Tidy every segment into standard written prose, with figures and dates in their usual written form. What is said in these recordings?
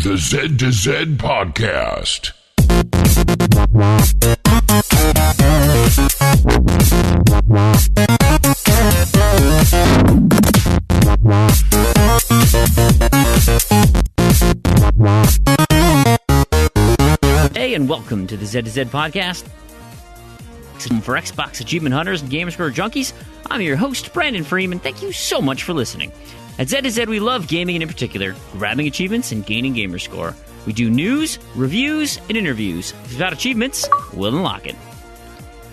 The Z to Z Podcast. Hey, and welcome to the Z to Z Podcast. For Xbox Achievement Hunters and Gamerscore Junkies, I'm your host, Brandon Fream, and thank you so much for listening. At Z to Z, we love gaming and in particular, grabbing achievements and gaining Gamerscore. We do news, reviews, and interviews. If you've got achievements, we'll unlock it.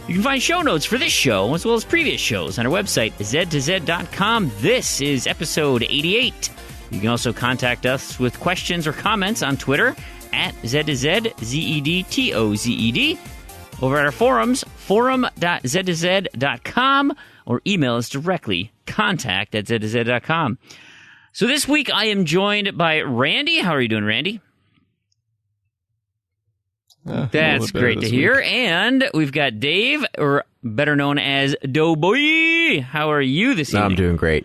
You can find show notes for this show, as well as previous shows, on our website, z2z.com. This is episode 88. You can also contact us with questions or comments on Twitter, at Z2Z, ZEDTOZED. Over at our forums, forum.z2z.com, or email us directly, contact@z2z.com. So this week I am joined by Randy. How are you doing, Randy? That's great to hear. And we've got Dave, or better known as Doughboyee. How are you this evening? I'm doing great.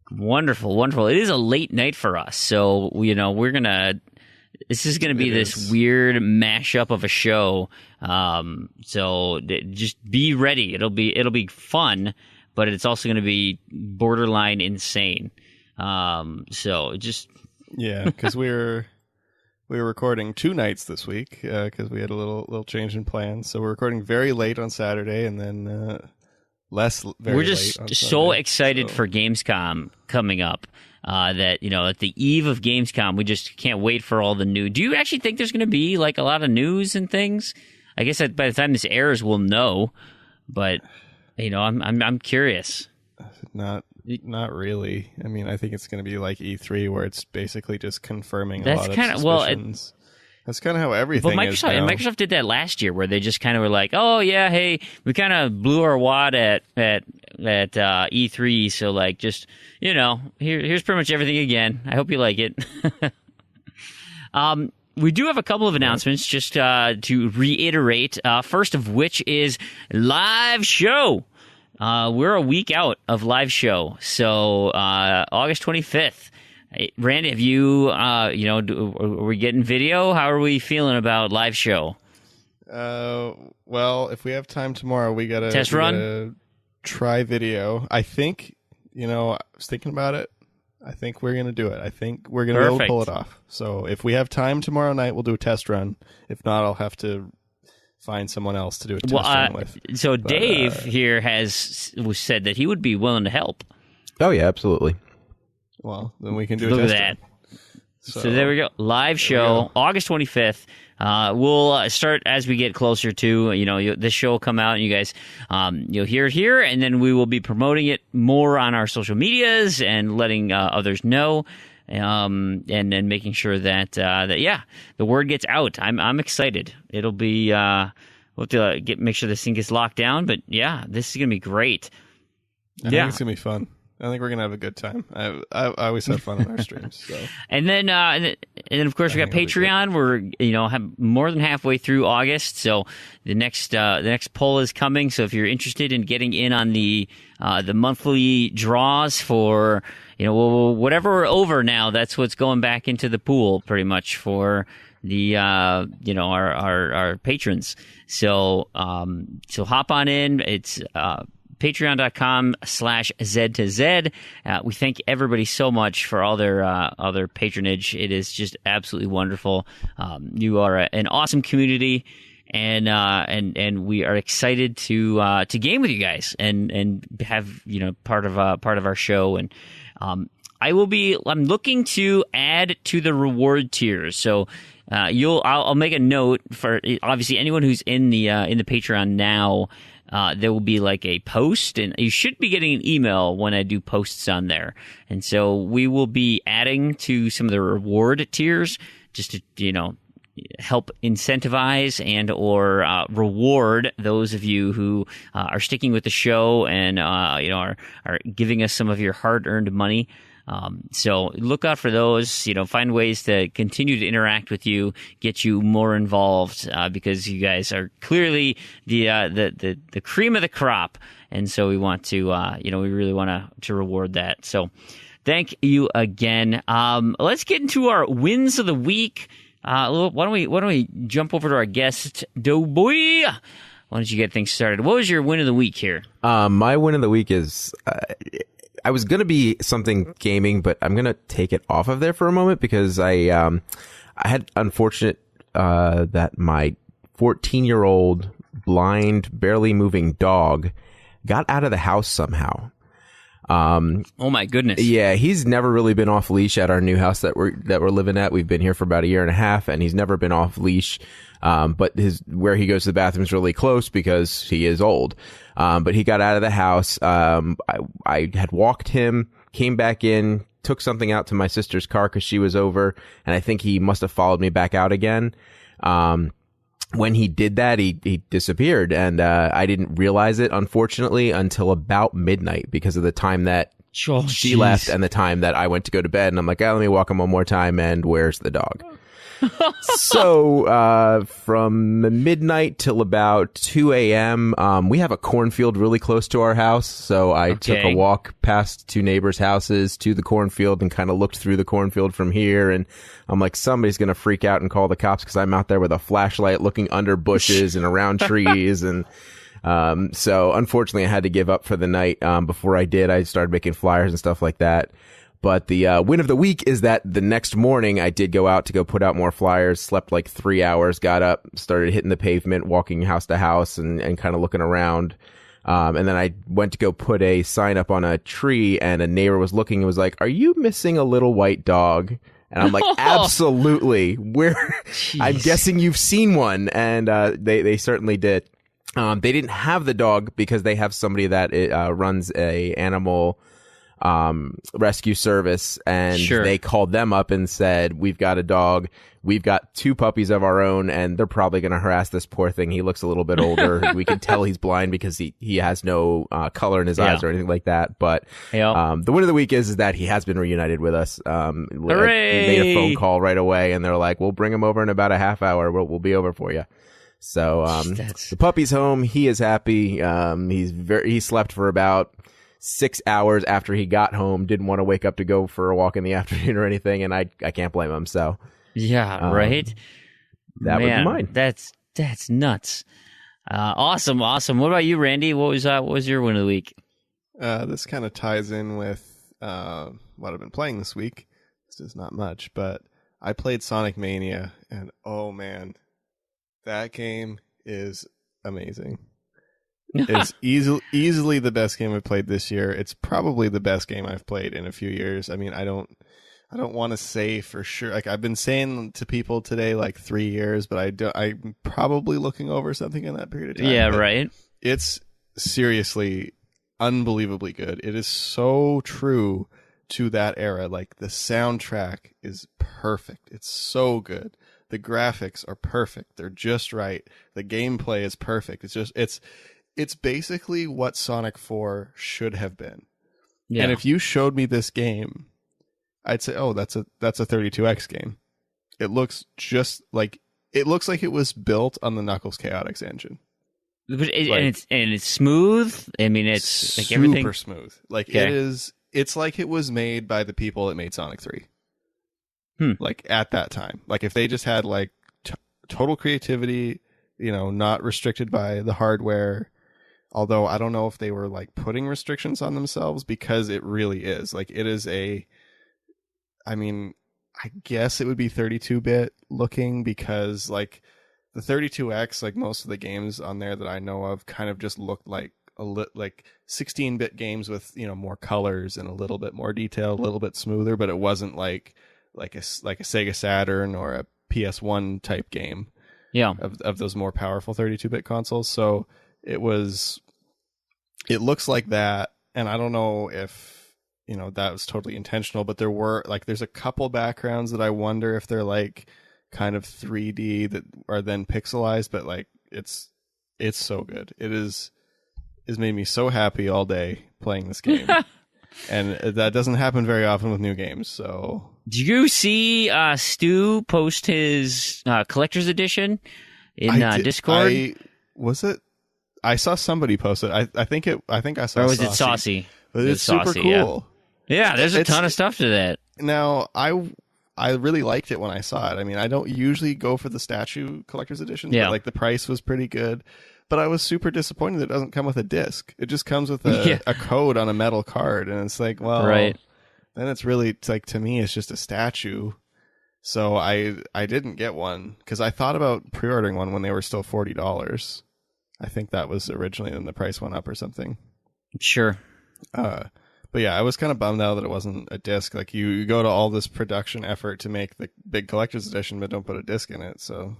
Wonderful, wonderful. It is a late night for us, so, we're going to... This is going to be this weird mashup of a show, so just be ready. It'll be fun, but it's also going to be borderline insane. So just because we were recording two nights this week because we had a little change in plans. So we're recording very late on Saturday, and then we're just late on so Sunday, excited for Gamescom coming up. That, at the eve of Gamescom, we just can't wait for all the news. Do you actually think there's going to be, like, a lot of news and things? I guess that by the time this airs, we'll know. But, I'm curious. Not really. I mean, I think it's going to be like E3, where it's basically just confirming a lot of suspicions. That's kind of how everything is now. Microsoft did that last year, where they just kind of were like, "Oh yeah, hey, we kind of blew our wad at E3, so like just here's pretty much everything again. I hope you like it." We do have a couple of announcements just to reiterate. First of which is live show. We're a week out of live show, so August 25th. Randy, have you, are we getting video? How are we feeling about live show? Well, if we have time tomorrow, we gotta try video. I think, I was thinking about it. I think we're gonna do it. I think we're gonna be able to pull it off. So if we have time tomorrow night, we'll do a test run. If not, I'll have to find someone else to do a test run with. So Dave here has said that he would be willing to help. Oh yeah, absolutely. Well, then we can do a Look test at that. run. So there we go. Live show, August 25th. We'll start as we get closer to, this show will come out and you guys, you'll hear it here, and then we will be promoting it more on our social medias and letting others know, and then making sure that the word gets out. I'm excited. It'll be, we'll have to make sure this thing gets locked down, but yeah, this is going to be great. I think it's going to be fun. I think we're gonna have a good time. I always have fun on our streams. So. And then of course we got Patreon. We're have more than halfway through August, so the next poll is coming. So if you're interested in getting in on the monthly draws for whatever we're over now, that's what's going back into the pool pretty much for the our patrons. So hop on in. It's patreon.com/Z2Z. We thank everybody so much for all their patronage. It is just absolutely wonderful. You are an awesome community, and we are excited to game with you guys and have part of our show. And I'm looking to add to the reward tiers. So I'll make a note for obviously anyone who's in the Patreon now. There will be like a post, and you should be getting an email when I do posts on there. And so we will be adding to some of the reward tiers just to, help incentivize and or reward those of you who are sticking with the show and, are giving us some of your hard-earned money. So look out for those, find ways to continue to interact with you, get you more involved, because you guys are clearly the cream of the crop. And so we want to, we really want to reward that. So thank you again. Let's get into our wins of the week. Why don't we jump over to our guest, Doughboyee? Why don't you get things started? What was your win of the week here? My win of the week is, I was going to be something gaming, but I'm going to take it off of there for a moment because I had unfortunate, that my 14-year-old blind, barely moving dog got out of the house somehow. Oh my goodness. Yeah, he's never really been off leash at our new house that we're living at. We've been here for about a year and a half, and he's never been off leash. But where he goes to the bathroom is really close because he is old. But he got out of the house. I had walked him, came back in, took something out to my sister's car because she was over, and I think he must have followed me back out again. When he did that, he disappeared, and I didn't realize it, unfortunately, until about midnight because of the time that she left and the time that I went to go to bed. And I'm like, let me walk him one more time, and where's the dog? So from midnight till about 2 a.m., we have a cornfield really close to our house. So I took a walk past two neighbors' houses to the cornfield and kind of looked through the cornfield from here. And I'm like, somebody's going to freak out and call the cops because I'm out there with a flashlight looking under bushes and around trees. And so unfortunately, I had to give up for the night. Before I did, I started making flyers and stuff like that. But the win of the week is that the next morning I did go out to go put out more flyers, slept like 3 hours, got up, started hitting the pavement, walking house to house and kind of looking around. And then I went to go put a sign up on a tree, and a neighbor was looking and was like, "Are you missing a little white dog?" And I'm like, absolutely. I'm guessing you've seen one. And they certainly did. They didn't have the dog because they have somebody that runs a animal rescue service, and they called them up and said, "We've got a dog. We've got 2 puppies of our own, and they're probably going to harass this poor thing. He looks a little bit older. We can tell he's blind because he has no color in his eyes or anything like that." But the win of the week is that he has been reunited with us. Hooray! Made a phone call right away, and they're like, "We'll bring him over in about a half hour. We'll be over for you." So the puppy's home. He is happy. He slept for about 6 hours after he got home, didn't want to wake up to go for a walk in the afternoon or anything, and I can't blame him. So right. That would be mine. That's nuts. Awesome. What about you, Randy? What was your win of the week? This kind of ties in with what I've been playing this week. This is not much, but I played Sonic Mania, and oh man, that game is amazing. It's easily the best game I've played this year. It's probably the best game I've played in a few years. I mean, I don't want to say for sure. Like, I've been saying to people today, like 3 years, but I'm probably looking over something in that period of time. Yeah, right. It's seriously unbelievably good. It is so true to that era. Like, the soundtrack is perfect. It's so good. The graphics are perfect. They're just right. The gameplay is perfect. It's basically what Sonic 4 should have been. Yeah. And if you showed me this game, I'd say, "Oh, that's a 32X game." It looks like it was built on the Knuckles Chaotix engine. But it's smooth. I mean, it's like everything super smooth. Like it's like it was made by the people that made Sonic 3. Like at that time. Like if they just had like total creativity, not restricted by the hardware. Although I don't know if they were like putting restrictions on themselves, because it really is. Like, it is I guess it would be 32-bit looking, because like the 32X, like most of the games on there that I know of kind of just looked like like 16-bit games with, more colors and a little bit more detail, a little bit smoother, but it wasn't like a Sega Saturn or a PS1 type game. Yeah. Of those more powerful 32-bit consoles. So it looks like that, and I don't know if that was totally intentional, but there's a couple backgrounds that I wonder if they're like kind of 3D that are then pixelized, but like it's so good. It's made me so happy all day playing this game. And that doesn't happen very often with new games. So did you see Stu post his collector's edition in Discord? I saw somebody post it. I think I saw. Or was it Saucy? But it's super cool. Yeah, there's a ton of stuff to that. Now, I really liked it when I saw it. I mean, I don't usually go for the statue collector's edition, but like the price was pretty good. But I was super disappointed that it doesn't come with a disc. It just comes with a code on a metal card, and it's like, well, then it's like, to me, it's just a statue. So I didn't get one because I thought about pre-ordering one when they were still $40. I think that was originally, and the price went up or something. Sure. But yeah, I was kind of bummed out that it wasn't a disc. Like, you go to all this production effort to make the big collector's edition, but don't put a disc in it. So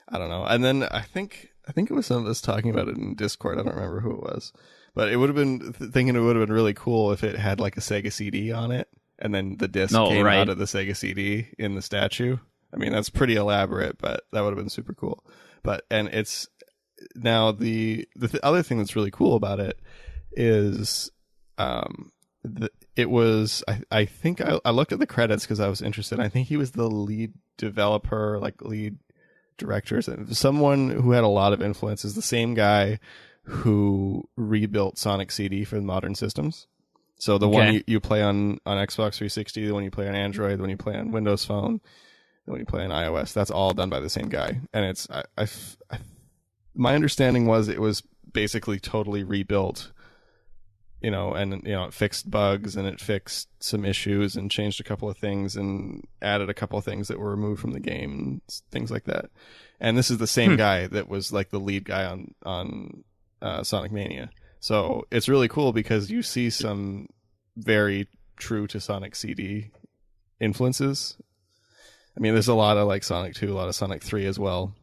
I don't know. And then I think it was some of us talking about it in Discord. I don't remember who it was, but it would have been thinking it would have been really cool if it had like a Sega CD on it, and then the disc came out of the Sega CD in the statue. I mean, that's pretty elaborate, but that would have been super cool. And it's now the other thing that's really cool about it is. It was I think I looked at the credits because I was interested. I think he was the lead developer, like lead director, someone who had a lot of influence. Is the same guy who rebuilt Sonic CD for the modern systems. So the one you play on Xbox 360, the one you play on Android, the one you play on Windows Phone, the one you play on iOS, that's all done by the same guy. And it's my understanding was it was basically totally rebuilt. It fixed bugs, and it fixed some issues, and changed a couple of things, and added a couple of things that were removed from the game, and things like that. And this is the same guy that was like the lead guy on Sonic Mania. So it's really cool because you see some very true to Sonic CD influences. I mean, there's a lot of like Sonic 2, a lot of Sonic 3 as well.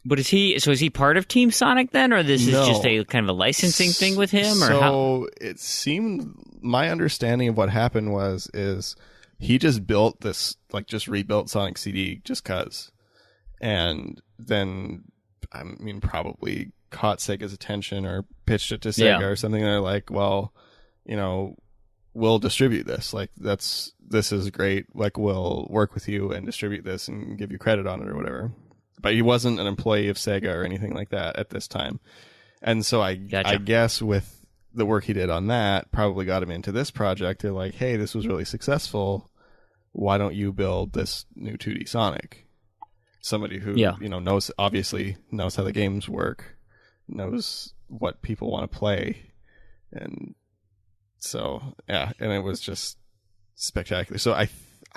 But is he part of Team Sonic then, or this is just a kind of a licensing thing with him? Or so it seemed, my understanding of what happened is he just built this, like just rebuilt Sonic CD just cause, and then I mean probably caught Sega's attention or pitched it to Sega or something. And they're like, well, we'll distribute this. Like this is great. Like we'll work with you and distribute this and give you credit on it or whatever. But he wasn't an employee of Sega or anything like that at this time. And so I guess with the work he did on that, probably got him into this project. They're like, hey, this was really successful. Why don't you build this new 2D Sonic? Somebody who obviously knows how the games work, knows what people want to play. And so, and it was just spectacular. So I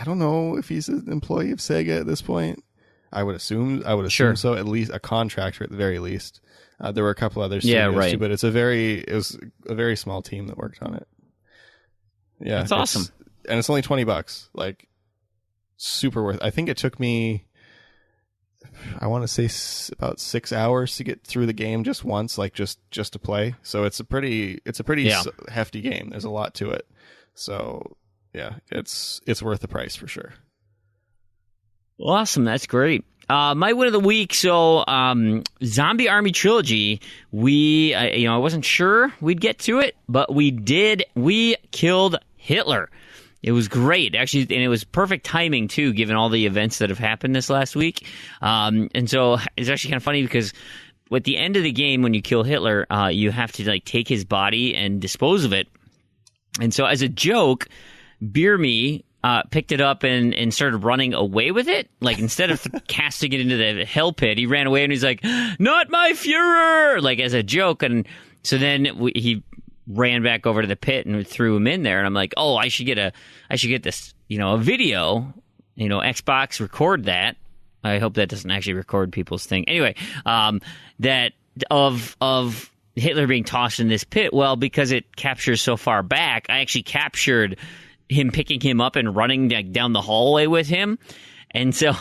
don't know if he's an employee of Sega at this point. I would assume so. At least a contractor at the very least. There were a couple other studios too, but it was a very small team that worked on it. Yeah, that's awesome. And it's only $20. Like, super worth. I think it took me, I want to say about 6 hours to get through the game just once, like just to play. So it's a pretty hefty game. There's a lot to it. So yeah, it's worth the price for sure. Awesome, that's great. My win of the week, so Zombie Army Trilogy, I wasn't sure we'd get to it, but we did. We killed Hitler. It was great, actually, and it was perfect timing, too, given all the events that have happened this last week. And so it's actually kind of funny because at the end of the game, when you kill Hitler, you have to like take his body and dispose of it. And so as a joke, Beer Me picked it up and started running away with it. Like, instead of casting it into the hell pit, he ran away and he's like, "Not my Fuhrer!" Like, as a joke. And so then he ran back over to the pit and threw him in there. And I'm like, oh, I should get this, a video, Xbox record that. I hope that doesn't actually record people's thing. Anyway, that of Hitler being tossed in this pit. Well, because it captures so far back, I actually captured him picking him up and running down the hallway with him. And so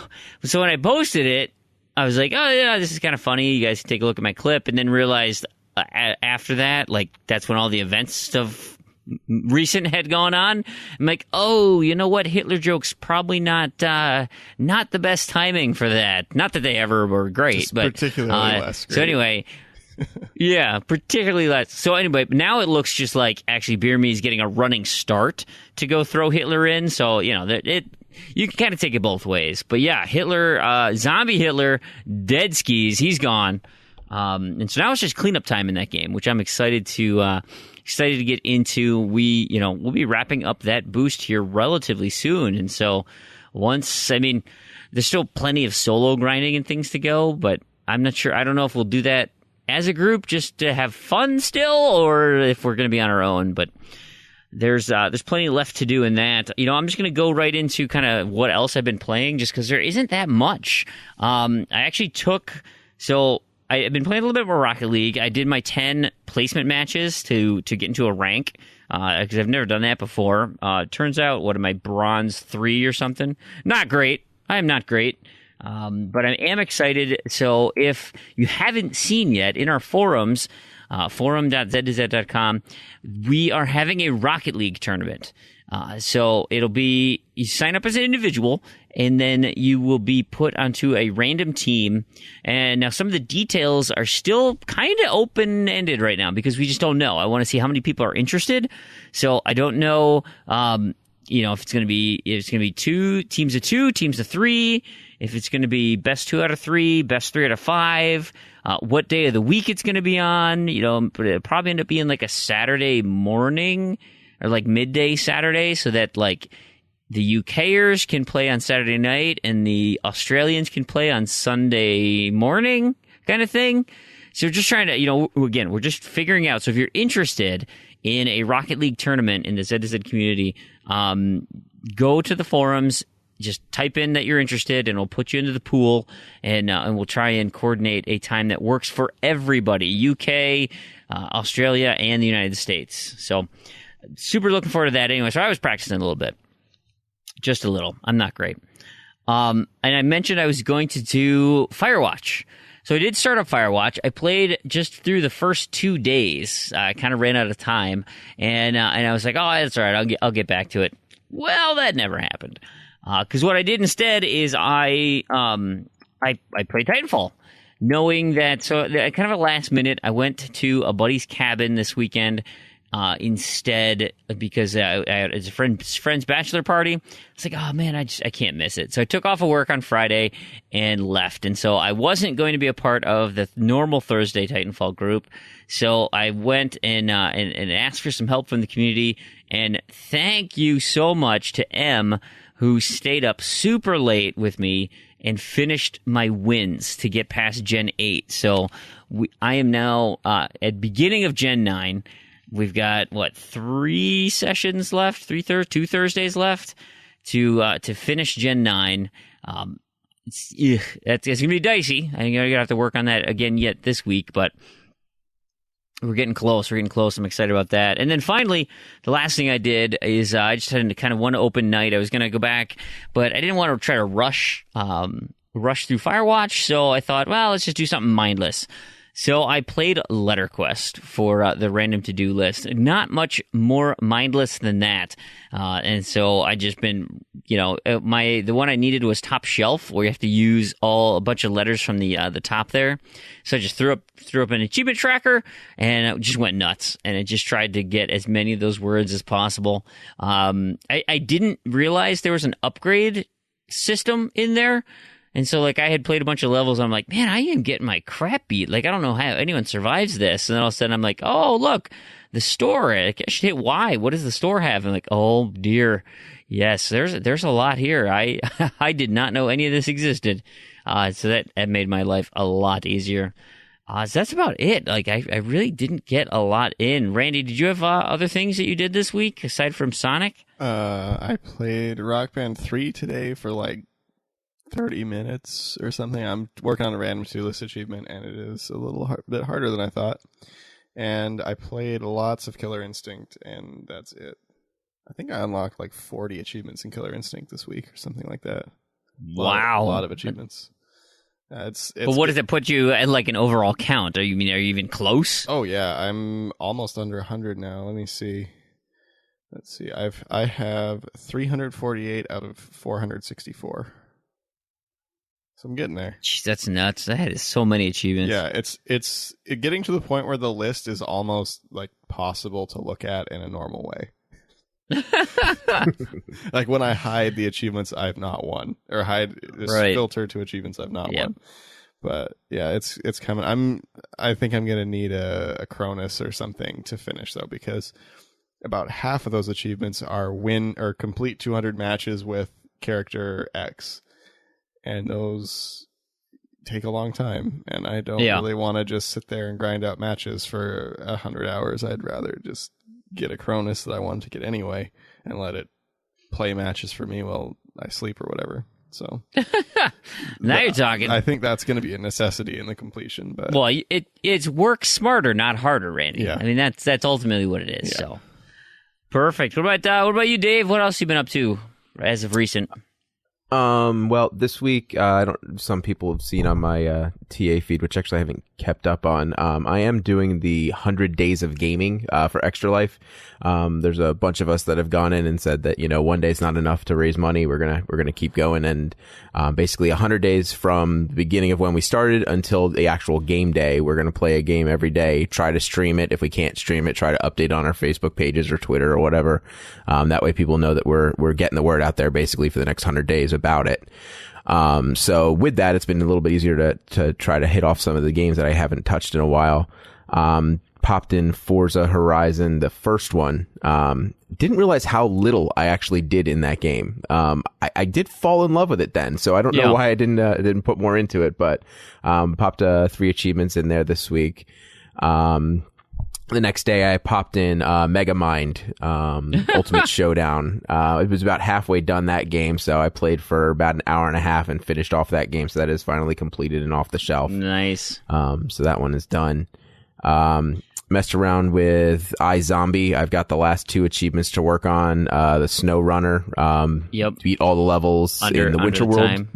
when I posted it, I was like, oh yeah, this is kind of funny. You guys can take a look at my clip. And then realized after that, like, that's when all the events stuff recent had gone on. I'm like, oh, you know what? Hitler jokes probably not the best timing for that. Not that they ever were great, just but particularly less great. So anyway, yeah, particularly less. So anyway, now it looks just like actually Beer Me is getting a running start to go throw Hitler in. So you can kind of take it both ways. But yeah, Hitler, zombie Hitler, dead skis, he's gone. And so now it's just cleanup time in that game, which I'm excited to excited to get into. We'll be wrapping up that boost here relatively soon. And so there's still plenty of solo grinding and things to go, but I'm not sure. I don't know if we'll do that as a group just to have fun still, or if we're going to be on our own. But there's plenty left to do in that. I'm just going to go right into kind of what else I've been playing, just because there isn't that much. I've been playing a little bit more Rocket League. I did my 10 placement matches to get into a rank, because I've never done that before. Turns out, what am I, bronze 3 or something? Not great. I am not great. But I am excited. So if you haven't seen yet, in our forums, forum.z2z.com, we are having a Rocket League tournament. So it'll be, you sign up as an individual, and then you will be put onto a random team. And now some of the details are still kind of open-ended right now, because we just don't know. I want to see how many people are interested. So I don't know, if it's going to be 2 teams of 2, teams of 3, if it's going to be best 2 out of 3, best 3 out of 5, what day of the week it's going to be on. But it'll probably end up being like a Saturday morning or like midday Saturday, so that like the UKers can play on Saturday night and the Australians can play on Sunday morning, kind of thing. So we're just trying to, again, we're just figuring out. So if you're interested in a Rocket League tournament in the Z2Z community, go to the forums, just type in that you're interested, and it'll put you into the pool, and we'll try and coordinate a time that works for everybody, UK, Australia, and the United States. So super looking forward to that anyway. So I was practicing a little bit. Just a little. I'm not great. And I mentioned I was going to do Firewatch. So I did start up Firewatch. I played just through the first 2 days. I kind of ran out of time, and I was like, oh, that's all right. I'll get back to it. Well, that never happened. Because what I did instead is I played Titanfall, knowing that. So kind of a last minute, I went to a buddy's cabin this weekend. Instead, because it's a friend's bachelor party. It's like, oh man, I can't miss it. So I took off of work on Friday and left, and so I wasn't going to be a part of the normal Thursday Titanfall group. So I went and asked for some help from the community, and thank you so much to M, who stayed up super late with me and finished my wins to get past Gen 8. So I am now at beginning of Gen 9. We've got 3 sessions left, 2 Thursdays left to finish Gen 9. It's gonna be dicey. I think I'm gonna have to work on that again yet this week, but we're getting close. I'm excited about that. And then finally, the last thing I did is I just had kind of one open night. I was gonna go back, but I didn't want to try to rush through Firewatch, so I thought, well, let's just do something mindless. So I played Letter Quest for the random to-do list. Not much more mindless than that. And so I just been, the one I needed was Top Shelf, where you have to use a bunch of letters from the top there. So I just threw up an achievement tracker, and it just went nuts. And it just tried to get as many of those words as possible. I didn't realize there was an upgrade system in there. And so, I had played a bunch of levels, and I'm like, man, I am getting my crap beat. I don't know how anyone survives this. And then all of a sudden, I'm like, oh, look, the store. I should hit Y. What does the store have? I'm like, oh, dear. Yes, there's a lot here. I did not know any of this existed. So that made my life a lot easier. So that's about it. I really didn't get a lot in. Randy, did you have other things that you did this week, aside from Sonic? I played Rock Band 3 today for 30 minutes or something. I'm working on a random to-do list achievement, and it is a little bit harder than I thought. And I played lots of Killer Instinct, and that's it. I think I unlocked 40 achievements in Killer Instinct this week or something like that. Wow. A lot of achievements. It's but what does it put you at an overall count? Are you even close? Oh yeah, I'm almost under 100 now. Let me see. Let's see. I have 348 out of 464. So I'm getting there. Jeez, that's nuts. That is so many achievements. Yeah, it's getting to the point where the list is almost possible to look at in a normal way. When I hide the achievements I've not won, or hide this filter to achievements I've not won. But yeah, it's coming. I think I'm gonna need a Cronus or something to finish though, because about half of those achievements are win or complete 200 matches with character X, and those take a long time, and I don't really want to just sit there and grind out matches for 100 hours. I'd rather just get a Cronus that I wanted to get anyway and let it play matches for me while I sleep or whatever. So now you're talking. I think that's going to be a necessity in the completion. But well, it's work smarter, not harder, Randy. Yeah. I mean that's ultimately what it is. Yeah. So perfect. What about you, Dave? What else have you been up to as of recent? Well, this week, some people have seen on my TA feed, which actually I haven't kept up on. I am doing the 100 Days of Gaming for Extra Life. There's a bunch of us that have gone in and said that, one day's not enough to raise money. We're gonna keep going, and basically 100 days from the beginning of when we started until the actual game day. We're gonna play a game every day, try to stream it. If we can't stream it, try to update on our Facebook pages or Twitter or whatever. That way people know that we're getting the word out there basically for the next 100 days about it. So with that, it's been a little bit easier to try to hit off some of the games that I haven't touched in a while. Popped in Forza Horizon, the first one. Didn't realize how little I actually did in that game. I did fall in love with it then, so I don't know why I didn't put more into it, but popped 3 achievements in there this week. The next day I popped in Megamind Ultimate Showdown. It was about halfway done that game, so I played for about an hour and a half and finished off that game, so that is finally completed and off the shelf. Nice. So that one is done. Messed around with iZombie. I've got the last 2 achievements to work on. The Snow Runner. Beat all the levels in the Winter World. Time.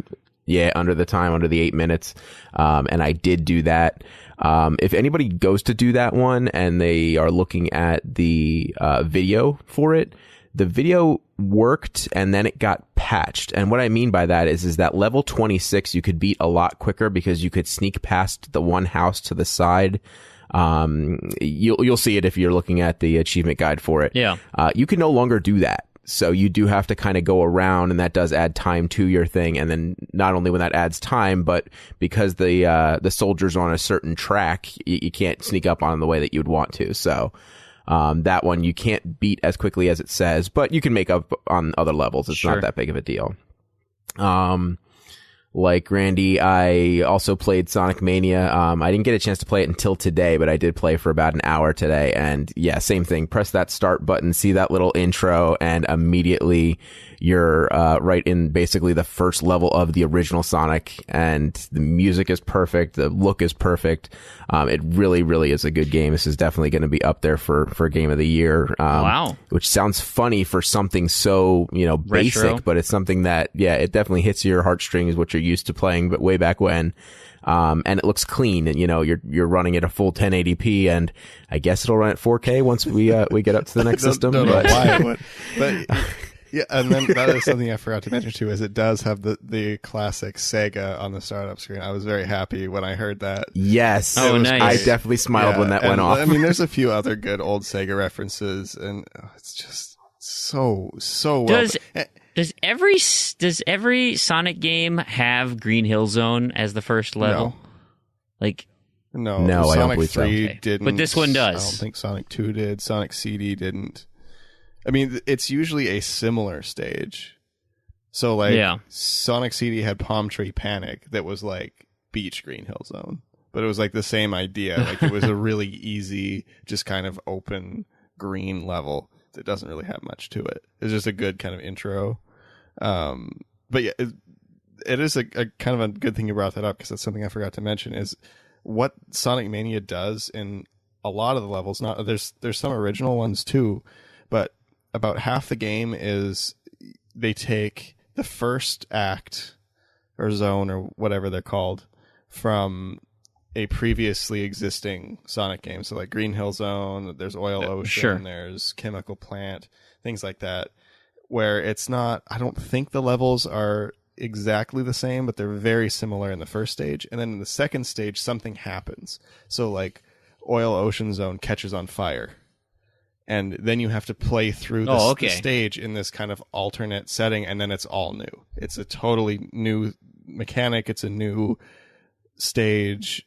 Yeah, under the 8 minutes. And I did do that. If anybody goes to do that one and they are looking at the video for it, the video worked and then it got patched. And what I mean by that is that level 26 you could beat a lot quicker because you could sneak past the one house to the side. You'll see it if you're looking at the achievement guide for it. Yeah. You can no longer do that. So you do have to kind of go around, and that does add time to your thing. And then not only when that adds time, but because the soldiers are on a certain track, you can't sneak up on them the way that you'd want to. So that one you can't beat as quickly as it says, but you can make up on other levels. It's not that big of a deal. Like Randy, I also played Sonic Mania. I didn't get a chance to play it until today, but I did play for about an hour today. And yeah, same thing. Press that start button, see that little intro, and immediately you're right in basically the first level of the original Sonic. And the music is perfect. The look is perfect. It really, really is a good game. This is definitely going to be up there for Game of the Year. Wow. Which sounds funny for something so, basic, retro. But it's something that, it definitely hits your heartstrings, what you're used to playing, but way back when. And it looks clean, and you're running at a full 1080p, and I guess it'll run at 4K once we get up to the next system. Don't know why it would. But yeah, and then that is something I forgot to mention too, is it does have the classic Sega on the startup screen. I was very happy when I heard that. Yes. Oh, nice. I definitely smiled when that went off. I mean, there's a few other good old Sega references, and it's just so well. Does every Sonic game have Green Hill Zone as the first level? No. No, Sonic I don't believe 3 so. didn't. But this one does. I don't think Sonic 2 did. Sonic CD didn't. I mean, it's usually a similar stage. So, Sonic CD had Palm Tree Panic that was like Beach Green Hill Zone. But it was like the same idea. Like, it was a really easy, just kind of open green level that doesn't really have much to it. It's just a good kind of intro. But yeah, it is a kind of a good thing you brought that up, because that's something I forgot to mention, is what Sonic Mania does in a lot of the levels. Not there's some original ones too, but about half the game is they take the first act or zone or whatever they're called from a previously existing Sonic game. So like Green Hill Zone, there's Oil Ocean, there's Chemical Plant, things like that, where it's not, I don't think the levels are exactly the same, but they're very similar in the first stage. And then in the second stage, something happens. So like Oil Ocean Zone catches on fire. And then you have to play through the stage in this kind of alternate setting, and then it's all new. It's a totally new mechanic. It's a new stage,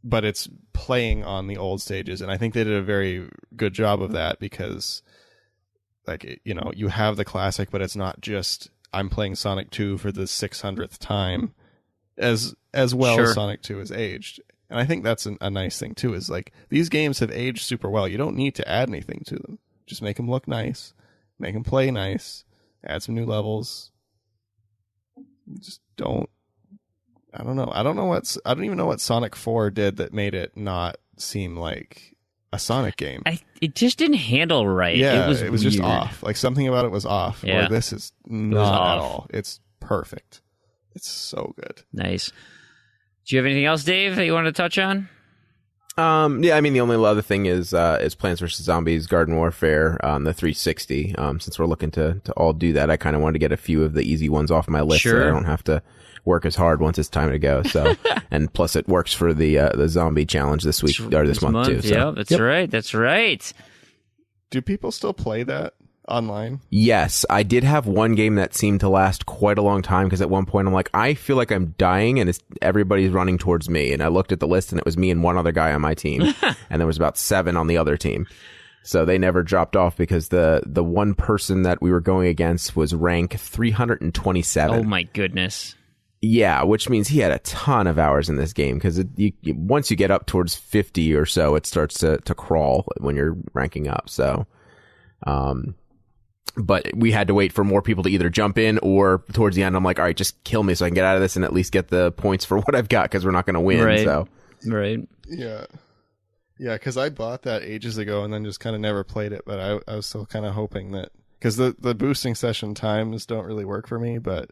but it's playing on the old stages. And I think they did a very good job of that because, like, you know, you have the classic, but it's not just I'm playing Sonic 2 for the 600th time as well as Sonic 2 has aged. And I think that's a nice thing, too, is like these games have aged super well. You don't need to add anything to them. Just make them look nice, make them play nice, add some new levels. Just don't. I don't know. I don't even know what Sonic 4 did that made it not seem like a Sonic game. It just didn't handle right. Yeah, it was just off. Like something about it was off. Yeah. Where this is not at all. It's perfect. It's so good. Nice. Do you have anything else, Dave, that you want to touch on? Yeah, I mean, the only other thing is Plants vs. Zombies Garden Warfare on the 360. Since we're looking to all do that, I kind of wanted to get a few of the easy ones off my list so I don't have to work as hard once it's time to go. So, and plus it works for the zombie challenge this week or this month too. So. Yeah, that's right. That's right. Do people still play that online? Yes, I did have one game that seemed to last quite a long time because at one point I'm like, I feel like I'm dying and everybody's running towards me. And I looked at the list and it was me and one other guy on my team, and there was about 7 on the other team. So they never dropped off because the one person that we were going against was rank 327. Oh my goodness. Yeah, which means he had a ton of hours in this game because once you get up towards 50 or so, it starts to crawl when you're ranking up. So, but we had to wait for more people to either jump in or towards the end, I'm like, all right, just kill me so I can get out of this and at least get the points for what I've got because we're not going to win. Right. So, right. Yeah. Yeah, because I bought that ages ago and then just kind of never played it, but I was still kind of hoping that, because the boosting session times don't really work for me, but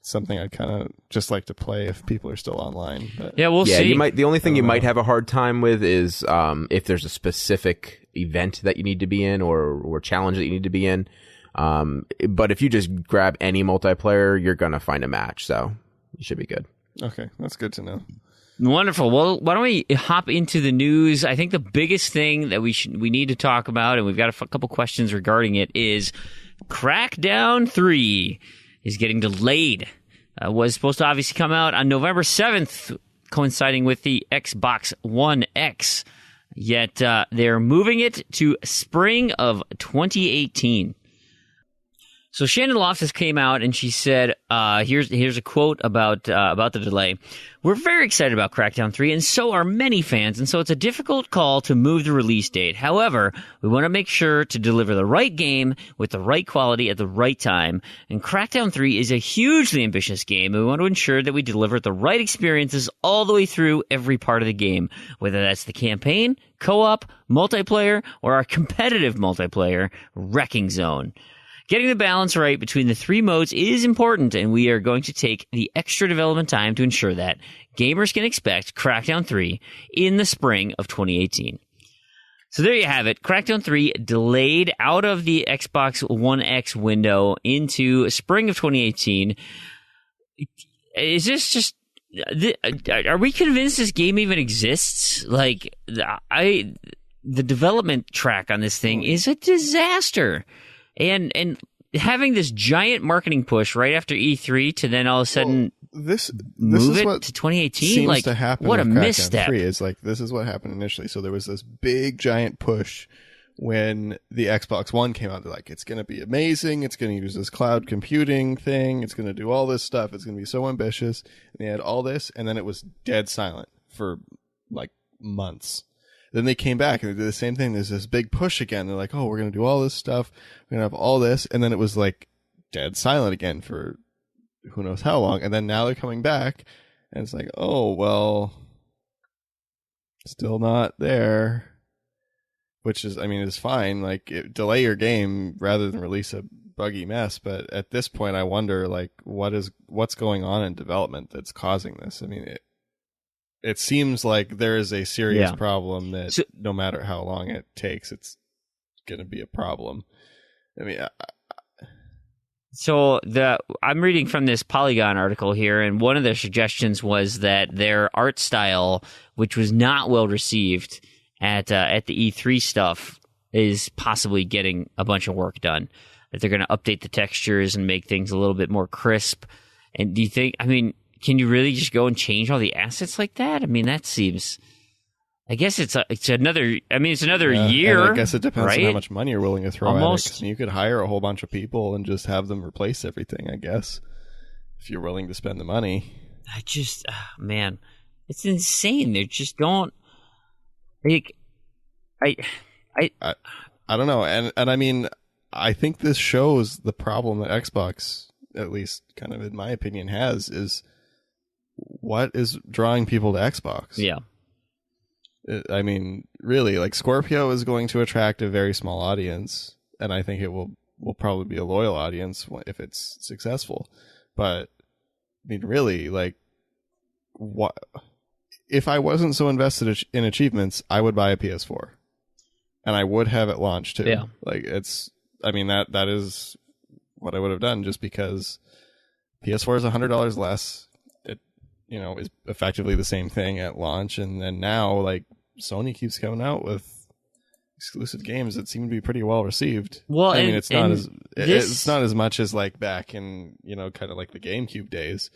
something I'd kind of just like to play if people are still online. But yeah, we'll see. The only thing you might have a hard time with is if there's a specific event that you need to be in or challenge that you need to be in. But if you just grab any multiplayer, you're going to find a match. So you should be good. Okay, that's good to know. Wonderful. Well, why don't we hop into the news? I think the biggest thing that we need to talk about, and we've got a couple questions regarding it, is Crackdown 3 is getting delayed. Was supposed to obviously come out on November 7th, coinciding with the Xbox One X. Yet they're moving it to spring of 2018. So Shannon Loftus came out and she said, here's a quote about the delay. We're very excited about Crackdown 3, and so are many fans, and so it's a difficult call to move the release date. However, we want to make sure to deliver the right game with the right quality at the right time. And Crackdown 3 is a hugely ambitious game, and we want to ensure that we deliver the right experiences all the way through every part of the game, whether that's the campaign, co-op, multiplayer, or our competitive multiplayer, Wrecking Zone. Getting the balance right between the 3 modes is important, and we are going to take the extra development time to ensure that gamers can expect Crackdown 3 in the spring of 2018. So there you have it. Crackdown 3 delayed out of the Xbox One X window into spring of 2018. Is this just... Are we convinced this game even exists? Like, the development track on this thing is a disaster. And having this giant marketing push right after E3 to then all of a sudden move it to 2018, like, to happen what a misstep. 3 is like, this is what happened initially. So there was this big giant push when the Xbox One came out. They're like, it's going to be amazing. It's going to use this cloud computing thing. It's going to do all this stuff. It's going to be so ambitious. And they had all this, and then it was dead silent for like months. Then they came back and they did the same thing. There's this big push again. They're like, oh, we're going to do all this stuff. We're going to have all this. And then it was like dead silent again for who knows how long. And then now they're coming back and it's like, oh, well, still not there. Which is, I mean, it's fine. Like, delay your game rather than release a buggy mess. But at this point, I wonder, like, what's going on in development that's causing this? I mean, it seems like there is a serious problem that no matter how long it takes, it's going to be a problem. I mean, So I'm reading from this Polygon article here, and one of their suggestions was that their art style, which was not well received at the E3 stuff, is possibly getting a bunch of work done. That they're going to update the textures and make things a little bit more crisp. And do you think, I mean, can you really just go and change all the assets like that? I mean, that seems. I guess it's another. I mean, it's another year. And I guess it depends right? on how much money you're willing to throw Almost. at it. 'Cause you could hire a whole bunch of people and just have them replace everything. I guess if you're willing to spend the money. I just, man, it's insane. They just don't. Like, I don't know, and I mean, I think this shows the problem that Xbox, at least kind of in my opinion, has is what is drawing people to Xbox. Yeah. I mean, really, like Scorpio is going to attract a very small audience, and I think it will probably be a loyal audience if it's successful. But I mean, really, like, what if I wasn't so invested in achievements? I would buy a PS4, and I would have it launched too. Yeah, like I mean, that is what I would have done, just because PS4 is $100 less. Is effectively the same thing at launch, and then now like Sony keeps coming out with exclusive games that seem to be pretty well received. Well, I mean, it's not as much as like back in kind of like the GameCube days,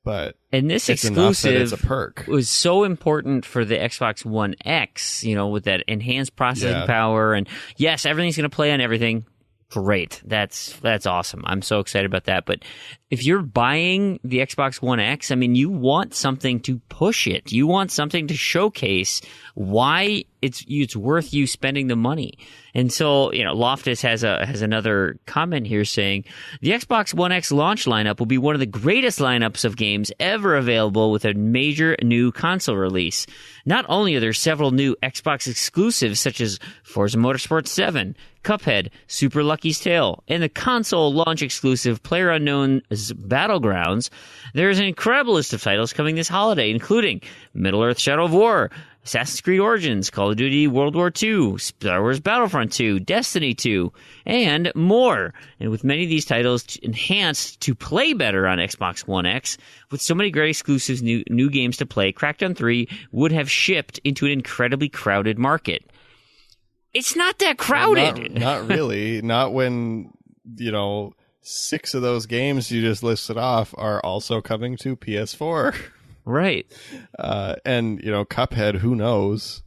but this exclusive it's a perk. Was so important for the Xbox One X, with that enhanced processing power, and yes, everything's going to play on everything. Great. That's awesome. I'm so excited about that. But if you're buying the Xbox One X, I mean, you want something to push it. You want something to showcase why it's worth you spending the money. And so, Loftus has another comment here saying, the Xbox One X launch lineup will be one of the greatest lineups of games ever available with a major new console release. Not only are there several new Xbox exclusives such as Forza Motorsport 7, Cuphead, Super Lucky's Tale, and the console launch exclusive PlayerUnknown's Battlegrounds, there's an incredible list of titles coming this holiday, including Middle-earth Shadow of War, Assassin's Creed Origins, Call of Duty World War II, Star Wars Battlefront 2, Destiny 2, and more. And with many of these titles enhanced to play better on Xbox One X, with so many great exclusives, new games to play, Crackdown 3 would have shipped into an incredibly crowded market. It's not that crowded. Not really. Not when, 6 of those games you just listed off are also coming to PS4. Right. And Cuphead, who knows?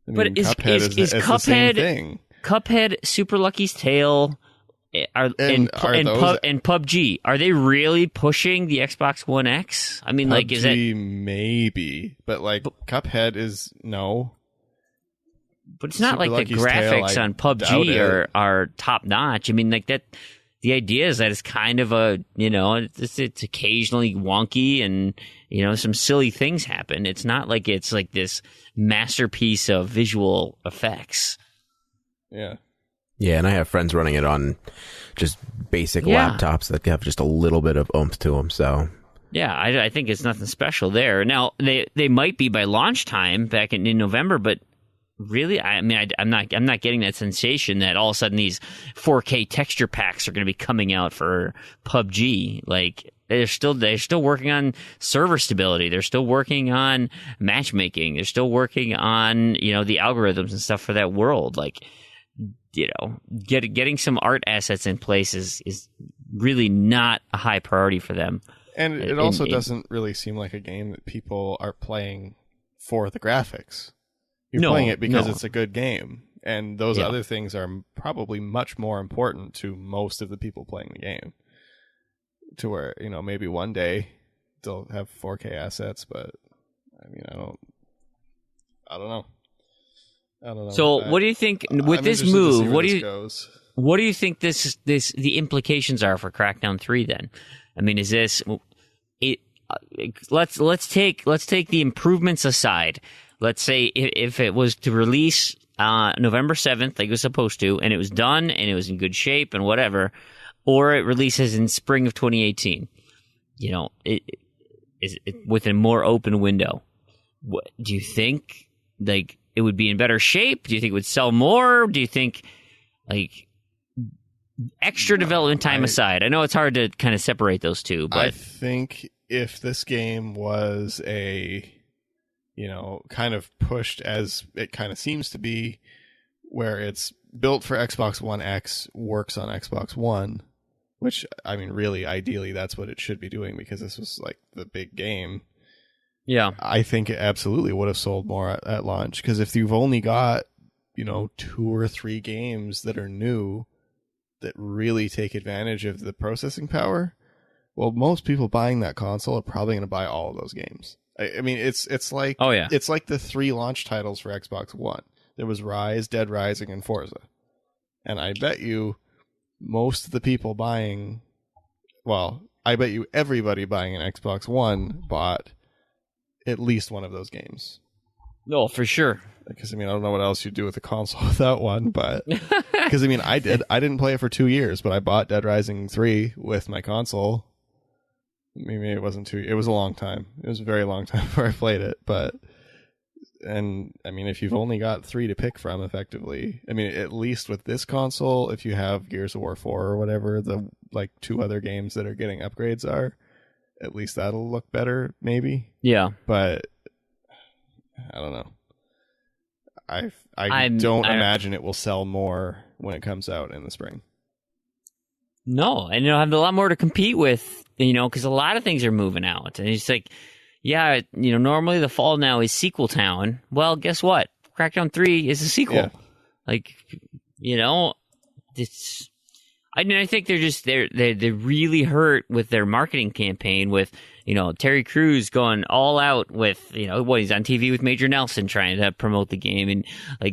But is Cuphead the same thing. Cuphead, Super Lucky's Tale, and PUBG, are they really pushing the Xbox One X? I mean, PUBG, is it maybe, but Cuphead is no. But it's not Super like Lucky's the graphics on PUBG are top notch. I mean, like that. The idea is that it's kind of it's occasionally wonky and, some silly things happen. It's not like it's like this masterpiece of visual effects. Yeah. Yeah, and I have friends running it on just basic laptops that have just a little bit of oomph to them, so... Yeah, I think it's nothing special there. Now, they might be by launch time back in November, but... Really? I mean, I'm not getting that sensation that all of a sudden these 4K texture packs are going to be coming out for PUBG. Like they're still working on server stability. They're still working on matchmaking. They're still working on the algorithms and stuff for that world. Like getting some art assets in place is really not a high priority for them. And it also doesn't really seem like a game that people are playing for the graphics. You're playing it because it's a good game, and those other things are probably much more important to most of the people playing the game. To where, maybe one day they'll have 4K assets, but I mean, I don't know. So, what do you think with this move? What do you think the implications are for Crackdown 3 then? I mean, is this it? Let's take the improvements aside. Let's say if it was to release November 7th, like it was supposed to, and it was done, and it was in good shape, and whatever, or it releases in spring of 2018, it with a more open window. Do you think like it would be in better shape? Do you think it would sell more? Do you think like extra development time aside? I know it's hard to kind of separate those two, but I think if this game was a kind of pushed as it kind of seems to be, where it's built for Xbox One X, works on Xbox One, which, I mean, really, ideally, that's what it should be doing because this was like the big game. Yeah. I think it absolutely would have sold more at launch because if you've only got, 2 or 3 games that are new that really take advantage of the processing power, well, most people buying that console are probably going to buy all of those games. I mean, it's like it's like the 3 launch titles for Xbox One. There was Rise, Dead Rising, and Forza. And I bet you most of the people buying, I bet you everybody buying an Xbox One bought at least one of those games. No, for sure. Because, I mean, I don't know what else you'd do with a console without one, but... Because, I mean, I didn't play it for 2 years, but I bought Dead Rising 3 with my console. Maybe it wasn't 2... It was a long time. It was a very long time before I played it, but... And, I mean, if you've only got 3 to pick from, effectively... I mean, at least with this console, if you have Gears of War 4 or whatever, the, 2 other games that are getting upgrades are, at least that'll look better, maybe. Yeah. But... I don't know. I don't imagine it will sell more when it comes out in the spring. No, and you'll have a lot more to compete with, because a lot of things are moving out. And it's like, normally the fall now is sequel town. Well, guess what? Crackdown 3 is a sequel. Yeah. It's... I think they're really hurt with their marketing campaign with, Terry Crews going all out with, he's on TV with Major Nelson trying to promote the game. And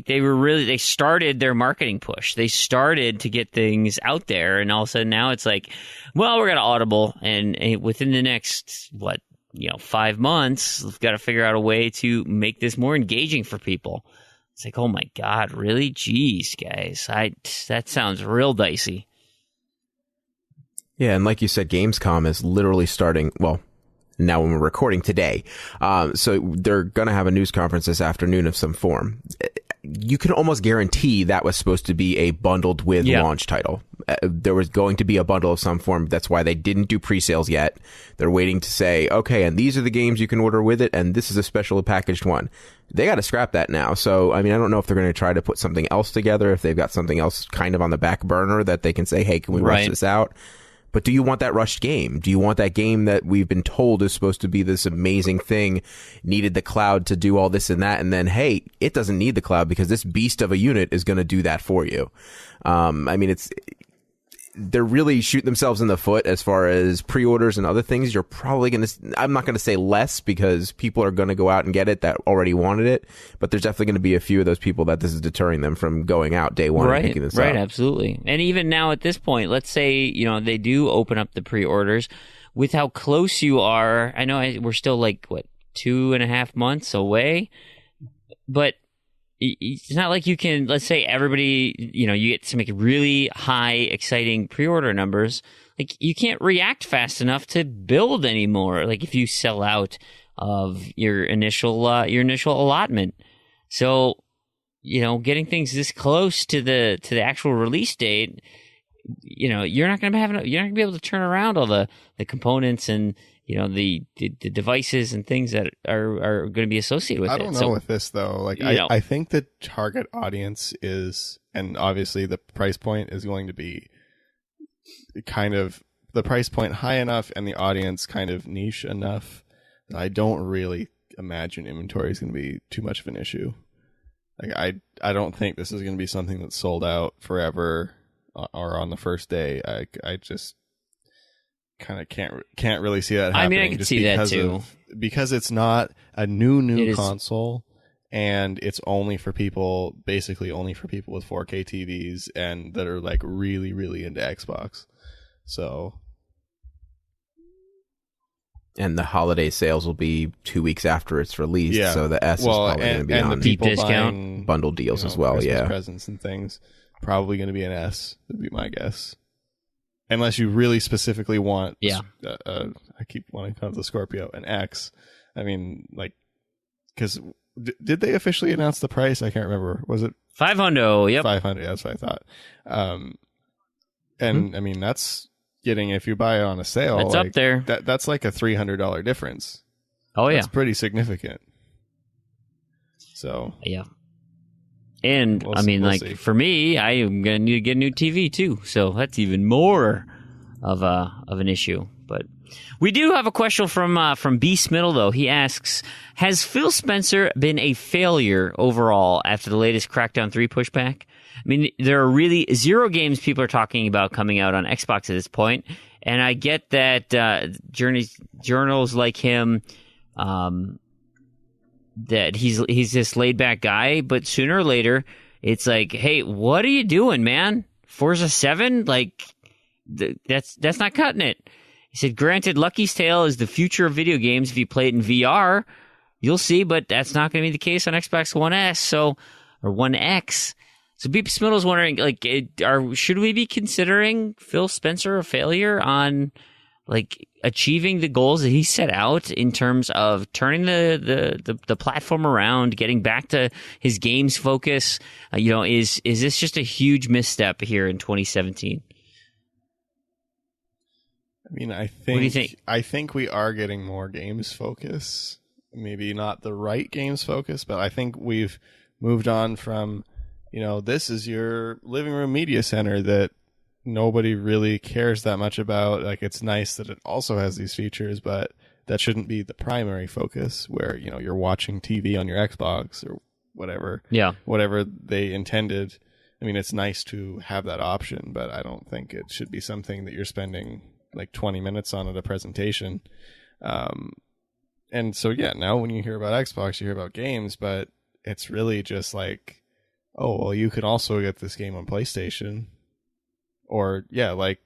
they started their marketing push. They started to get things out there. And all of a sudden now it's like, well, we're going to Audible. And within the next, 5 months, we've got to figure out a way to make this more engaging for people. It's like, oh my God, really? Jeez, guys. That sounds real dicey. Yeah, and like you said, Gamescom is literally starting, now when we're recording today. So they're going to have a news conference this afternoon of some form. You can almost guarantee that was supposed to be a bundled with launch title. There was going to be a bundle of some form. That's why they didn't do pre-sales yet. They're waiting to say, okay, and these are the games you can order with it, and this is a special packaged one. They got to scrap that now. So, I mean, I don't know if they're going to try to put something else together, if they've got something else kind of on the back burner that they can say, hey, can we rush this out? But do you want that rushed game? Do you want that game that we've been told is supposed to be this amazing thing, needed the cloud to do all this and that, and then, hey, it doesn't need the cloud because this beast of a unit is going to do that for you? I mean, they're really shooting themselves in the foot as far as pre-orders and other things. You're probably going to, I'm not going to say less because people are going to go out and get it that already wanted it, but there's definitely going to be a few of those people that this is deterring them from going out day one and picking this up. Right, absolutely. And even now at this point, let's say, they do open up the pre-orders with how close you are. I know we're still 2.5 months away, but it's not like you can, let's say everybody, you get to make really high, exciting pre-order numbers. You can't react fast enough to build anymore. If you sell out of your initial allotment. So, getting things this close to the actual release date, you're not going to be able to turn around all the components and, the devices and things that are going to be associated with it. I don't know with this, though. I think the target audience is, and obviously the price point is going to be kind of the price point high enough and the audience kind of niche enough that I don't really imagine inventory is going to be too much of an issue. I don't think this is going to be something that's sold out forever or on the first day. I just kind of can't really see that happening. I mean, I can see that too. Because it's not a new console, and it's basically only for people with 4K TVs and that are really, really into Xbox. So, and the holiday sales will be 2 weeks after it's released. Yeah. So the S is probably going to be on the people discount bundle deals as well. Christmas presents and things, probably going to be an S. Would be my guess. Unless you really specifically want, I keep wanting to call it the Scorpio, an X. I mean, because did they officially announce the price? I can't remember. Was it $500? Yep, $500. That's what I thought. And I mean, that's getting, if you buy it on a sale, it's up there. That's like a $300 difference. Oh yeah, that's pretty significant. So yeah. And we'll see. For me, I am going to need to get a new TV too. So that's even more an issue. But we do have a question from B. Smittle, though. He asks, has Phil Spencer been a failure overall after the latest Crackdown 3 pushback? I mean, there are really 0 games people are talking about coming out on Xbox at this point, and I get that journals like him, that he's this laid-back guy, but sooner or later, it's like, hey, what are you doing, man? Forza 7? Like, that's not cutting it. He said, granted, Lucky's Tale is the future of video games. If you play it in VR, you'll see, but that's not going to be the case on Xbox One S, or One X. So B. Smiddle's wondering, like, should we be considering Phil Spencer a failure on, like, achieving the goals that he set out in terms of turning the platform around, getting back to his games focus? Is this just a huge misstep here in 2017? I mean, I think, what do you think? I think we are getting more games focus. Maybe not the right games focus, but I think we've moved on from, this is your living room media center that nobody really cares that much about. Like, it's nice that it also has these features, but that shouldn't be the primary focus where, you're watching TV on your Xbox or whatever. Yeah. Whatever they intended. I mean, it's nice to have that option, but I don't think it should be something that you're spending like 20 minutes on at a presentation. And so, yeah, now when you hear about Xbox, you hear about games, but it's really just like, oh, well, you can also get this game on PlayStation. Or, yeah, like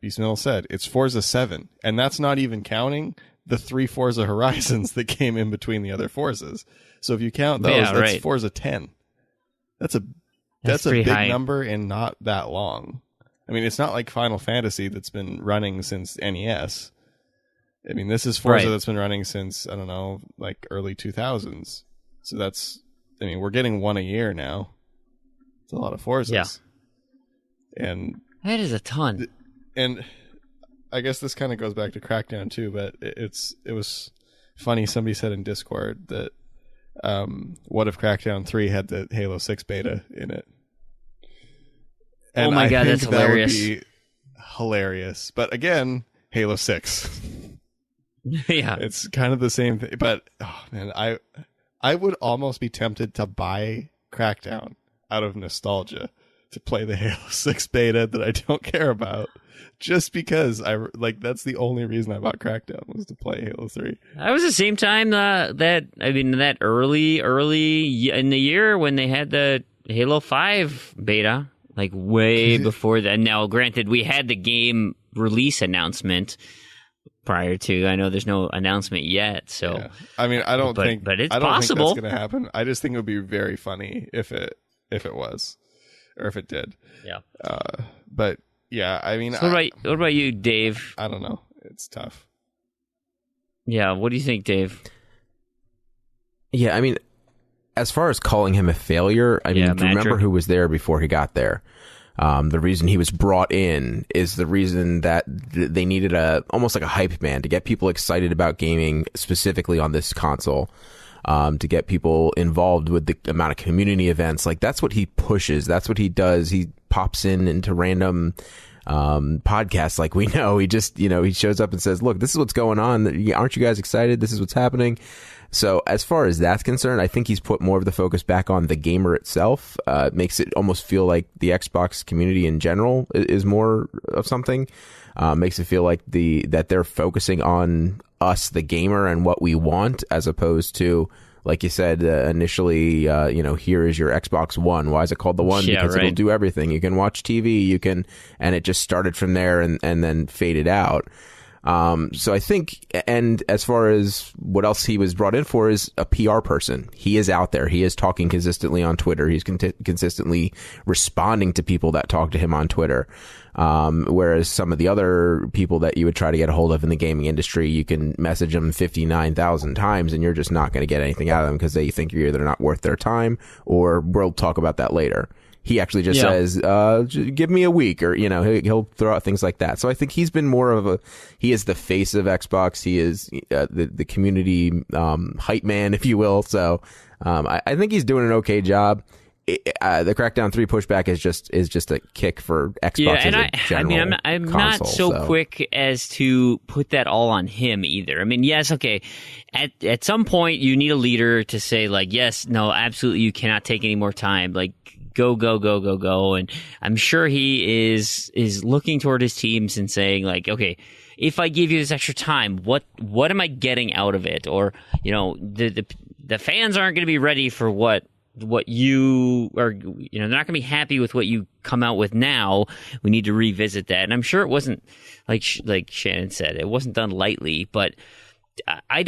Beast Mill said, it's Forza 7. And that's not even counting the 3 Forza Horizons that came in between the other Forzas. So if you count those, that's Forza 10. That's a big high number and not that long. I mean, it's not like Final Fantasy that's been running since NES. I mean, this is Forza that's been running since, I don't know, like early 2000s. So we're getting one a year now. It's a lot of Forzas. Yeah. And that is a ton. And I guess this kind of goes back to Crackdown too, but it was funny. Somebody said in Discord that what if Crackdown 3 had the Halo 6 beta in it? And oh my God, that's hilarious. That would be hilarious. But again, Halo 6. Yeah. It's kind of the same thing. But, oh man, I would almost be tempted to buy Crackdown out of nostalgia to play the Halo 6 beta that I don't care about. Just because that's the only reason I bought Crackdown was to play Halo 3. That was the same time that early in the year when they had the Halo 5 beta. Like way before that. Now, granted, we had the game release announcement prior to. I know there's no announcement yet, so. Yeah. I mean, I don't think, but it's I don't possible. think that's going to happen. I just think it would be very funny if it was, or if it did. Yeah. But yeah, I mean, so what about you, Dave? I don't know. It's tough. Yeah. What do you think, Dave? Yeah, I mean, as far as calling him a failure, I mean, remember who was there before he got there. The reason he was brought in is the reason that they needed almost like a hype man to get people excited about gaming, specifically on this console, to get people involved with the amount of community events. Like, that's what he pushes. That's what he does. He pops into random podcasts like we know. He just, he shows up and says, look, this is what's going on. Aren't you guys excited? This is what's happening. So as far as that's concerned, I think he's put more of the focus back on the gamer itself. Makes it almost feel like the Xbox community in general is more of something. Makes it feel like that they're focusing on us, the gamer, and what we want, as opposed to, like you said initially, here is your Xbox One. Why is it called the One? Because it'll do everything. You can watch TV, and it just started from there and then faded out. So I think, and as far as what else he was brought in for is a PR person. He is out there. He is talking consistently on Twitter. He's consistently responding to people that talk to him on Twitter. Whereas some of the other people that you would try to get a hold of in the gaming industry, you can message them 59,000 times and you're just not going to get anything out of them because they think you're either not worth their time or we'll talk about that later. He actually just says, give me a week, or, he'll throw out things like that. So I think he's been more of he is the face of Xbox. He is the community hype man, if you will. So I think he's doing an okay job. the Crackdown 3 pushback is just a kick for Xbox. Yeah, and I'm console, not so quick as to put that all on him either. I mean, yes, okay. At some point, you need a leader to say like, yes, no, absolutely, you cannot take any more time. Like, go. And I'm sure he is looking toward his teams and saying like, okay, if I give you this extra time, what am I getting out of it? Or, you know, the fans aren't going to be ready for what you are, you know, they're not going to be happy with what you come out with now. We need to revisit that. And I'm sure it wasn't like Shannon said, it wasn't done lightly, but I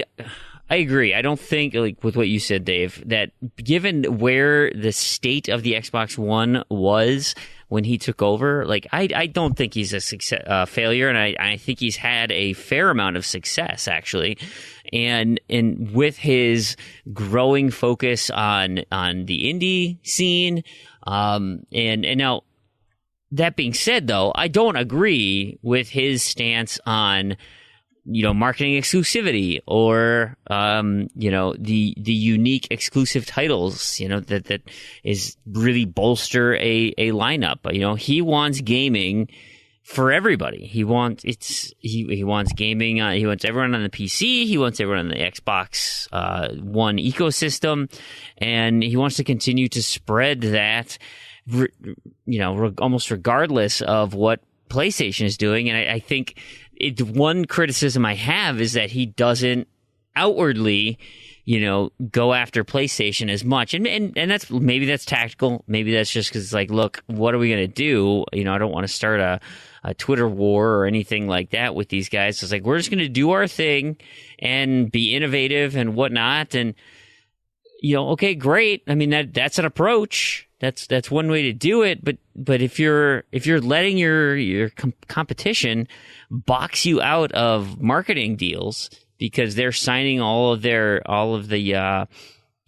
agree. I don't think, like with what you said, Dave, that given where the state of the Xbox One was when he took over, like I don't think he's a failure, and I think he's had a fair amount of success actually, and with his growing focus on the indie scene, and now that being said, though, I don't agree with his stance on, you know, marketing exclusivity or, you know, the unique exclusive titles, you know, that is really bolster a lineup. You know, he wants gaming for everybody. He wants gaming. He wants everyone on the PC. He wants everyone on the Xbox One ecosystem, and he wants to continue to spread that, you know, almost regardless of what PlayStation is doing. And I think one criticism I have is that he doesn't outwardly, you know, go after PlayStation as much, and that's maybe that's tactical, maybe that's just because it's like, look, what are we gonna do? You know, I don't want to start a Twitter war or anything like that with these guys. So it's like, we're just gonna do our thing and be innovative and whatnot, and you know, okay, great. I mean, that's an approach. That's one way to do it, but if you're letting your competition box you out of marketing deals because they're signing all of the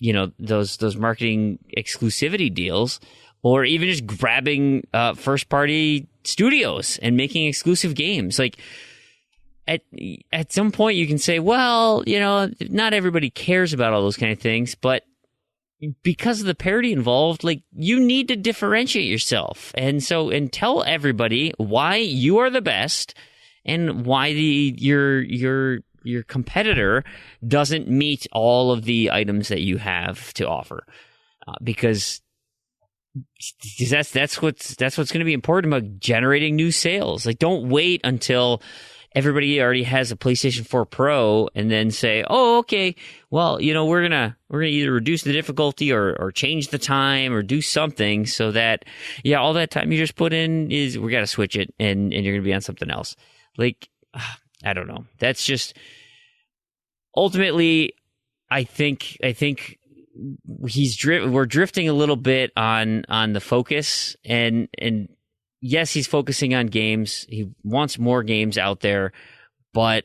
you know, those marketing exclusivity deals, or even just grabbing first party studios and making exclusive games, like at some point you can say, well, you know, not everybody cares about all those kind of things, but because of the parity involved, like, you need to differentiate yourself, and tell everybody why you are the best and why your competitor doesn't meet all of the items that you have to offer, because that's what's going to be important about generating new sales. Like, don't wait until everybody already has a PlayStation 4 Pro and then say, oh, okay, well, you know, we're gonna either reduce the difficulty or change the time or do something so that, yeah, all that time you just put in is, we got to switch it and you're gonna be on something else. Like, I don't know. That's just, ultimately, I think we're drifting a little bit on the focus, and yes, he's focusing on games. He wants more games out there, but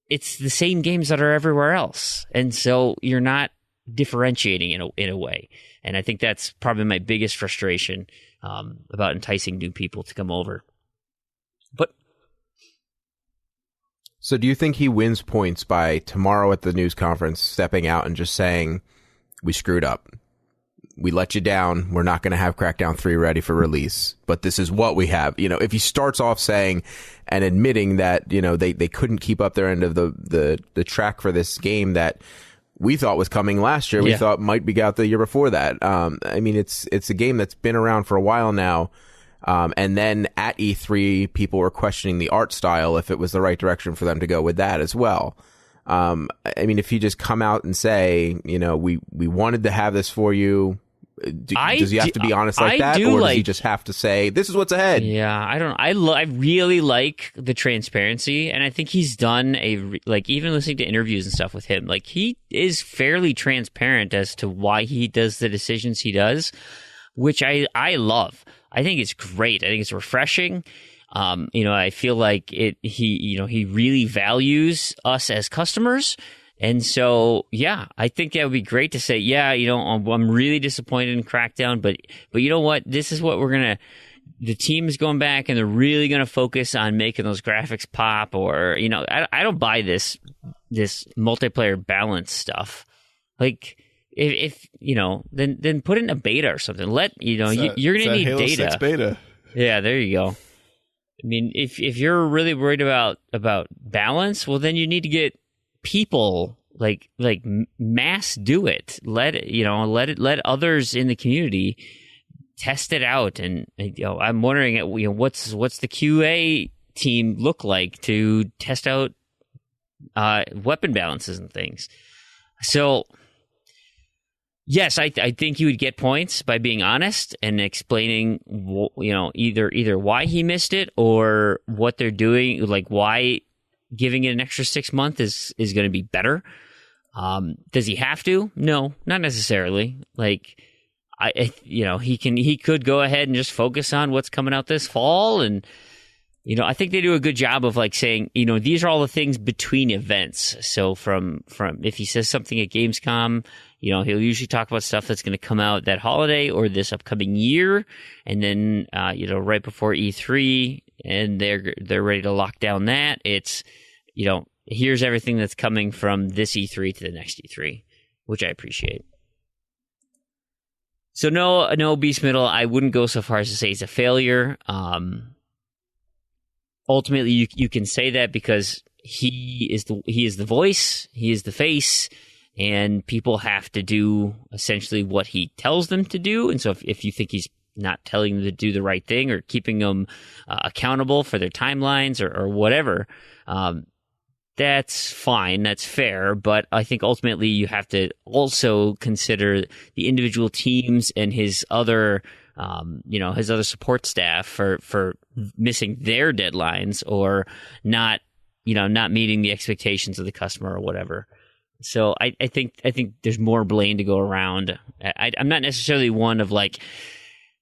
it's the same games that are everywhere else. And so you're not differentiating in a way. And I think that's probably my biggest frustration about enticing new people to come over. But so do you think he wins points by tomorrow at the news conference stepping out and just saying, we screwed up? We let you down. We're not going to have Crackdown 3 ready for release, but this is what we have. You know, if he starts off saying and admitting that, you know, they couldn't keep up their end of the track for this game that we thought was coming last year, we thought might be out the year before that. I mean, it's a game that's been around for a while now. And then at E3, people were questioning the art style, if it was the right direction for them to go with that as well. I mean, if you just come out and say, you know, we wanted to have this for you, does he have to be honest like that, or does he just have to say, this is what's ahead? Yeah, I don't know. I really like the transparency, and I think he's done even listening to interviews and stuff with him, like, he is fairly transparent as to why he does the decisions he does, which I love. I think it's great. I think it's refreshing. You know, I feel like he really values us as customers. And so, yeah, I think that would be great to say, yeah, you know, I'm really disappointed in Crackdown, but you know what? This is what the team is going back and they're really going to focus on making those graphics pop, or, you know, I don't buy this multiplayer balance stuff. Like, if then put it in a beta or something. You're going to need Halo data. 6 beta. Yeah, there you go. I mean, if you're really worried about balance, well, then you need to get people like mass do it. Let others in the community test it out. And I'm wondering, what's the QA team look like to test out weapon balances and things. So yes, I think you would get points by being honest and explaining, either why he missed it or what they're doing, like why giving it an extra 6 months is going to be better. Does he have to? No, not necessarily. Like, he could go ahead and just focus on what's coming out this fall. And, I think they do a good job of like saying, these are all the things between events. So from if he says something at Gamescom, he'll usually talk about stuff that's going to come out that holiday or this upcoming year. And then, right before E3, and they're ready to lock down that. It's, here's everything that's coming from this E3 to the next E3, which I appreciate. So no Beast Middle. I wouldn't go so far as to say it's a failure. Ultimately, you can say that because he is the voice, he is the face, and people have to do essentially what he tells them to do. And so if you think he's not telling them to do the right thing or keeping them accountable for their timelines or whatever, that's fine, that's fair. But I think ultimately you have to also consider the individual teams and his other support staff for missing their deadlines or not meeting the expectations of the customer or whatever. So I think there's more blame to go around. I'm not necessarily one of like,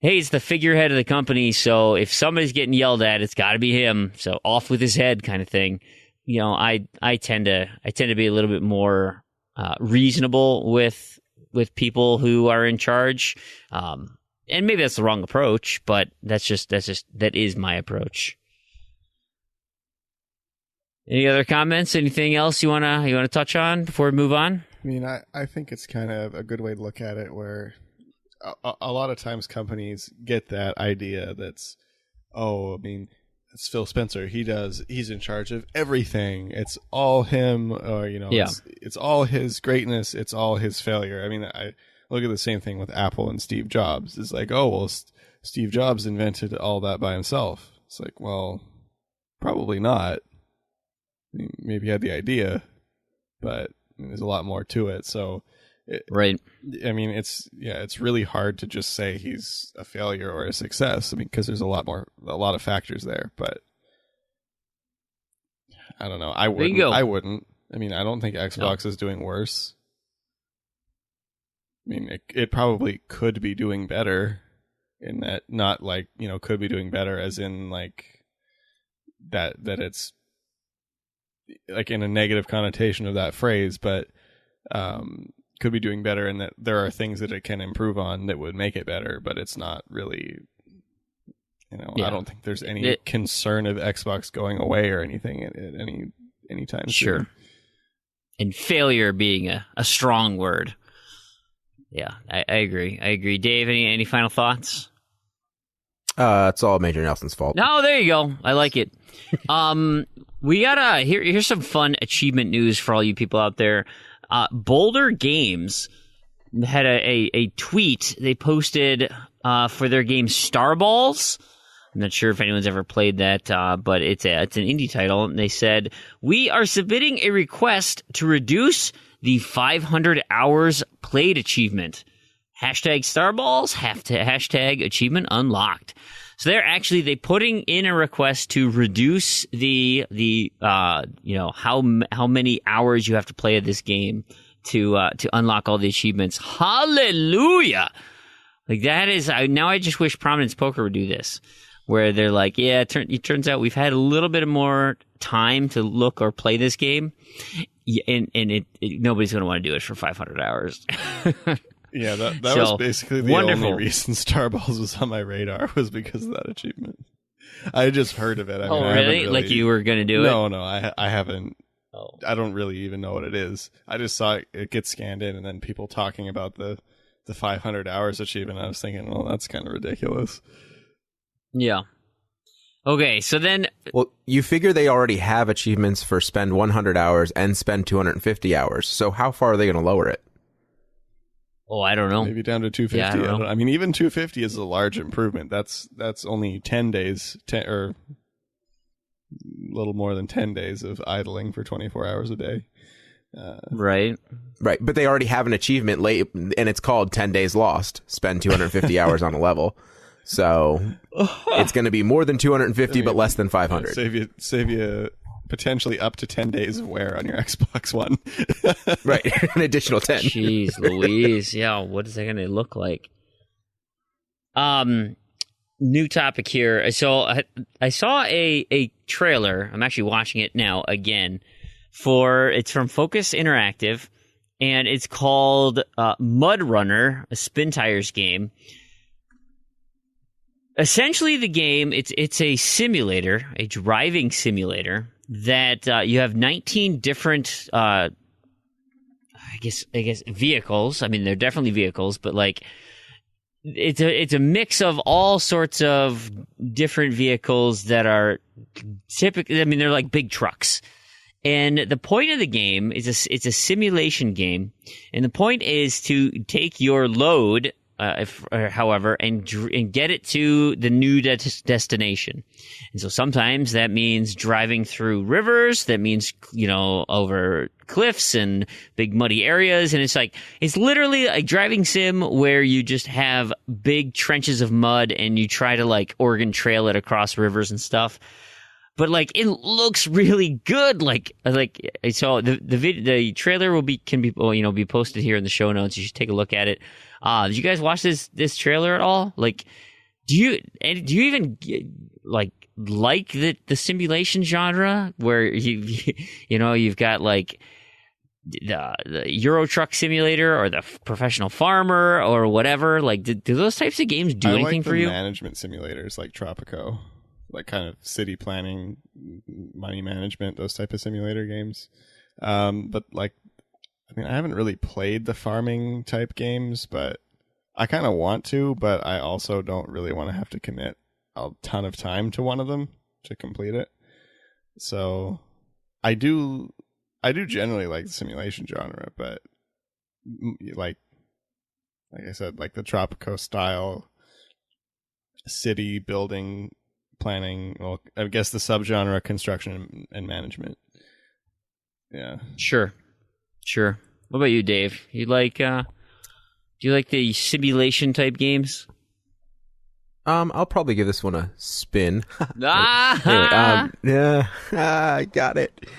hey, it's the figurehead of the company, so if somebody's getting yelled at, it's got to be him. So off with his head, kind of thing. I tend to be a little bit more reasonable with people who are in charge. And maybe that's the wrong approach, but that is my approach. Any other comments? Anything else you wanna touch on before we move on? I mean, I think it's kind of a good way to look at it, where a lot of times companies get that idea that's, it's Phil Spencer. He's in charge of everything. It's all him, or it's all his greatness. It's all his failure. I mean, I look at the same thing with Apple and Steve Jobs. It's like, Steve Jobs invented all that by himself. It's like, well, probably not. I mean, maybe he had the idea, but there's a lot more to it. So, right. I mean, it's really hard to just say he's a failure or a success. I mean, because there's a lot of factors there. But I don't know. I wouldn't. I mean, I don't think Xbox is doing worse. I mean, it probably could be doing better in that, not like, could be doing better as in like that it's like in a negative connotation of that phrase, but could be doing better in that there are things that it can improve on that would make it better, but it's not really, I don't think there's any concern of Xbox going away or anything at any time. Sure. Soon. And failure being a strong word. Yeah, I agree. Dave, any final thoughts? It's all Major Nelson's fault. No, there you go. I like it. We got here's some fun achievement news for all you people out there. Boulder Games had a tweet they posted for their game Starballs. I'm not sure if anyone's ever played that, but it's an indie title. And they said, we are submitting a request to reduce the 500 hours played achievement. Hashtag Starballs, hashtag achievement unlocked. So they're putting in a request to reduce the how many hours you have to play of this game to unlock all the achievements. Hallelujah! Like that is now I just wish Prominence Poker would do this, where they're like, yeah, it turns out we've had a little bit more time to look or play this game, and nobody's going to want to do it for 500 hours. Yeah, that was basically the only reason Starballs was on my radar, was because of that achievement. I just heard of it. I mean, really? Like you were going to do it? No, I haven't. I don't really even know what it is. I just saw it get scanned in, and then people talking about the 500 hours achievement. I was thinking, well, that's kind of ridiculous. Yeah. Okay, so then... Well, you figure they already have achievements for spend 100 hours and spend 250 hours. So how far are they going to lower it? Oh, I don't know. Maybe down to 250. Yeah, I don't know. I mean, even 250 is a large improvement. That's only 10 days, or a little more than 10 days of idling for 24 hours a day. Right. But they already have an achievement late, and it's called 10 Days Lost. Spend 250 hours on a level. So it's going to be more than 250, but less than 500. Save you potentially up to 10 days of wear on your Xbox One. Right. An additional 10. Jeez Louise. Yeah, what is that going to look like? New topic here. So I saw a trailer. I'm actually watching it now again. It's from Focus Interactive, and it's called Mud Runner, a Spin Tires game. Essentially, the game, it's a simulator, a driving simulator, that you have 19 different, I guess vehicles. I mean, they're definitely vehicles, but like, it's a mix of all sorts of different vehicles that are typically, I mean, they're like big trucks. And the point of the game is it's a simulation game, and the point is to take your load, however, and get it to the new destination. And so sometimes that means driving through rivers. That means, over cliffs and big muddy areas. And it's literally a driving sim where you just have big trenches of mud and you try to like Oregon Trail it across rivers and stuff. But like, it looks really good. So the trailer can be posted here in the show notes. You should take a look at it. Did you guys watch this trailer at all? Like, do you even like the simulation genre where you've got like the Euro Truck Simulator or the Professional Farmer or whatever? Like, do those types of games do anything for you? Management simulators like Tropico. Like kind of city planning, money management, those type of simulator games. But like, I mean, I haven't really played the farming type games, but I kind of want to, but I also don't really want to have to commit a ton of time to one of them to complete it. So I do generally like the simulation genre, but like I said, like the Tropico style city building planning, well, I guess the subgenre construction and management. Yeah. Sure. What about you, Dave? Do you like the simulation type games? I'll probably give this one a spin. Anyway, I got it.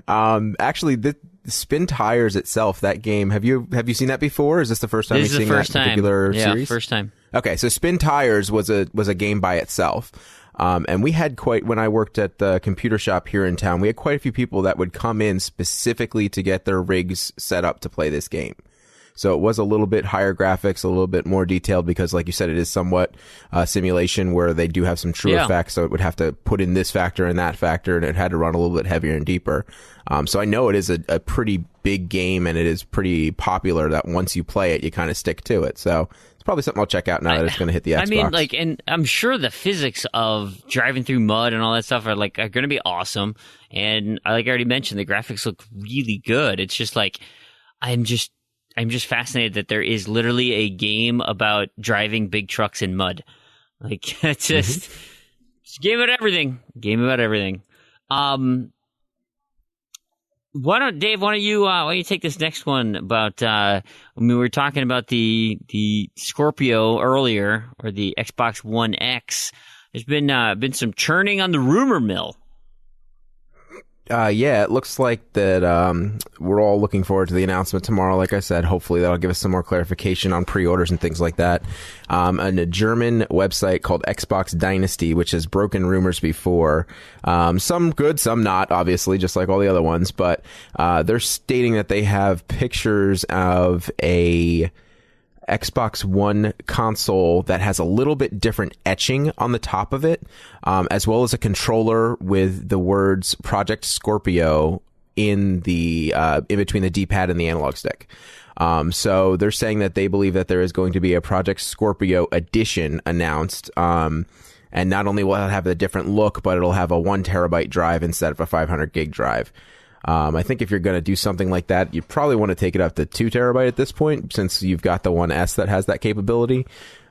Actually, the Spin Tires itself, that game, have you seen that before? Is this the first time you've seen that particular series? Yeah, first time. Okay, so Spin Tires was a game by itself. And we had when I worked at the computer shop here in town, we had quite a few people that would come in specifically to get their rigs set up to play this game. So it was a little bit higher graphics, a little bit more detailed because, like you said, it is somewhat simulation where they do have some true effects. So it would have to put in this factor and that factor, and it had to run a little bit heavier and deeper. So I know it is a pretty big game, and it is pretty popular that once you play it, you kind of stick to it. So it's probably something I'll check out now that it's going to hit the Xbox. I mean, and I'm sure the physics of driving through mud and all that stuff are going to be awesome. And like I already mentioned, the graphics look really good. It's just like, I'm just fascinated that there is literally a game about driving big trucks in mud. Like, it's just game about everything. Why don't you take this next one about, we were talking about the Scorpio earlier, or the Xbox One X. There's been some churning on the rumor mill. Yeah, it looks like that we're all looking forward to the announcement tomorrow. Like I said, hopefully that'll give us some more clarification on pre-orders and things like that. And a German website called Xbox Dynasty, which has broken rumors before. Some good, some not, obviously, just like all the other ones. But they're stating that they have pictures of a Xbox One console that has a little bit different etching on the top of it, as well as a controller with the words Project Scorpio in between the D-pad and the analog stick. So they're saying that they believe that there is going to be a Project Scorpio edition announced. And not only will it have a different look, but it'll have a 1 terabyte drive instead of a 500 gig drive. I think if you're going to do something like that, you probably want to take it up to 2 terabyte at this point, since you've got the 1S that has that capability.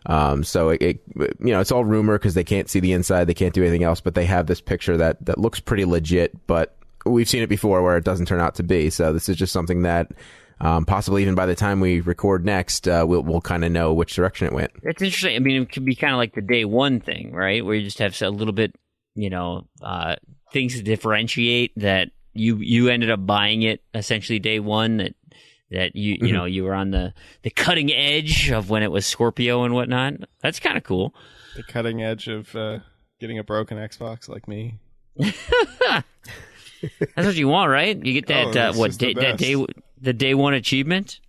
So it's all rumor because they can't see the inside, they can't do anything else, but they have this picture that looks pretty legit, but we've seen it before where it doesn't turn out to be. So this is just something that possibly even by the time we record next, we'll kind of know which direction it went. It's interesting. I mean, it could be kind of like the day one thing, right? Where you just have a little bit, things to differentiate that you ended up buying it essentially day one, that you were on the cutting edge of when it was Scorpio and whatnot. That's kind of cool. The cutting edge of getting a broken Xbox like me. That's what you want, right? You get that the day one achievement.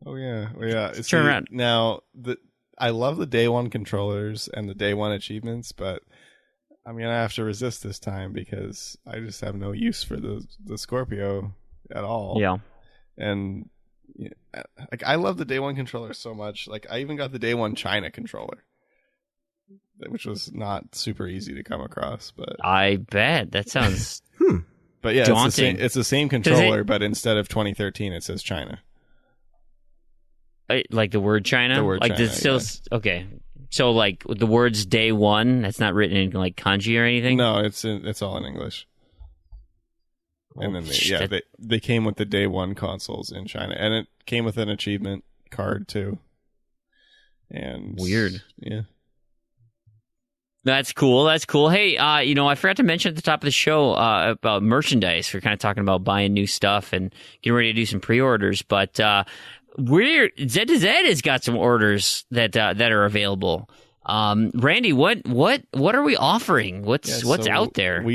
Oh yeah. Turn around now. I love the day one controllers and the day one achievements, but I'm gonna have to resist this time because I just have no use for the Scorpio at all. Yeah. And I love the day one controller so much. Like I even got the day one China controller, which was not super easy to come across. But I bet that sounds but yeah, daunting. It's the same controller, but instead of 2013, it says China. Like the word China. The word like China, still okay. So like the words day one, that's not written in like kanji or anything. No, it's all in English. And then they came with the day one consoles in China, and it came with an achievement card too. And weird, yeah. That's cool. Hey, I forgot to mention at the top of the show about merchandise. We're kind of talking about buying new stuff and getting ready to do some pre-orders, but Z to Z has got some orders that are available. Randy, what are we offering? What's out there?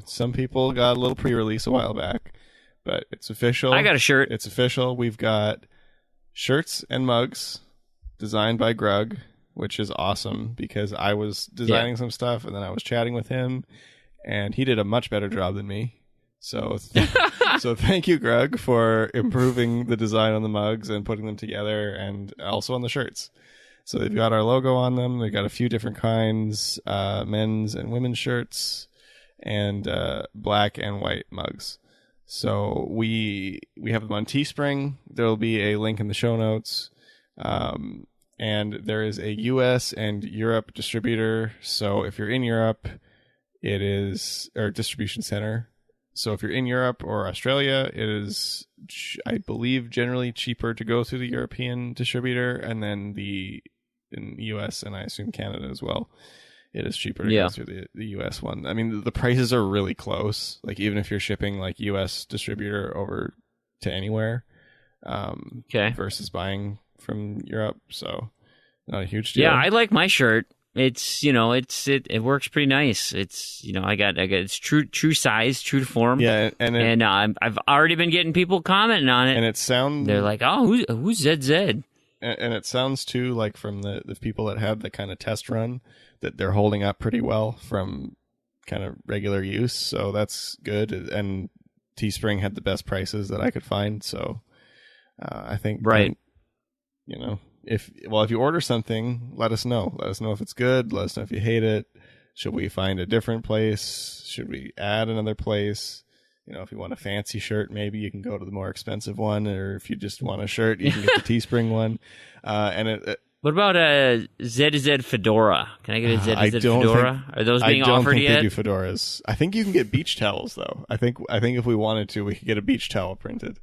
Some people got a little pre-release a while back, but it's official. I got a shirt. It's official. We've got shirts and mugs designed by Grug, which is awesome because I was designing some stuff and then I was chatting with him and he did a much better job than me. So thank you, Grug, for improving the design on the mugs and putting them together and also on the shirts. So they've got our logo on them. They've got a few different kinds, men's and women's shirts and black and white mugs. So we have them on Teespring. There will be a link in the show notes. And there is a US and Europe distributor. So if you're in Europe, or distribution center. So if you're in Europe or Australia, it is, I believe, generally cheaper to go through the European distributor, and then in the US and I assume Canada as well, it is cheaper to go through the US one. I mean, the prices are really close. Like even if you're shipping like US distributor over to anywhere, versus buying from Europe, so not a huge deal. Yeah, I like my shirt. It's it works pretty nice. It's I got it's true size, true to form. Yeah, and I've already been getting people commenting on it, and they're like, oh, who's ZZ? And it sounds too like from the people that had the kind of test run that they're holding up pretty well from kind of regular use. So that's good. And Teespring had the best prices that I could find. So I think right. If you order something, let us know. Let us know if it's good. Let us know if you hate it. Should we find a different place? Should we add another place? If you want a fancy shirt, maybe you can go to the more expensive one. Or if you just want a shirt, you can get the Teespring one. What about a Z fedora? Can I get a Z fedora? Are those being offered yet? I don't think they do fedoras. I think you can get beach towels though. I think if we wanted to, we could get a beach towel printed.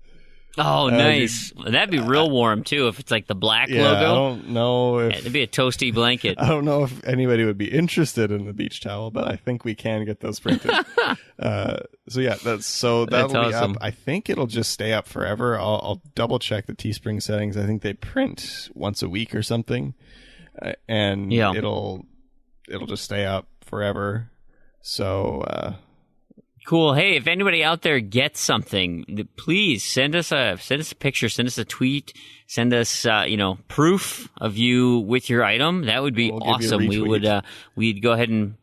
Oh, nice. That'd be real warm, too, if it's like the black logo. I don't know if... it'd be a toasty blanket. I don't know if anybody would be interested in the beach towel, but I think we can get those printed. That'll be awesome. up. I think it'll just stay up forever. I'll double-check the Teespring settings. I think they print once a week or something, and it'll just stay up forever. So... Cool. Hey, if anybody out there gets something, please send us a picture, send us a tweet, send us proof of you with your item. That would be awesome. We'd go ahead and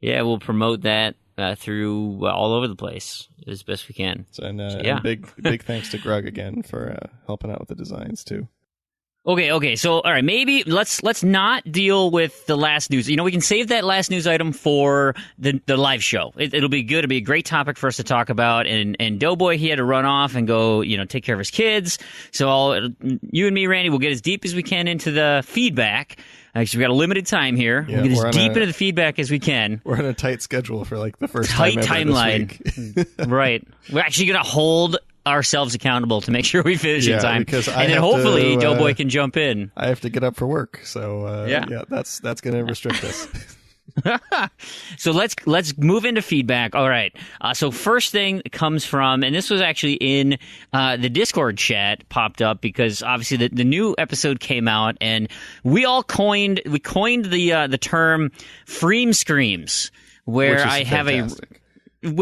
we'll promote that through all over the place as best we can. And big thanks to Grug again for helping out with the designs too. Okay. So, all right, maybe let's not deal with the last news. We can save that last news item for the live show. It'll be good. It'll be a great topic for us to talk about. And Doughboy, he had to run off and go, take care of his kids. So you and me, Randy, will get as deep as we can into the feedback. Actually, we got a limited time here. We'll get as deep into the feedback as we can. We're on a tight schedule for like the first tight time ever timeline. This week. Right. We're actually going to hold ourselves accountable to make sure we finish in time, because and then hopefully Doughboy can jump in. I have to get up for work, so that's going to restrict us. So let's move into feedback. All right. So first thing comes from, and this was actually in the Discord chat, popped up because obviously the new episode came out, and we coined the term Fream Screams, where I have fantastic. So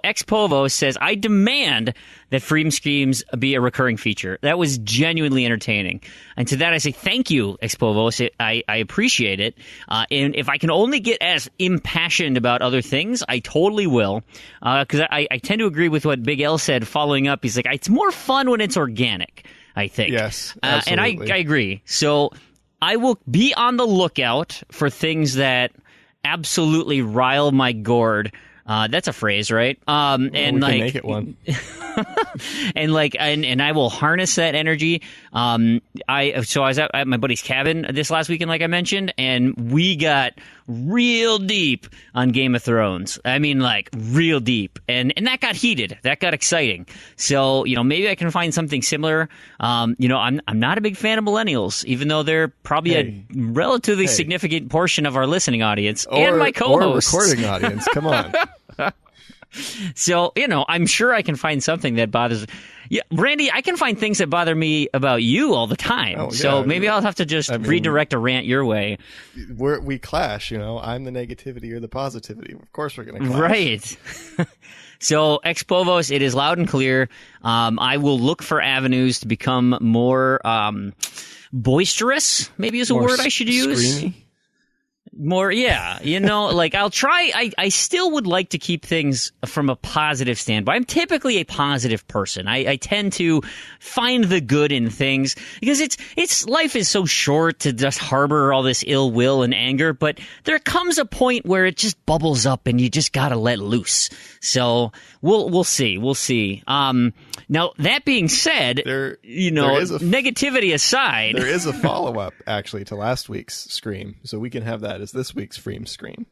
Expovo says, I demand that Fream Screams be a recurring feature. That was genuinely entertaining. And to that I say, thank you, Expovo. I appreciate it. And if I can only get as impassioned about other things, I totally will. Because I tend to agree with what Big L said following up. He's like, it's more fun when it's organic, I think. Yes, absolutely. And I agree. So I will be on the lookout for things that absolutely rile my gourd. That's a phrase, right? And we can make it one. and I will harness that energy. I was at my buddy's cabin this last weekend, like I mentioned, and we got real deep on Game of Thrones. I mean, like real deep, and that got heated. That got exciting. So maybe I can find something similar. I'm not a big fan of millennials, even though they're probably a relatively significant portion of our listening audience and my co-hosts. Or recording audience. Come on. So, I'm sure I can find something that bothers. Yeah, Randy, I can find things that bother me about you all the time. Oh, yeah. So maybe I'll have to just redirect a rant your way. We clash, I'm the negativity, you're the positivity. Of course we're going to clash. Right. So, Expovos, it is loud and clear. I will look for avenues to become more boisterous, maybe is a word I should use. Screamy. More, yeah. I'll try. I still would like to keep things from a positive standpoint. I'm typically a positive person. I tend to find the good in things because life is so short to just harbor all this ill will and anger. But there comes a point where it just bubbles up and you just gotta let loose. So we'll see. We'll see. Now that being said, negativity aside, there is a follow-up actually to last week's Scream, so we can have that as this week's Fream Scream.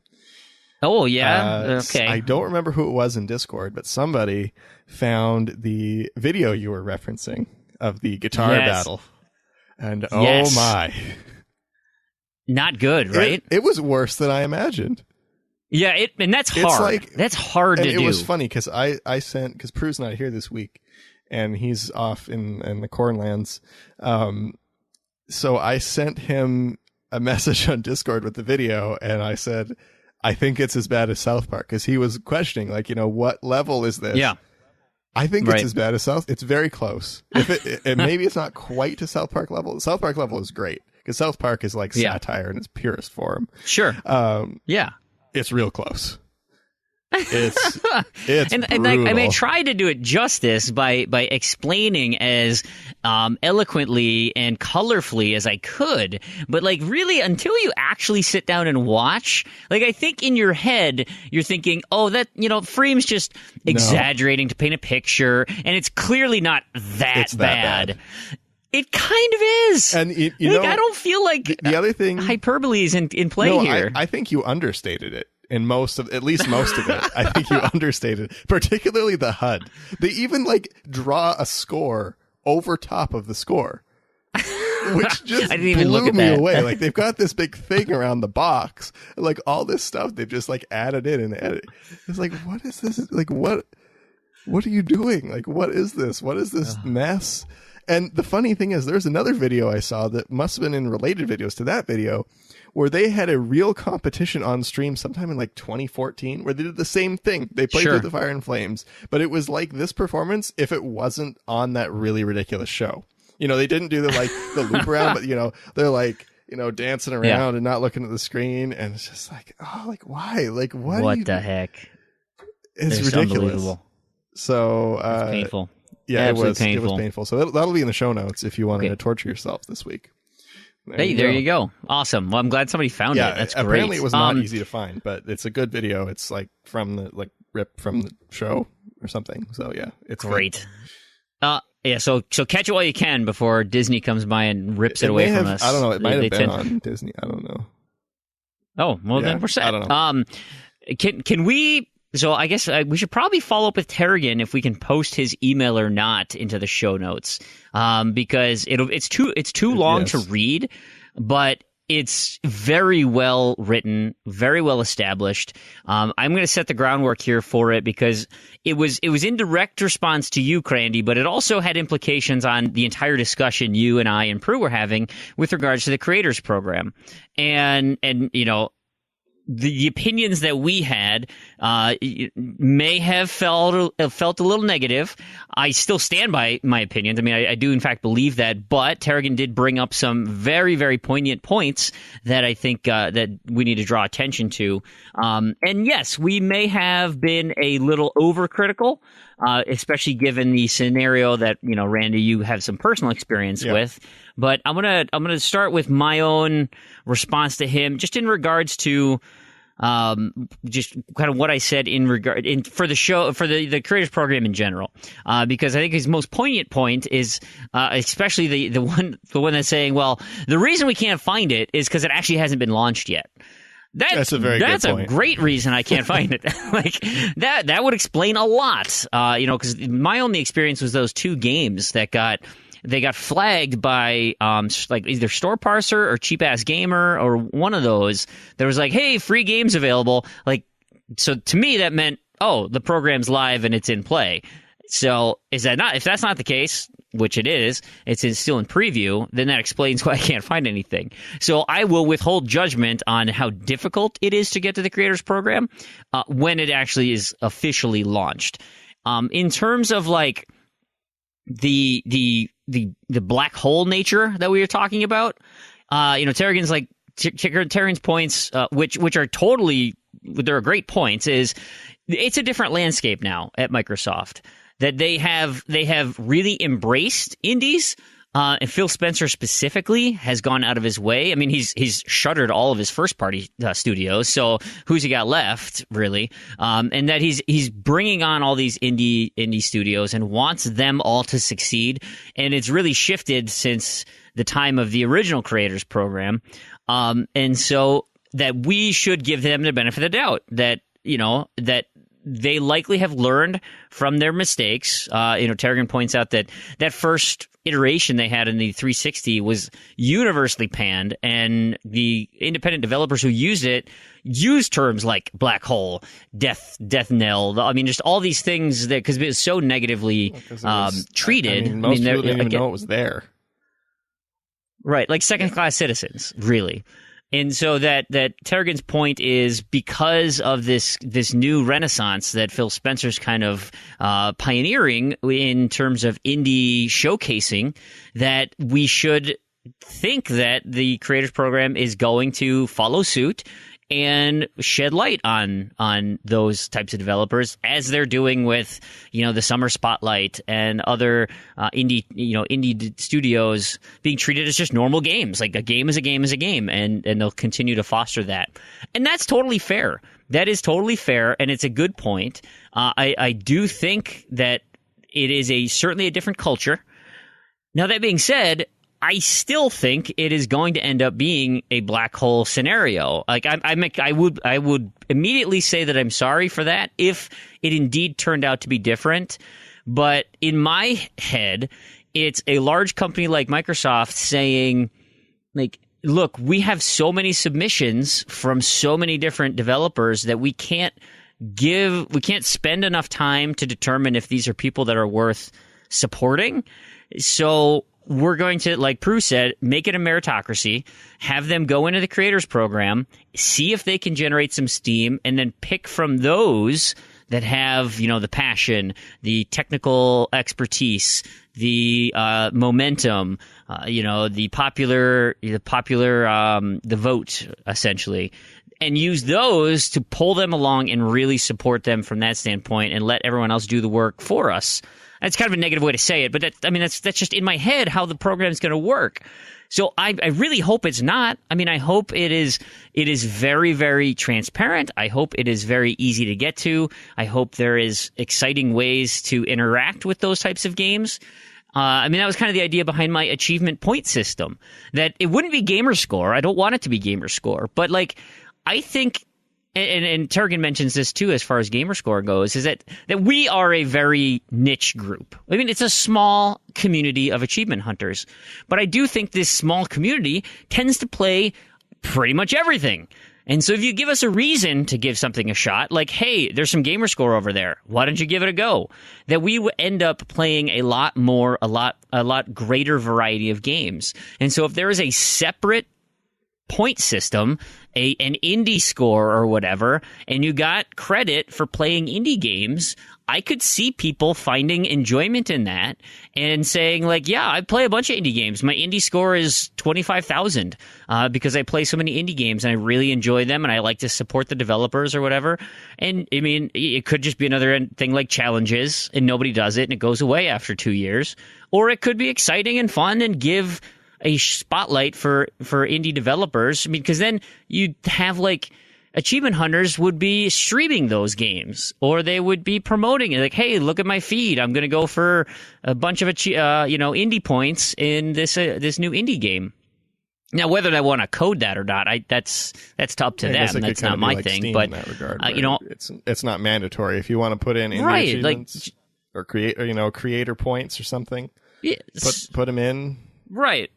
Oh yeah, okay. I don't remember who it was in Discord, but somebody found the video you were referencing of the guitar battle, and oh my, not good, right? It was worse than I imagined. Yeah, and that's hard. That's hard to do. It was funny because because Prue's not here this week, and he's off in the Cornlands. So I sent him a message on Discord with the video, and I said, I think it's as bad as South Park, because he was questioning, what level is this? Yeah. I think it's as bad as It's very close. And maybe it's not quite to South Park level. The South Park level is great, because South Park is like satire in its purest form. Sure. Yeah. It's real close. It's and I tried to do it justice by explaining as eloquently and colorfully as I could, but really until you actually sit down and watch, I think in your head you're thinking, oh, that Fream's just exaggerating to paint a picture, and it's clearly not that bad. It kind of is. And I don't feel like the other thing, hyperbole is in play here. I think you understated it. In at least most of it, I think you understated, particularly the HUD. They even draw a score over top of the score, which just blew me away. They've got this big thing around the box, all this stuff they've just added in and added. It's what is this? What are you doing? What is this? What is this mess? And the funny thing is, there's another video I saw that must have been in related videos to that video, where they had a real competition on stream sometime in 2014, where they did the same thing. They played with the Fire and Flames, but it was like this performance if it wasn't on that really ridiculous show. They didn't do the loop around, but they're dancing around and not looking at the screen, and it's just like, oh, like why? Like what the heck? It's ridiculous. Unbelievable. So it's painful. Yeah, it was painful. So that'll be in the show notes if you wanted to torture yourself this week. There you go. Awesome. Well, I'm glad somebody found it. That's great. Apparently it was not easy to find, but it's a good video. It's like ripped from the show or something. So yeah, it's great. So catch it while you can before Disney comes by and rips it away from us. I don't know. It might have been on Disney. I don't know. Oh, well, then we're set. I don't know. Can we... So I guess we should probably follow up with Tarragon if we can post his email or not into the show notes, because it's too long to read, but it's very well written, very well established. I'm going to set the groundwork here for it because it was in direct response to you, Crandy, but it also had implications on the entire discussion you and I and Prue were having with regards to the Creators Program, and the opinions that we had may have felt a little negative. I still stand by my opinions. I mean, I do in fact believe that, but Tarragon did bring up some very, very poignant points that I think that we need to draw attention to. And yes, we may have been a little overcritical, especially given the scenario that, Randy, you have some personal experience with. But I'm gonna start with my own response to him, just in regards to just kind of what I said for the show, for the Creators Program in general, because I think his most poignant point is especially the one that's saying, well, the reason we can't find it is because it actually hasn't been launched yet. That's a great reason I can't find it. Like that would explain a lot. Because my only experience was those two games that got flagged by like either Store Parser or Cheap Ass Gamer or one of those. There was like, hey, free games available. Like, so to me that meant, oh, the program's live and it's in play. So if that's not the case, which it is, still in preview, then that explains why I can't find anything. So I will withhold judgment on how difficult it is to get to the Creators Program when it actually is officially launched. In terms of like the black hole nature that we were talking about, Tarragon's like Tarragon's points, which are totally, they're great points, is it's a different landscape now at Microsoft, that they have really embraced indies. And Phil Spencer specifically has gone out of his way. I mean, he's shuttered all of his first-party studios, so who's he got left, really? And that he's bringing on all these indie studios and wants them all to succeed. And it's really shifted since the time of the original Creators Program. And so that we should give them the benefit of the doubt that they likely have learned from their mistakes. Tarragon points out that first iteration they had in the 360 was universally panned, and the independent developers who used it used terms like black hole, death knell. I mean, just all these things that, because it was so negatively treated. Most people didn't even know it was there. Right, like second-class citizens, really. And so that Tarragon's point is, because of this new renaissance that Phil Spencer's kind of pioneering in terms of indie showcasing, that we should think that the Creators Program is going to follow suit and shed light on those types of developers, as they're doing with the Summer Spotlight and other indie studios being treated as just normal games. Like a game is a game is a game, and they'll continue to foster that, and that's totally fair. That is totally fair, and it's a good point. I do think that it is certainly a different culture. Now, that being said, I still think it is going to end up being a black hole scenario. Like I would immediately say that I'm sorry for that if it indeed turned out to be different. But in my head, it's a large company like Microsoft saying, like, look, we have so many submissions from so many different developers that we can't spend enough time to determine if these are people that are worth supporting. So we're going to, like Prue said, make it a meritocracy, have them go into the Creators Program, see if they can generate some steam, and then pick from those that have, the passion, the technical expertise, the momentum, the vote, essentially, and use those to pull them along and really support them from that standpoint and let everyone else do the work for us. That's kind of a negative way to say it, but that's just in my head how the program's going to work. So I really hope it's not. I hope it is very, very transparent. I hope it is very easy to get to. I hope there is exciting ways to interact with those types of games. That was kind of the idea behind my achievement point system, that it wouldn't be Gamerscore. I don't want it to be Gamerscore, but I think, and Turgan mentions this too as far as Gamerscore goes, is that we are a very niche group. It's a small community of achievement hunters, but I do think this small community tends to play pretty much everything. And so if you give us a reason to give something a shot, like, hey, there's some Gamerscore over there, why don't you give it a go? That we would end up playing a lot greater variety of games. And so if there is a separate point system, an indie score or whatever, and you got credit for playing indie games, I could see people finding enjoyment in that and saying, yeah, I play a bunch of indie games. My indie score is 25,000 because I play so many indie games and I really enjoy them and I like to support the developers or whatever. And it could just be another thing like challenges and nobody does it and it goes away after 2 years. Or it could be exciting and fun and give a spotlight for indie developers, because then you'd have achievement hunters would be streaming those games, or they would be promoting it. Hey, look at my feed. I'm going to go for a bunch of indie points in this new indie game. Now, whether I want to code that or not, that's up to them. That's not my thing. Steam but in that regard, it's not mandatory. If you want to put in indie achievements or creator points or something, put them in. Right.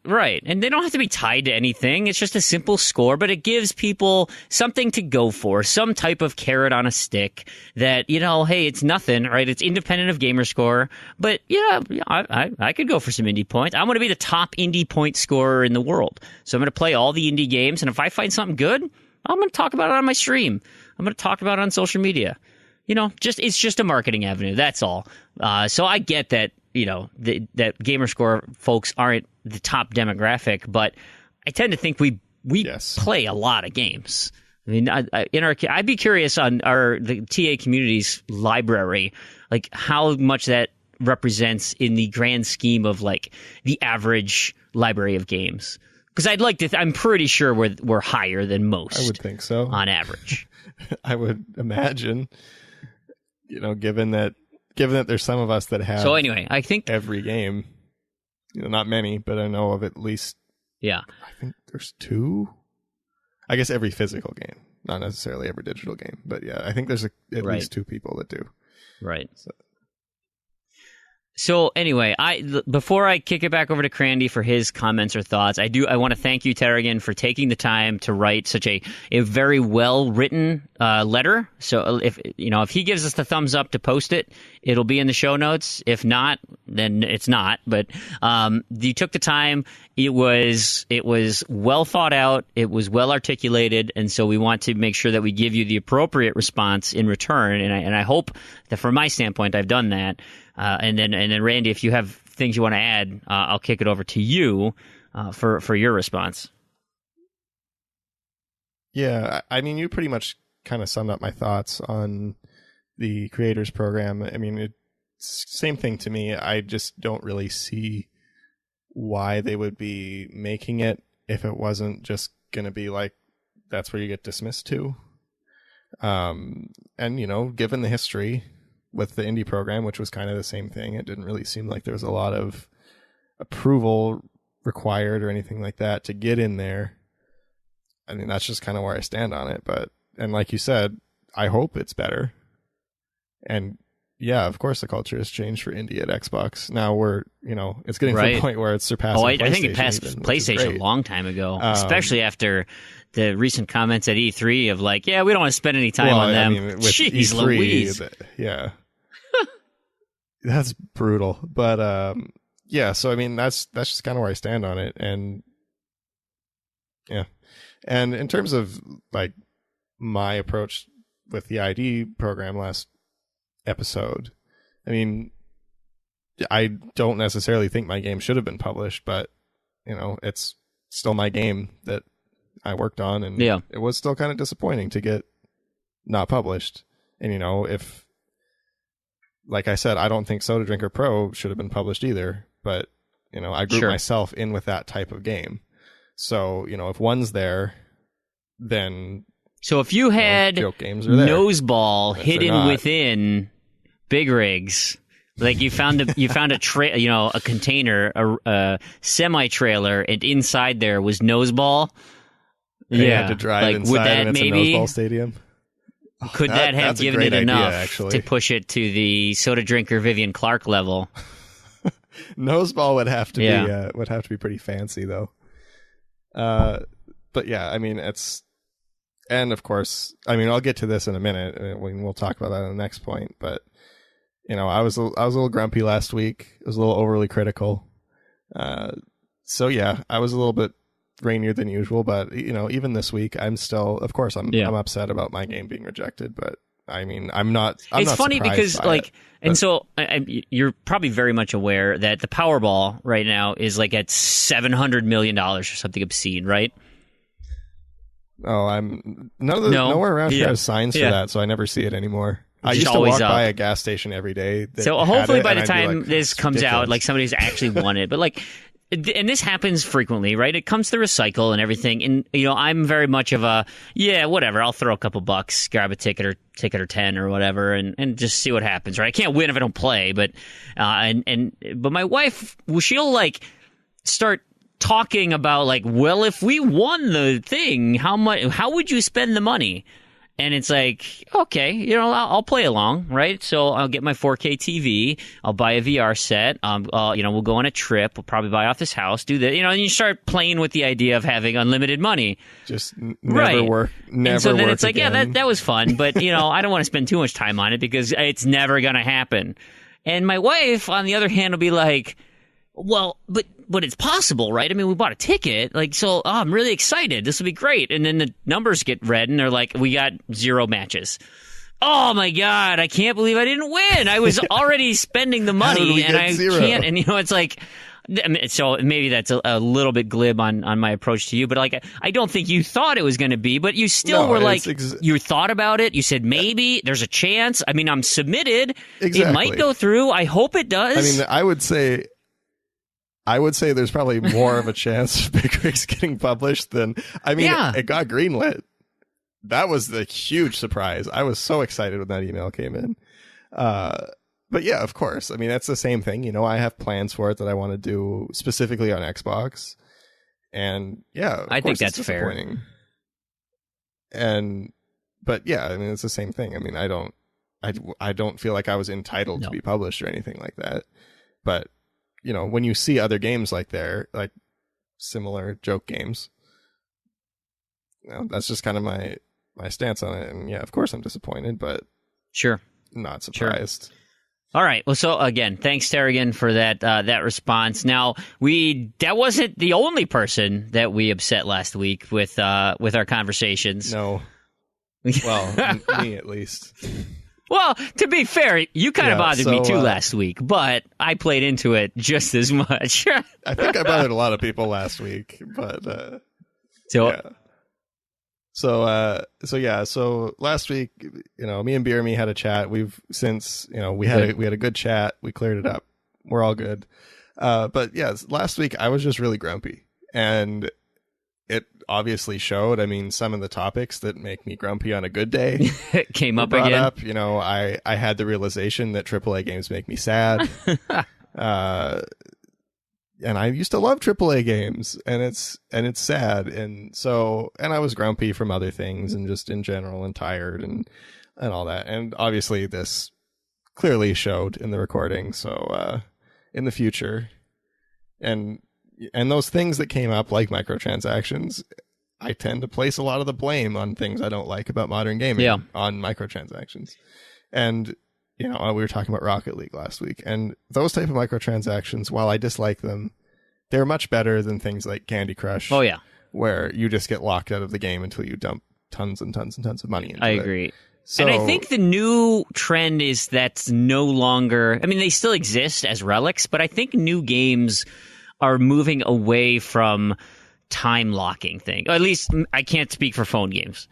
And they don't have to be tied to anything. It's just a simple score, but it gives people something to go for, some type of carrot on a stick that, hey, it's nothing, right? It's independent of Gamerscore, but I could go for some indie points. I want to be the top indie point scorer in the world. So I'm going to play all the indie games, and if I find something good, I'm going to talk about it on my stream. I'm going to talk about it on social media. It's just a marketing avenue. That's all. So I get that, that Gamerscore folks aren't the top demographic, but I tend to think we play a lot of games. I'd be curious on the TA community's library, how much that represents in the grand scheme of the average library of games. Because I'm pretty sure we're higher than most. I would think so on average. I would imagine. Given that there's some of us that have. So anyway, I think every game, not many, but I know of at least. Yeah. I think there's 2. I guess every physical game, not necessarily every digital game, but yeah, I think there's at least 2 people that do. Right. So anyway, before I kick it back over to Crandy for his comments or thoughts, I want to thank you, Terrigan, for taking the time to write such a very well written letter. So if he gives us the thumbs up to post it, it'll be in the show notes. If not, then it's not. But you took the time. It was well thought out. It was well articulated, and so we want to make sure that we give you the appropriate response in return. And I hope that from my standpoint, I've done that. And then Randy, if you have things you want to add, I'll kick it over to you for your response. Yeah, you pretty much kind of summed up my thoughts on the creators program. It's same thing to me. I just don't really see why they would be making it if it wasn't just going to be that's where you get dismissed to. And given the history with the indie program, which was kind of the same thing, it didn't really seem like there was a lot of approval required or anything like that to get in there. That's just kind of where I stand on it. And like you said, I hope it's better. And yeah, of course the culture has changed for indie at Xbox. Now it's getting to the point where it's surpassing PlayStation. I think it passed PlayStation a long time ago, especially after the recent comments at E3 of we don't want to spend any time on them. With Jeez E3, Louise. Yeah. That's brutal. But so that's just kind of where I stand on it. And yeah. And in terms of my approach with the ID program last episode. I mean, I don't necessarily think my game should have been published, but it's still my game that I worked on, and it was still kind of disappointing to get not published. And if, like I said, I don't think Soda Drinker Pro should have been published either, but I group myself in with that type of game. So if one's there, then so if you had Noseball hidden within Big Rigs, like you found a container, a semi trailer, and inside there was Noseball. You had to drive inside, would that and it's maybe a Noseball stadium. Could that have given it enough to push it to the Soda Drinker Vivian Clark level? Noseball would have to be pretty fancy though. But yeah, I mean and of course, I mean I'll get to this in a minute. We'll talk about that in the next point. But I was a little grumpy last week. I was a little overly critical. So yeah, I was a little bit rainier than usual. But even this week, I'm still, of course, I'm upset about my game being rejected. But I mean, it's funny because so you're probably very much aware that the Powerball right now is like at $700 million or something obscene, right? Oh, I'm nowhere around here has signs for that, so I never see it anymore. I used to walk by a gas station every day. So hopefully by the time this comes out, like somebody's actually won it. But like, and this happens frequently, right? It comes to recycle and everything. And, I'm very much of a, whatever. I'll throw a couple bucks, grab a ticket or 10 or whatever and just see what happens, right? I can't win if I don't play. But, but my wife, she'll like start talking about like, well, if we won the thing, how would you spend the money? And it's like, okay, I'll play along, right? So I'll get my 4K TV. I'll buy a VR set. We'll go on a trip. We'll probably buy off this house. Do that, and you start playing with the idea of having unlimited money. Just never work. Never. And so then work it's like, again. that was fun, but I don't want to spend too much time on it because it's never gonna happen. And my wife, on the other hand, will be like, well, but it's possible, right? I mean, we bought a ticket, I'm really excited. This will be great. And then the numbers get read, and they're like, we got 0 matches. Oh my God, I can't believe I didn't win. I was already spending the money, and I 0? Can't. And it's like, so maybe that's a little bit glib on my approach to you, but like, I don't think you thought it was going to be, but you still were like, you thought about it. You said, maybe there's a chance. I mean, I'm submitted. Exactly. It might go through. I hope it does. I mean, I would say there's probably more of a chance of Big Rigs getting published than, it got greenlit. That was the huge surprise. I was so excited when that email came in. But yeah, of course. I mean, that's the same thing. I have plans for it that I want to do specifically on Xbox. And yeah, I think that's fair. But yeah, I mean, it's the same thing. I mean, I don't feel like I was entitled to be published or anything like that. But when you see other games like similar joke games, that's just kind of my stance on it. And yeah, of course I'm disappointed, but sure, not surprised. Sure. All right. Well, so again, thanks, Terrigan, for that response. Now, that wasn't the only person that we upset last week with our conversations. No. Well, me at least. Well, to be fair, you kind of bothered me too last week, but I played into it just as much. I think I bothered a lot of people last week, but So last week, me and Beer Me had a chat. We've since, we had a good chat. We cleared it up. We're all good. But yeah, last week I was just really grumpy, and it obviously showed. I mean, some of the topics that make me grumpy on a good day came up again. I had the realization that AAA games make me sad. And I used to love AAA games, and it's sad. And I was grumpy from other things and just in general and tired and all that. And obviously this clearly showed in the recording. So, in the future and those things that came up like microtransactions, I tend to place a lot of the blame on things I don't like about modern gaming on microtransactions. And, we were talking about Rocket League last week, and those type of microtransactions, while I dislike them, they're much better than things like Candy Crush. Oh, yeah. Where you just get locked out of the game until you dump tons and tons and tons of money into it. I agree. And I think the new trend is that's no longer... I mean, they still exist as relics, but I think new games are moving away from time locking thing. Or at least I can't speak for phone games.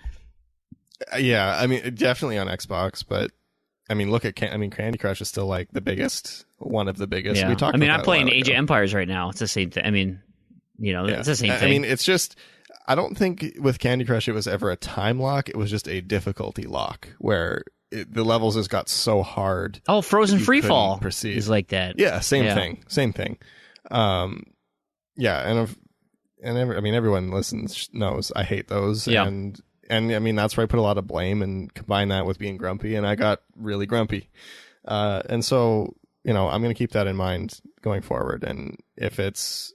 Yeah, I mean, definitely on Xbox, but I mean, look at Candy Crush is still like the biggest, one of the biggest. Yeah. We talked. I'm playing Age of Empires right now. It's the same thing. I mean, it's the same thing. I mean, it's just. I don't think with Candy Crush it was ever a time lock. It was just a difficulty lock where the levels just got so hard. Oh, Frozen Freefall is like that. Yeah, same thing. Yeah, everyone knows I hate those. Yeah. And I mean, that's where I put a lot of blame and combine that with being grumpy, and I got really grumpy. And so, I'm going to keep that in mind going forward. And if it's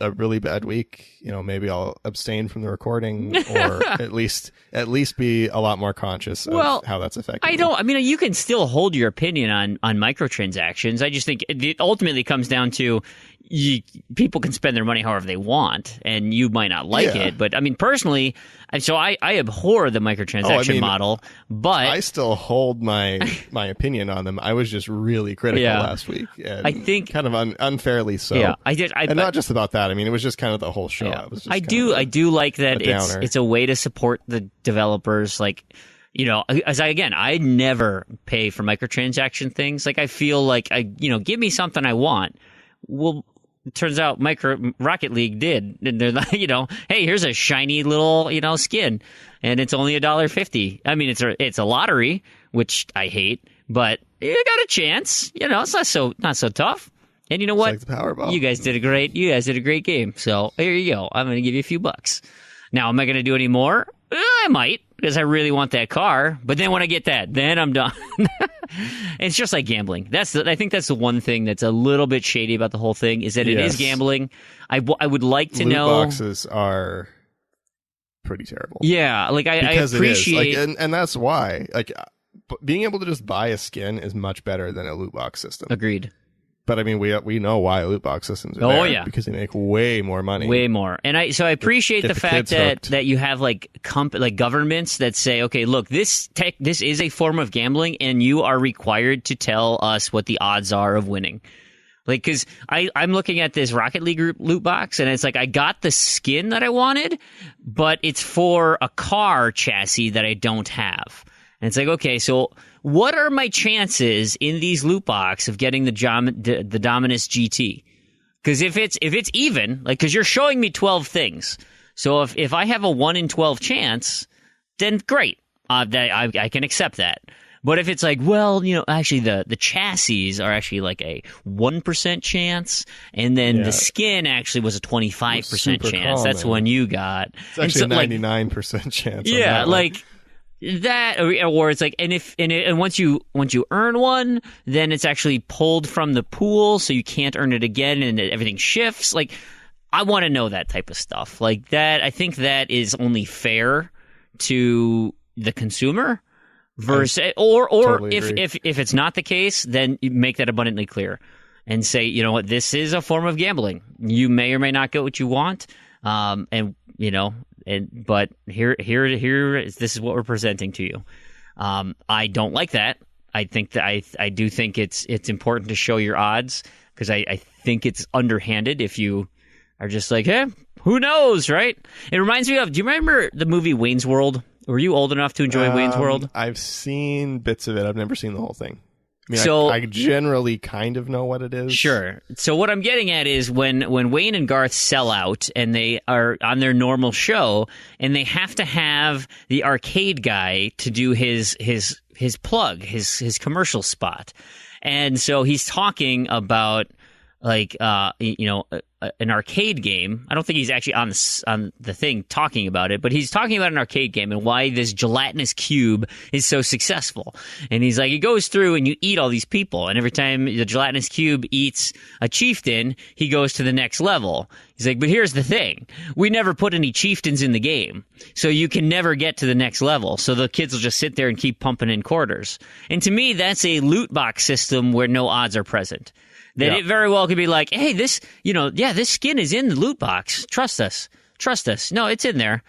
a really bad week, maybe I'll abstain from the recording, or at least be a lot more conscious of how that's affecting me. I mean, you can still hold your opinion on microtransactions. I just think it ultimately comes down to people can spend their money however they want, and you might not like it. But I mean, personally, I abhor the microtransaction model, but I still hold my opinion on them. I was just really critical last week. And I think kind of unfairly so. Yeah, I did. And not just about that. I mean, it was just kind of the whole show. Yeah. I do like that it's a way to support the developers. Like, I never pay for microtransaction things. Like, I feel like give me something I want. Well, it turns out Rocket League did. And they're like, hey, here's a shiny little, skin, and it's only $1.50. I mean, it's a lottery, which I hate, but you got a chance. It's not so tough. And you know what? It's like the Powerball. You guys did a great game. So here you go. I'm going to give you a few bucks. Now, am I going to do any more? I might, because I really want that car. But then when I get that, then I'm done. It's just like gambling. I think that's the one thing that's a little bit shady about the whole thing, is that it is gambling. I would like to know. Loot boxes are pretty terrible. Yeah, like I appreciate, and that's why being able to just buy a skin is much better than a loot box system. Agreed. But I mean, we know why loot box systems are there, because they make way more money. Way more. And I appreciate the fact that you have like governments that say, okay, look, this is a form of gambling, and you are required to tell us what the odds are of winning. Like, because I'm looking at this Rocket League loot box, and it's like, I got the skin that I wanted, but it's for a car chassis that I don't have. And it's like, okay, so what are my chances in these loot box of getting the Dominus GT? Because if it's even, like, because you're showing me 12 things, so if I have a 1 in 12 chance, then great, that I can accept that. But if it's like, well, actually the chassis are actually like a 1% chance, and then the skin actually was a 25% chance. That's when you got. It's actually a 99% chance. Yeah, like. That, or it's like, and once you earn one, then it's actually pulled from the pool, so you can't earn it again, and everything shifts. Like, I want to know that type of stuff. Like that, I think that is only fair to the consumer. Versus, or totally if it's not the case, then you make that abundantly clear, and say, you know what, this is a form of gambling. You may or may not get what you want, but here is, this is what we're presenting to you. I don't like that. I think that I do think it's important to show your odds, because I think it's underhanded if you are just like, hey, who knows, right? It reminds me of, do you remember the movie Wayne's World? Were you old enough to enjoy Wayne's World? I've seen bits of it. I've never seen the whole thing. I mean, I generally kind of know what it is. Sure. So what I'm getting at is when Wayne and Garth sell out and they are on their normal show, and they have to have the arcade guy to do his plug, his commercial spot. And so he's talking about like an arcade game. I don't think he's actually on the thing talking about it, but he's talking about an arcade game and why this gelatinous cube is so successful. And he's like, it goes through and you eat all these people, and every time the gelatinous cube eats a chieftain, he goes to the next level. He's like, but here's the thing, we never put any chieftains in the game, so you can never get to the next level, so the kids will just sit there and keep pumping in quarters. And to me, that's a loot box system where no odds are present. That it very well could be like, hey, this skin is in the loot box. Trust us. No, it's in there.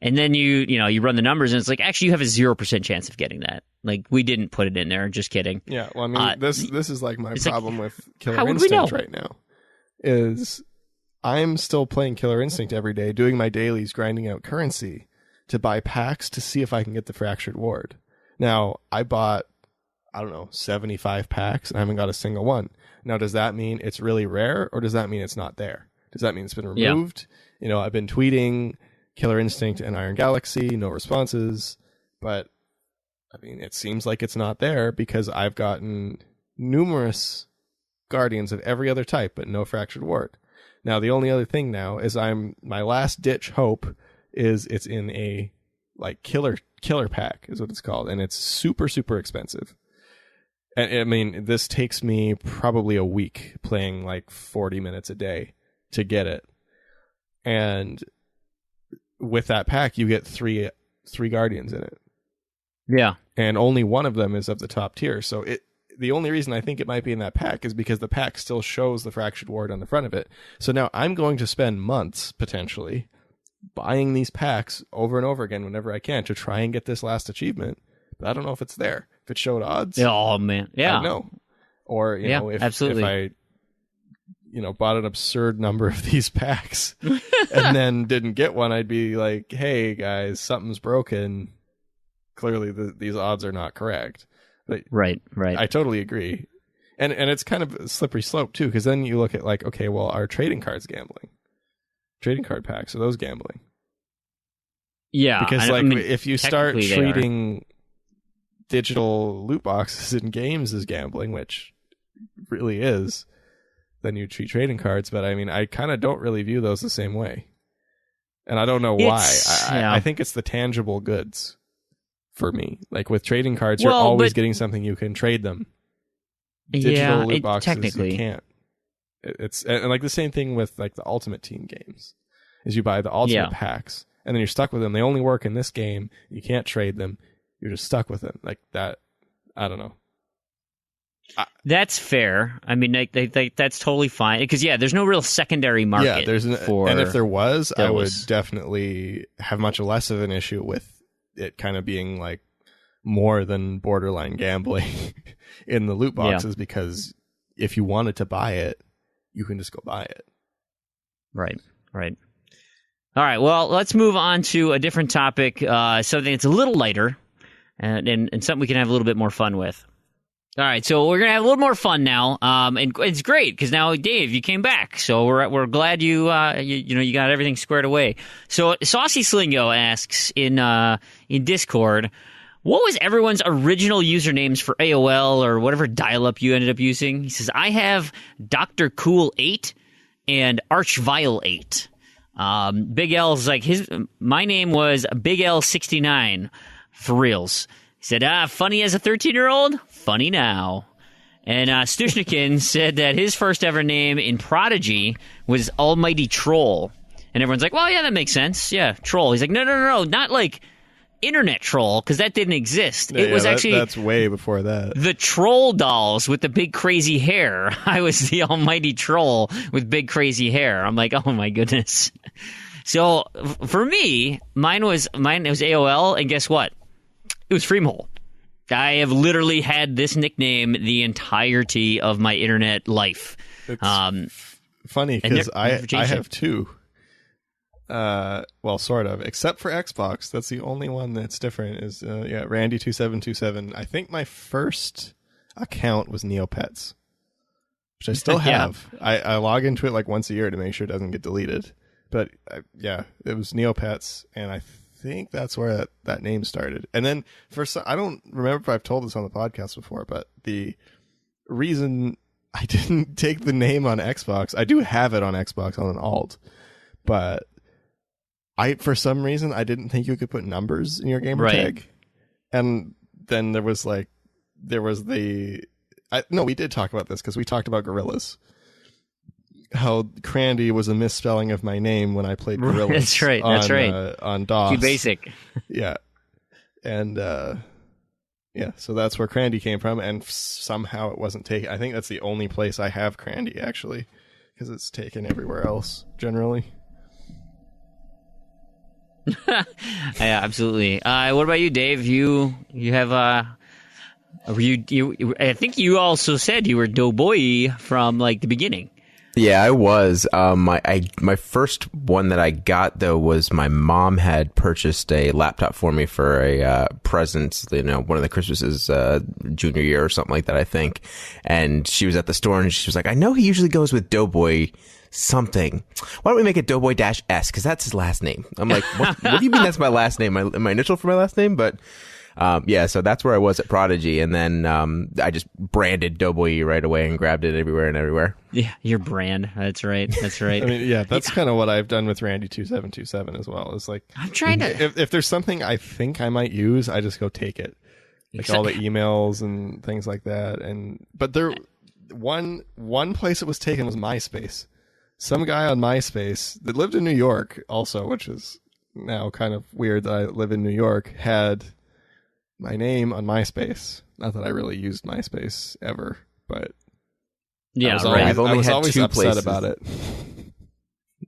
And then you run the numbers, and it's like, actually, you have a 0% chance of getting that. Like, we didn't put it in there. Just kidding. Yeah, well, I mean, this is like my problem with Killer Instinct right now. Is I'm still playing Killer Instinct every day, doing my dailies, grinding out currency to buy packs to see if I can get the Fractured Ward. Now, I bought, 75 packs, and I haven't got a single one. Now, does that mean it's really rare, or does that mean it's not there? Does that mean it's been removed? Yeah. I've been tweeting Killer Instinct and Iron Galaxy, no responses, but I mean, it seems like it's not there because I've gotten numerous Guardians of every other type, but no Fractured Ward. Now, the only other thing now is my last ditch hope is it's in a like killer pack is what it's called, and it's super, super expensive. And I mean, this takes me probably a week playing like 40 minutes a day to get it. And with that pack, you get three Guardians in it. Yeah. And only one of them is of the top tier. So the only reason I think it might be in that pack is because the pack still shows the Fractured Ward on the front of it. So now I'm going to spend months, potentially, buying these packs over and over again whenever I can to try and get this last achievement. But I don't know if it's there. If it showed odds. Oh, man. Yeah. I know. Or, if I bought an absurd number of these packs and then didn't get one, I'd be like, hey, guys, something's broken. Clearly, these odds are not correct. But right. I totally agree. And it's kind of a slippery slope, too, because then you look at, like, okay, well, are trading cards gambling? Trading card packs, are those gambling? Yeah. Because, if you start treating digital loot boxes in games as gambling, which really is, then you treat trading cards. But I mean, I kind of don't really view those the same way, and I don't know why. I think it's the tangible goods for me. Like with trading cards, you're always getting something, you can trade them. Digital loot boxes, technically you can't. It's and like the same thing with like the Ultimate Team games, is you buy the Ultimate packs and then you're stuck with them. They only work in this game. You can't trade them. You're just stuck with them like that. I don't know. That's fair. I mean, that's totally fine because there's no real secondary market. Yeah, and if there was, I would definitely have much less of an issue with it kind of being like more than borderline gambling in the loot boxes, because if you wanted to buy it, you can just go buy it. Right. All right. Well, let's move on to a different topic, something that's a little lighter. And something we can have a little bit more fun with. All right, so we're gonna have a little more fun now, and it's great because now Dave, you came back, so we're glad you got everything squared away. So Saucy Slingo asks in Discord, what was everyone's original usernames for AOL or whatever dial-up you ended up using? He says, I have Dr. Cool 8 and Archvile 8. Big L's like my name was Big L 69. For reals. He said, funny as a 13-year-old? Funny now. And Stushnikin said that his first ever name in Prodigy was Almighty Troll. And everyone's like, well, yeah, that makes sense. Yeah, Troll. He's like, no, not like Internet Troll, because that didn't exist. It was actually... That's way before that. The Troll dolls with the big crazy hair. I was the Almighty Troll with big crazy hair. I'm like, oh my goodness. So for me, mine was AOL, and guess what? It was Freamhole. I have literally had this nickname the entirety of my internet life. It's funny because I have two. Well, sort of, except for Xbox. That's the only one that's different. Is Randy2727. I think my first account was Neopets, which I still have. I log into it like once a year to make sure it doesn't get deleted. But it was Neopets, and I think that's where that name started. And then I don't remember if I've told this on the podcast before, but the reason I didn't take the name on Xbox, I do have it on Xbox on an alt, but for some reason I didn't think you could put numbers in your gamer tag. And then we did talk about this because we talked about gorillas. How Crandy was a misspelling of my name when I played Gorillas. That's right. On DOS. Too basic. Yeah. And, so that's where Crandy came from, and somehow it wasn't taken. I think that's the only place I have Crandy, actually, because it's taken everywhere else, generally. Yeah, absolutely. What about you, Dave? You have I think you also said you were Doughboyee from like the beginning. Yeah, I was. My first one that I got though was my mom had purchased a laptop for me for a present, one of the Christmases, junior year or something like that, I think. And she was at the store and she was like, "I know he usually goes with Doughboy something. Why don't we make it Doughboy-S? Because that's his last name." I'm like, what do you mean that's my last name? My initial for my last name? But so that's where I was at Prodigy, and then I just branded Doughboyee right away and grabbed it everywhere. Yeah, your brand. That's right. I mean, yeah, that's kind of what I've done with Randy 2727 as well. It's like I'm trying to. If there's something I think I might use, I just go take it, like all the emails and things like that. But one place it was taken was MySpace. Some guy on MySpace that lived in New York, also, which is now kind of weird that I live in New York, had my name on MySpace. Not that I really used MySpace ever, but yeah, I was always upset places about it.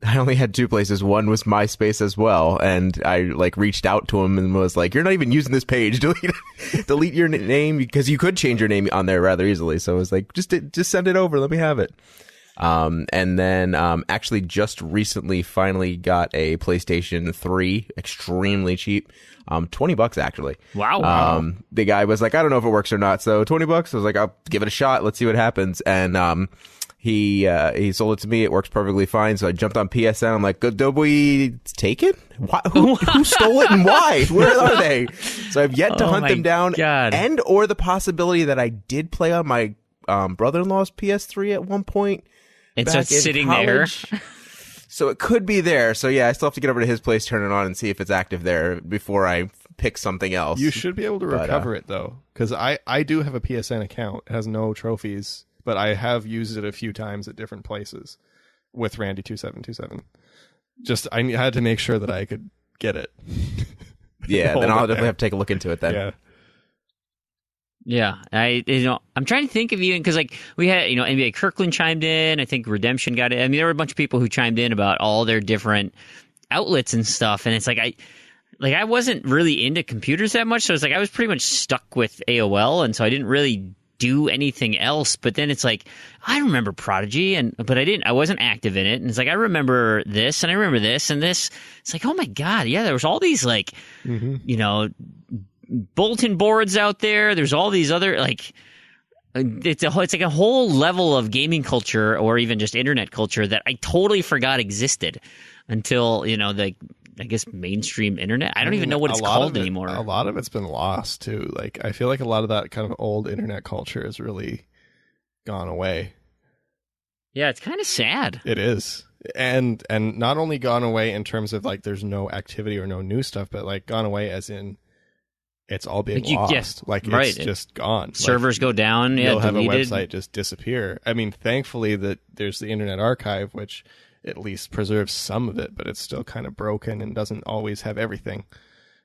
I only had two places. One was MySpace as well, and I reached out to him and was like, "You're not even using this page. Delete your name," because you could change your name on there rather easily. So I was like, just send it over. Let me have it. And then actually just recently finally got a PlayStation 3, extremely cheap. $20 actually. Wow. The guy was like, "I don't know if it works or not, so $20." I was like, "I'll give it a shot. Let's see what happens." And he sold it to me. It works perfectly fine. So I jumped on PSN. I'm like, "Good, Doughboyee, take it? Who stole it and why? Where are they?" So I've yet to hunt them down. God. And or the possibility that I did play on my brother-in-law's PS3 at one point. And so it's sitting college. There. So it could be there. So yeah, I still have to get over to his place, turn it on, and see if it's active there before I pick something else. You should be able to recover it, though. Because I do have a PSN account. It has no trophies, but I have used it a few times at different places with Randy 2727. Just, I had to make sure that I could get it. Yeah, then I'll definitely have to take a look into it then. Yeah. Yeah, I'm trying to think of even because we had NBA Kirkland chimed in. I think Redemption got it. I mean, there were a bunch of people who chimed in about all their different outlets and stuff, and it's I wasn't really into computers that much, so it's I was pretty much stuck with AOL, and so I didn't really do anything else. But then it's I remember Prodigy, but I wasn't active in it, and it's I remember this, and I remember this, and this. It's oh my god, yeah, there was all these bulletin boards out there. There's all these other it's a whole level of gaming culture or even just internet culture that I totally forgot existed until I guess mainstream internet. I don't even know what it's called anymore. A lot of it's been lost too. I feel like a lot of that kind of old internet culture has really gone away. Yeah, it's kind of sad. It is. And not only gone away in terms of there's no activity or no new stuff, but gone away as in it's all being lost. Yes, it's just gone. Servers go down. Yeah, you'll have deleted. A website just disappear. I mean, thankfully that there's the Internet Archive, which at least preserves some of it, but it's still kind of broken and doesn't always have everything.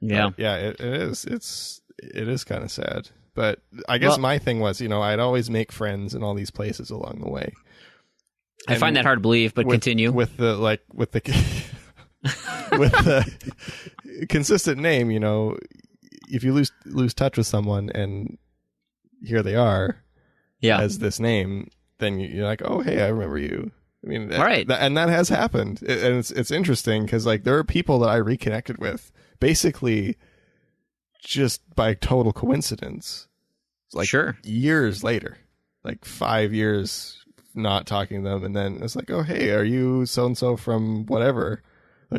Yeah, but yeah, it is. It is kind of sad. But I guess my thing was, I'd always make friends in all these places along the way. I find that hard to believe, but continue with the with the consistent name. If you lose touch with someone and here they are as this name, then you're like, "Oh, hey, I remember you." I mean, right. And that has happened. And it's interesting because there are people that I reconnected with basically just by total coincidence. Sure. Years later, 5 years not talking to them. And then it's "Oh, hey, are you so-and-so from whatever?"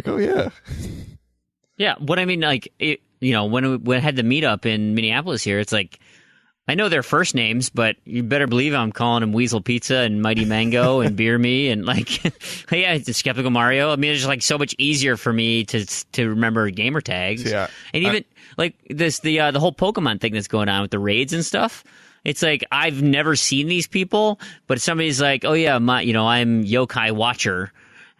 "Oh, yeah." Yeah. What I mean, when I had the meetup in Minneapolis here, it's I know their first names, but you better believe I'm calling them Weasel Pizza and Mighty Mango and Beer Me and yeah, it's Skeptical Mario. I mean, it's just so much easier for me to remember gamer tags. Yeah. And even the whole Pokemon thing that's going on with the raids and stuff. It's I've never seen these people, but somebody's "Oh yeah, I'm Yokai Watcher."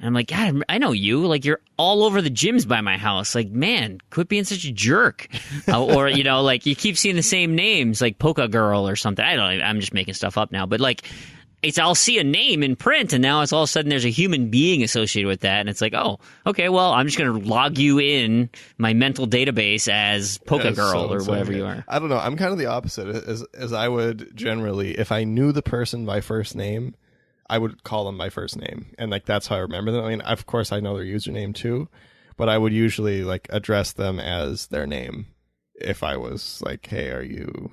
And I'm "God, I know you. You're all over the gyms by my house. Man, quit being such a jerk." Or, you keep seeing the same names, Polka Girl or something. I don't know. I'm just making stuff up now. But, I'll see a name in print, and now it's all of a sudden there's a human being associated with that, and it's like, oh, okay, well, I'm just going to log you in my mental database as Polka Girl or whatever you are. I don't know. I'm kind of the opposite. As I would generally, if I knew the person by first name, I would call them by first name, and like that's how I remember them. I mean, of course, I know their username too, but I would usually like address them as their name if I was like, hey, are you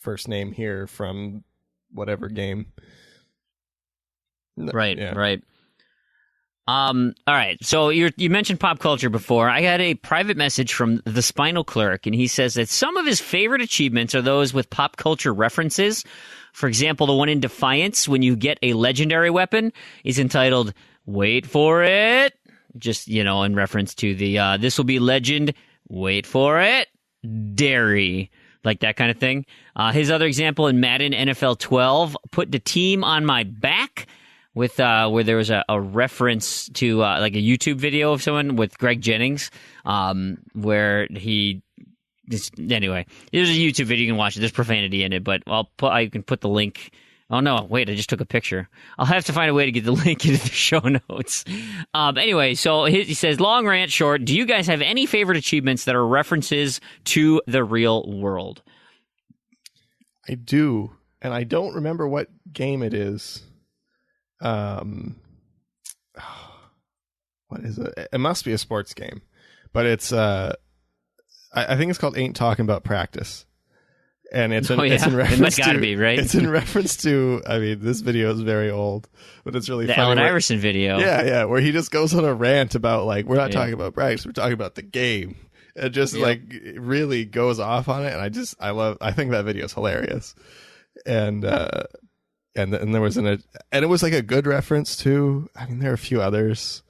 first name here from whatever game. Right. All right. So you mentioned pop culture before. I had a private message from the Spinal Clerk, and he says that some of his favorite achievements are those with pop culture references. For example, the one in Defiance, when you get a legendary weapon, is entitled "Wait for it," just in reference to the "This will be legend." Wait for it, dairy. Like that kind of thing. His other example in Madden NFL 12, put the team on my back, with where there was a reference to like a YouTube video of someone with Greg Jennings, where anyway, there's a YouTube video, you can watch it. There's profanity in it, but I can put the link. Oh no, wait, I just took a picture. I'll have to find a way to get the link into the show notes. Anyway, so he says, long rant short, do you guys have any favorite achievements that are references to the real world? I do, and I don't remember what game it is. What is it? It must be a sports game, but it's I think it's called Ain't Talking About Practice. And it's in reference gotta be, right? It's in reference to, I mean, this video is very old, but it's really the funny. Allen Iverson video. Yeah, where he just goes on a rant about, like, we're not talking about practice, we're talking about the game. It just, like, really goes off on it, and I think that video is hilarious. And there was and it was, like, a good reference, too. I mean, there are a few others.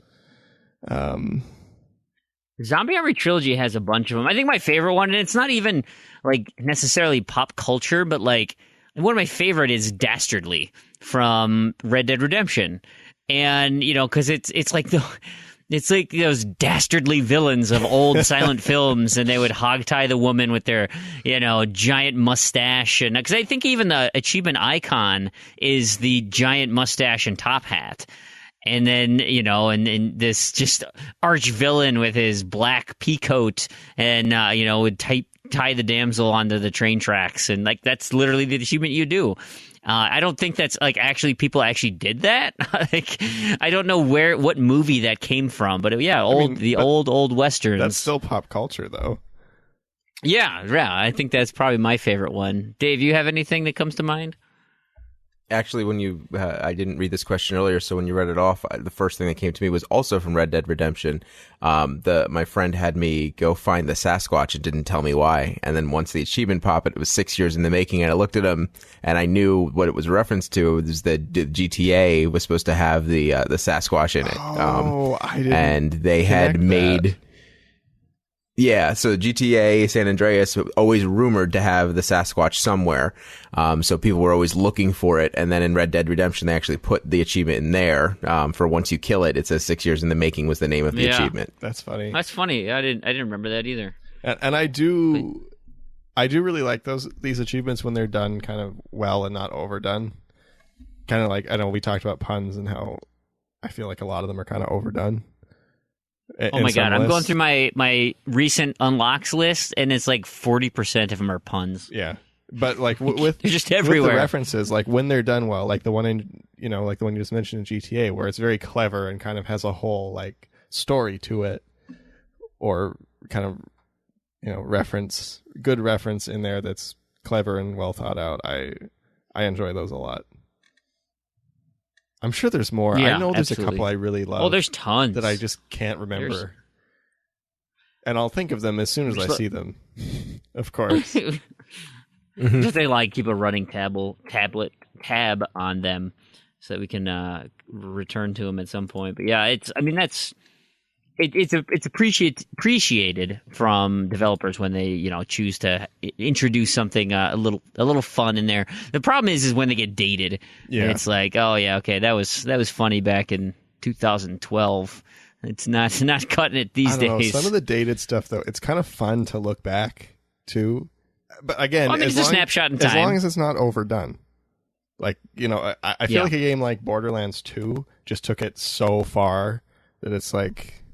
Zombie Army Trilogy has a bunch of them. I think my favorite one, and it's not even like necessarily pop culture, but like one of my favorite is Dastardly from Red Dead Redemption, and because it's like those dastardly villains of old silent films, and they would hogtie the woman with their giant mustache, and because I think even the achievement icon is the giant mustache and top hat. And then, and this just arch villain with his black pea coat and, would tie the damsel onto the train tracks. And, like, that's literally the achievement you do. I don't think that's, like, people actually did that. Like, I don't know what movie that came from. But, old Westerns. That's still pop culture, though. Yeah. I think that's probably my favorite one. Dave, you have anything that comes to mind? Actually, when I didn't read this question earlier, so when you read it off, the first thing that came to me was also from Red Dead Redemption. My friend had me go find the Sasquatch and didn't tell me why. And then once the achievement popped, it was 6 years in the making, and I looked at him and I knew what it was referenced to. It was that GTA was supposed to have the Sasquatch in it. I didn't. And they had made. That. Yeah, so GTA San Andreas always rumored to have the Sasquatch somewhere, so people were always looking for it. And then in Red Dead Redemption, they actually put the achievement in there for once you kill it. It says 6 years in the making was the name of the achievement. That's funny. That's funny. I didn't remember that either. And I do really like these achievements when they're done kind of well and not overdone. Kind of like, I know we talked about puns and how I feel like a lot of them are kind of overdone. Oh my god, I'm going through my recent unlocks list, and it's like 40% of them are puns. Yeah, but like with they're just everywhere. With the references, like when they're done well, like the one in like the one you just mentioned in GTA, where it's very clever and kind of has a whole like story to it, or kind of good reference in there that's clever and well thought out. I enjoy those a lot. I'm sure there's more. Yeah, I know there's absolutely. a couple I really love. Oh, there's tons that I just can't remember. And I'll think of them as soon as I see them. Of course. Just they keep a running tab on them so that we can return to them at some point. But yeah, it's appreciated from developers when they choose to introduce something a little fun in there. The problem is when they get dated. Yeah, and it's like, oh yeah, okay, that was funny back in 2012. It's not cutting it these days. Some of the dated stuff though, it's kind of fun to look back to. But again, it's a snapshot in time. As long as it's not overdone. Like, you know, I feel like a game like Borderlands 2 just took it so far that it's like,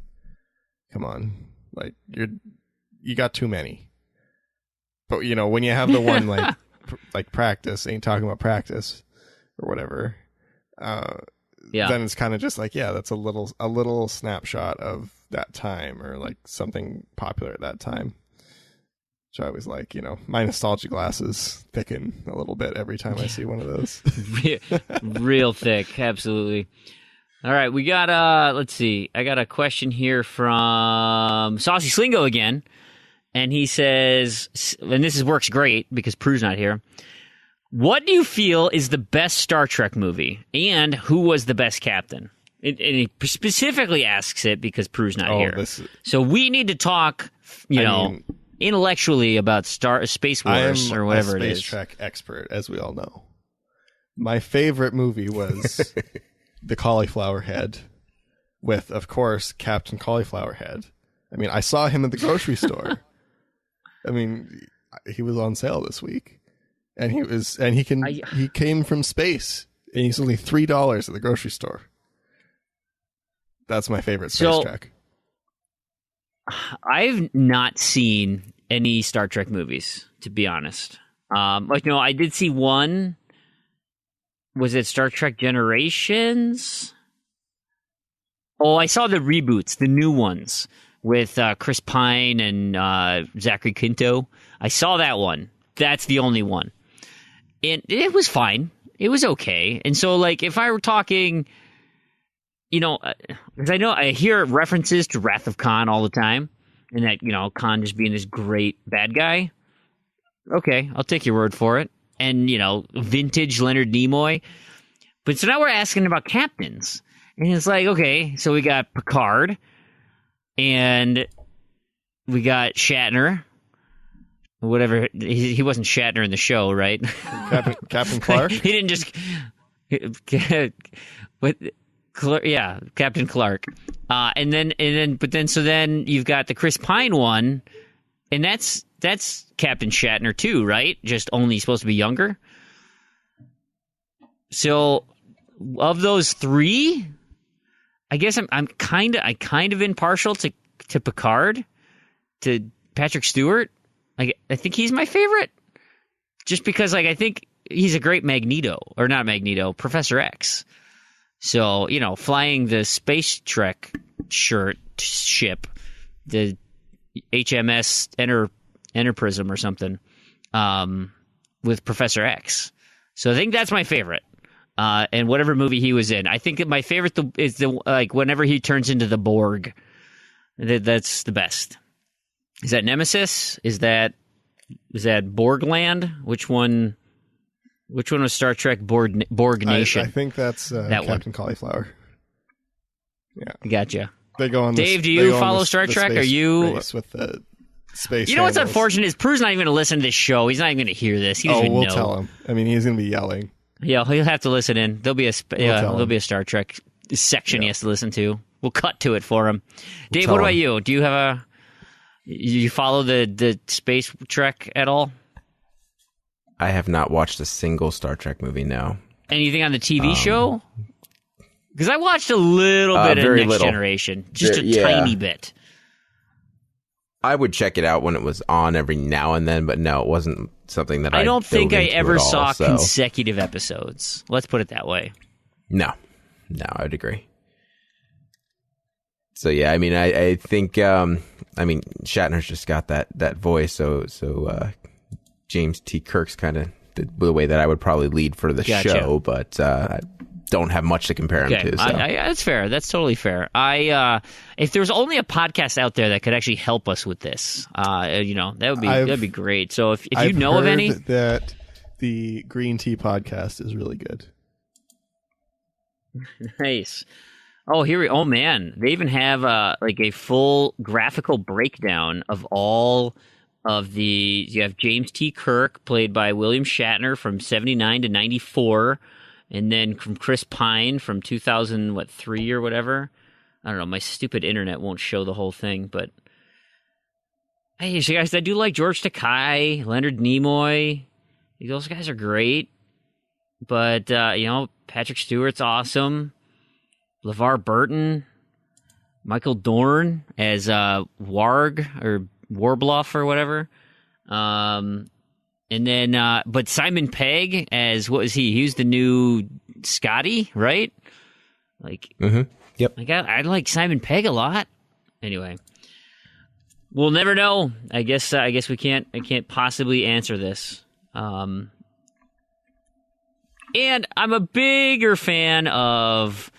come on, like you got too many. But you know, when you have the one like like practice, ain't talking about practice or whatever, then it's kind of just like, yeah, that's a little snapshot of that time, or like something popular at that time. So I was like, you know, my nostalgia glasses thicken a little bit every time I see one of those. Real thick, absolutely. All right, we got, let's see. I got a question here from Saucy Slingo again. And he says, and this works great because Prue's not here. What do you feel is the best Star Trek movie? And who was the best captain? And he specifically asks it because Prue's not here. So we need to talk, you know, intellectually about Space Wars or whatever it is. I'm a Space Trek expert, as we all know. My favorite movie was The Cauliflower Head, with, of course, Captain Cauliflower Head. I mean, I saw him at the grocery store. I mean, he was on sale this week, and he came from space, and he's only $3 at the grocery store. That's my favorite Space Trek. I've not seen any Star Trek movies, to be honest. Like, no, I did see one. Was it Star Trek Generations? Oh, I saw the reboots, the new ones, with Chris Pine and Zachary Quinto. I saw that one. That's the only one. And it was fine. It was okay. And so, like, if I were talking, you know, because I hear references to Wrath of Khan all the time, and that, you know, Khan just being this great bad guy. Okay, I'll take your word for it. And, you know, vintage Leonard Nimoy. But so now we're asking about captains. And it's like, okay, so we got Picard, and we got Shatner. Whatever, he wasn't Shatner in the show, right? Captain Clark? He didn't just... Yeah, Captain Clark. And then you've got the Chris Pine one, and that's Captain Shatner too, right? Just only supposed to be younger. So, of those three, I guess I'm kind of impartial to Picard, to Patrick Stewart. Like, I think he's my favorite, just because, like, I think he's a great Professor X. So, you know, flying the Space Trek ship, the HMS Enterprism or something, with Professor X. So I think that's my favorite. And whatever movie he was in, I think that my favorite is whenever he turns into the Borg. That's the best. Is that Nemesis? Is that Borgland? Which one was Star Trek Borg Nation? I think that's that Captain Cauliflower. Yeah, gotcha. They go on. Dave, do you follow Star Trek? Are you with the space? You know what's unfortunate is Prue's not even going to listen to this show. He's not even going to hear this. He doesn't even know. We'll tell him. I mean, he's going to be yelling. Yeah, he'll have to listen in. There'll be a Star Trek section he has to listen to. We'll cut to it for him. Dave, what about you? Do you have you follow the Space Trek at all? I have not watched a single Star Trek movie, no. Anything on the TV show? Because I watched a little bit of Next Generation. Just a tiny bit. I would check it out when it was on every now and then, but no, it wasn't something that I don't think I ever saw consecutive episodes. Let's put it that way. No, I would agree. So yeah, I mean, I think, Shatner's just got that voice, so James T. Kirk's kind of the way that I would probably lead for the show, but I don't have much to compare him to. So. That's fair. That's totally fair. If there was only a podcast out there that could actually help us with this, that'd be great. So if you know of any, that the Green Tea podcast is really good. Nice. Oh, man. They even have a full graphical breakdown of all of the... You have James T. Kirk, played by William Shatner from 79 to 94, and then from Chris Pine from 2003 or whatever. I don't know. My stupid internet won't show the whole thing, but... Hey, so guys, I do like George Takei, Leonard Nimoy. Those guys are great. But, Patrick Stewart's awesome. LeVar Burton. Michael Dorn as Warg or Warbluff or whatever. And then, but Simon Pegg as, what was he? He was the new Scotty, right? Like, Yep. Like I like Simon Pegg a lot. Anyway, we'll never know. I guess we can't. I can't possibly answer this. And I'm a bigger fan of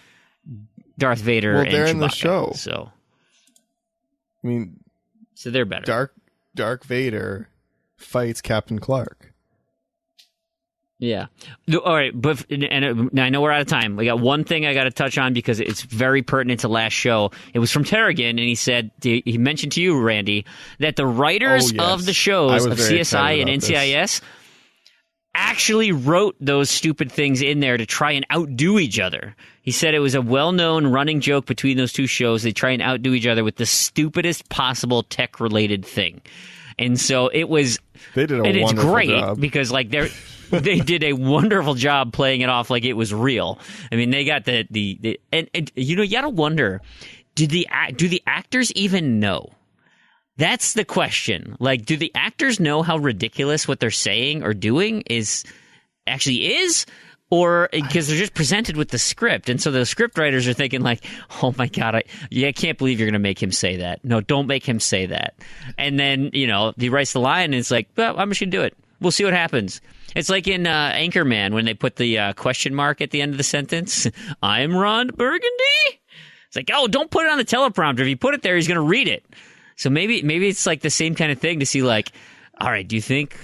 Darth Vader. Well, and they're Chewbacca, in the show, so I mean, so they're better. Darth Vader fights Captain Clark. Yeah. All right, but and I know we're out of time. We got one thing I got to touch on because it's very pertinent to last show. It was from Terrigan, and he said he mentioned to you, Randy, that the writers of the shows of CSI and NCIS actually wrote those stupid things in there to try and outdo each other. He said it was a well-known running joke between those two shows. They try and outdo each other with the stupidest possible tech-related thing. And so it was... They did a wonderful job. And it's great because, like, they did a wonderful job playing it off like it was real. I mean, they got and you know, you gotta wonder, do the actors even know? That's the question. Like, do the actors know how ridiculous what they're saying or doing is, or because they're just presented with the script, and so the script writers are thinking like, "Oh my god, I can't believe you're going to make him say that. No, don't make him say that." And then he writes the line, and it's like, "Well, I'm just going to do it. We'll see what happens." It's like in Anchorman when they put the question mark at the end of the sentence. I'm Ron Burgundy. It's like, oh, don't put it on the teleprompter. If you put it there, he's going to read it. So maybe it's like the same kind of thing to see like, all right, do you think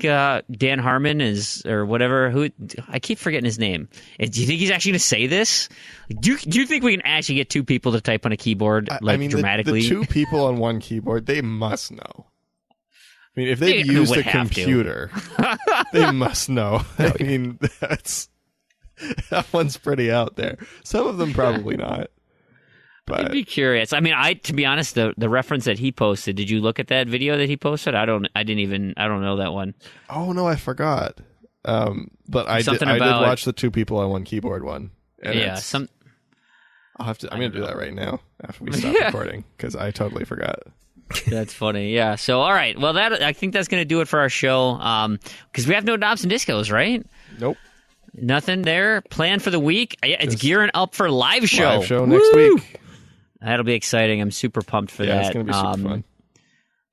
Dan Harmon is, or whatever, who, I keep forgetting his name. Do you think he's actually going to say this? Do you think we can actually get two people to type on a keyboard dramatically? The two people on one keyboard, they must know. I mean, if they've used a computer, they must know. I mean, that one's pretty out there. Some of them probably not. But I'd be curious. I mean, to be honest, the reference that he posted, did you look at that video that he posted? I don't know that one. Oh no, I forgot. But I did watch the two people on one keyboard one. And yeah, I'm gonna do that right now after we stop recording because I totally forgot. That's funny. Yeah. So, all right. Well, I think that's going to do it for our show. Because we have no Knobs and Discos, right? Nope. Nothing there. Plan for the week. It's gearing up for live show. Live show next week. That'll be exciting. I'm super pumped for that. Yeah, it's going to be super fun.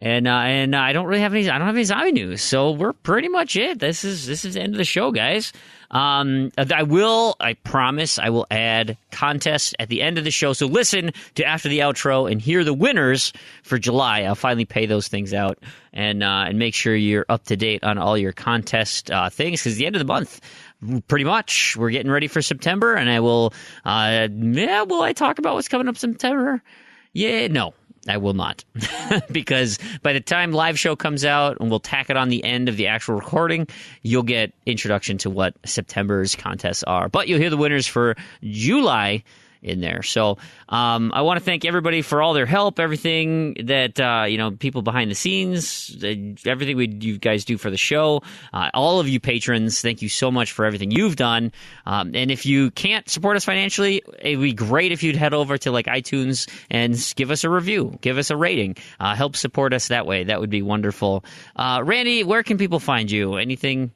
And I don't have any zombie news, so we're pretty much it. This is the end of the show, guys. I promise I will add contests at the end of the show. So listen to after the outro and hear the winners for July. I'll finally pay those things out and make sure you're up to date on all your contest things, because the end of the month, pretty much, we're getting ready for September, and I will. Will I talk about what's coming up September? Yeah, no. I will not, because by the time live show comes out and we'll tack it on the end of the actual recording, you'll get introduction to what September's contests are. But you'll hear the winners for July in there. So I want to thank everybody for all their help, everything that, people behind the scenes, everything you guys do for the show. All of you patrons, thank you so much for everything you've done. And if you can't support us financially, it'd be great if you'd head over to like iTunes and give us a review, give us a rating, help support us that way. That would be wonderful. Randy, where can people find you? Anything,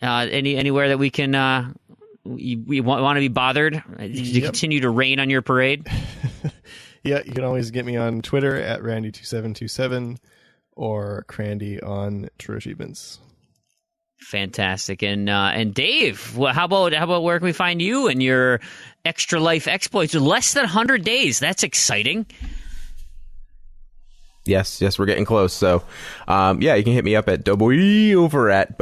anywhere that we can, we want to be bothered to continue to rain on your parade? Yeah, you can always get me on Twitter at Randy2727 or Crandy on True Achievements. Fantastic. And Dave, how about where can we find you and your extra life exploits? Less than 100 days. That's exciting. Yes, we're getting close. So, you can hit me up at Doughboyee over at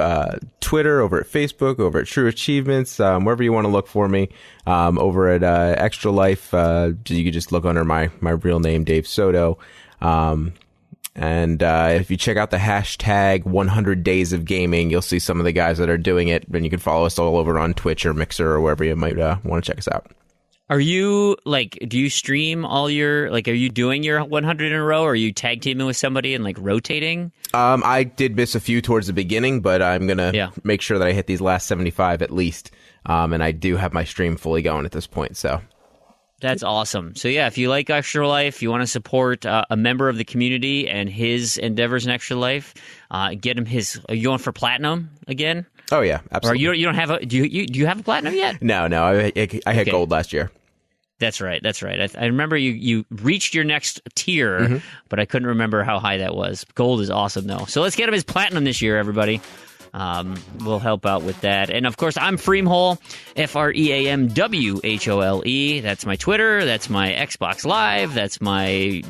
Twitter, over at Facebook, over at True Achievements, wherever you want to look for me. Over at Extra Life, you can just look under my real name, Dave Soto. And if you check out the hashtag 100 Days of Gaming, you'll see some of the guys that are doing it. And you can follow us all over on Twitch or Mixer or wherever you might want to check us out. Are you do you stream all your are you doing your 100 in a row, or are you tag teaming with somebody and rotating? I did miss a few towards the beginning, but I'm gonna make sure that I hit these last 75 at least. And I do have my stream fully going at this point, so. That's awesome. So yeah, if you like Extra Life, you want to support a member of the community and his endeavors in Extra Life, get him his. Are you going for platinum again? Oh yeah, absolutely. Or you don't have a? Do you have a platinum yet? No. I hit gold last year. That's right. I remember you reached your next tier, but I couldn't remember how high that was. Gold is awesome though. So let's get him his platinum this year, everybody. We'll help out with that. And of course, I'm Freamhole, FREAMWHOLE. That's my Twitter. That's my Xbox Live. That's my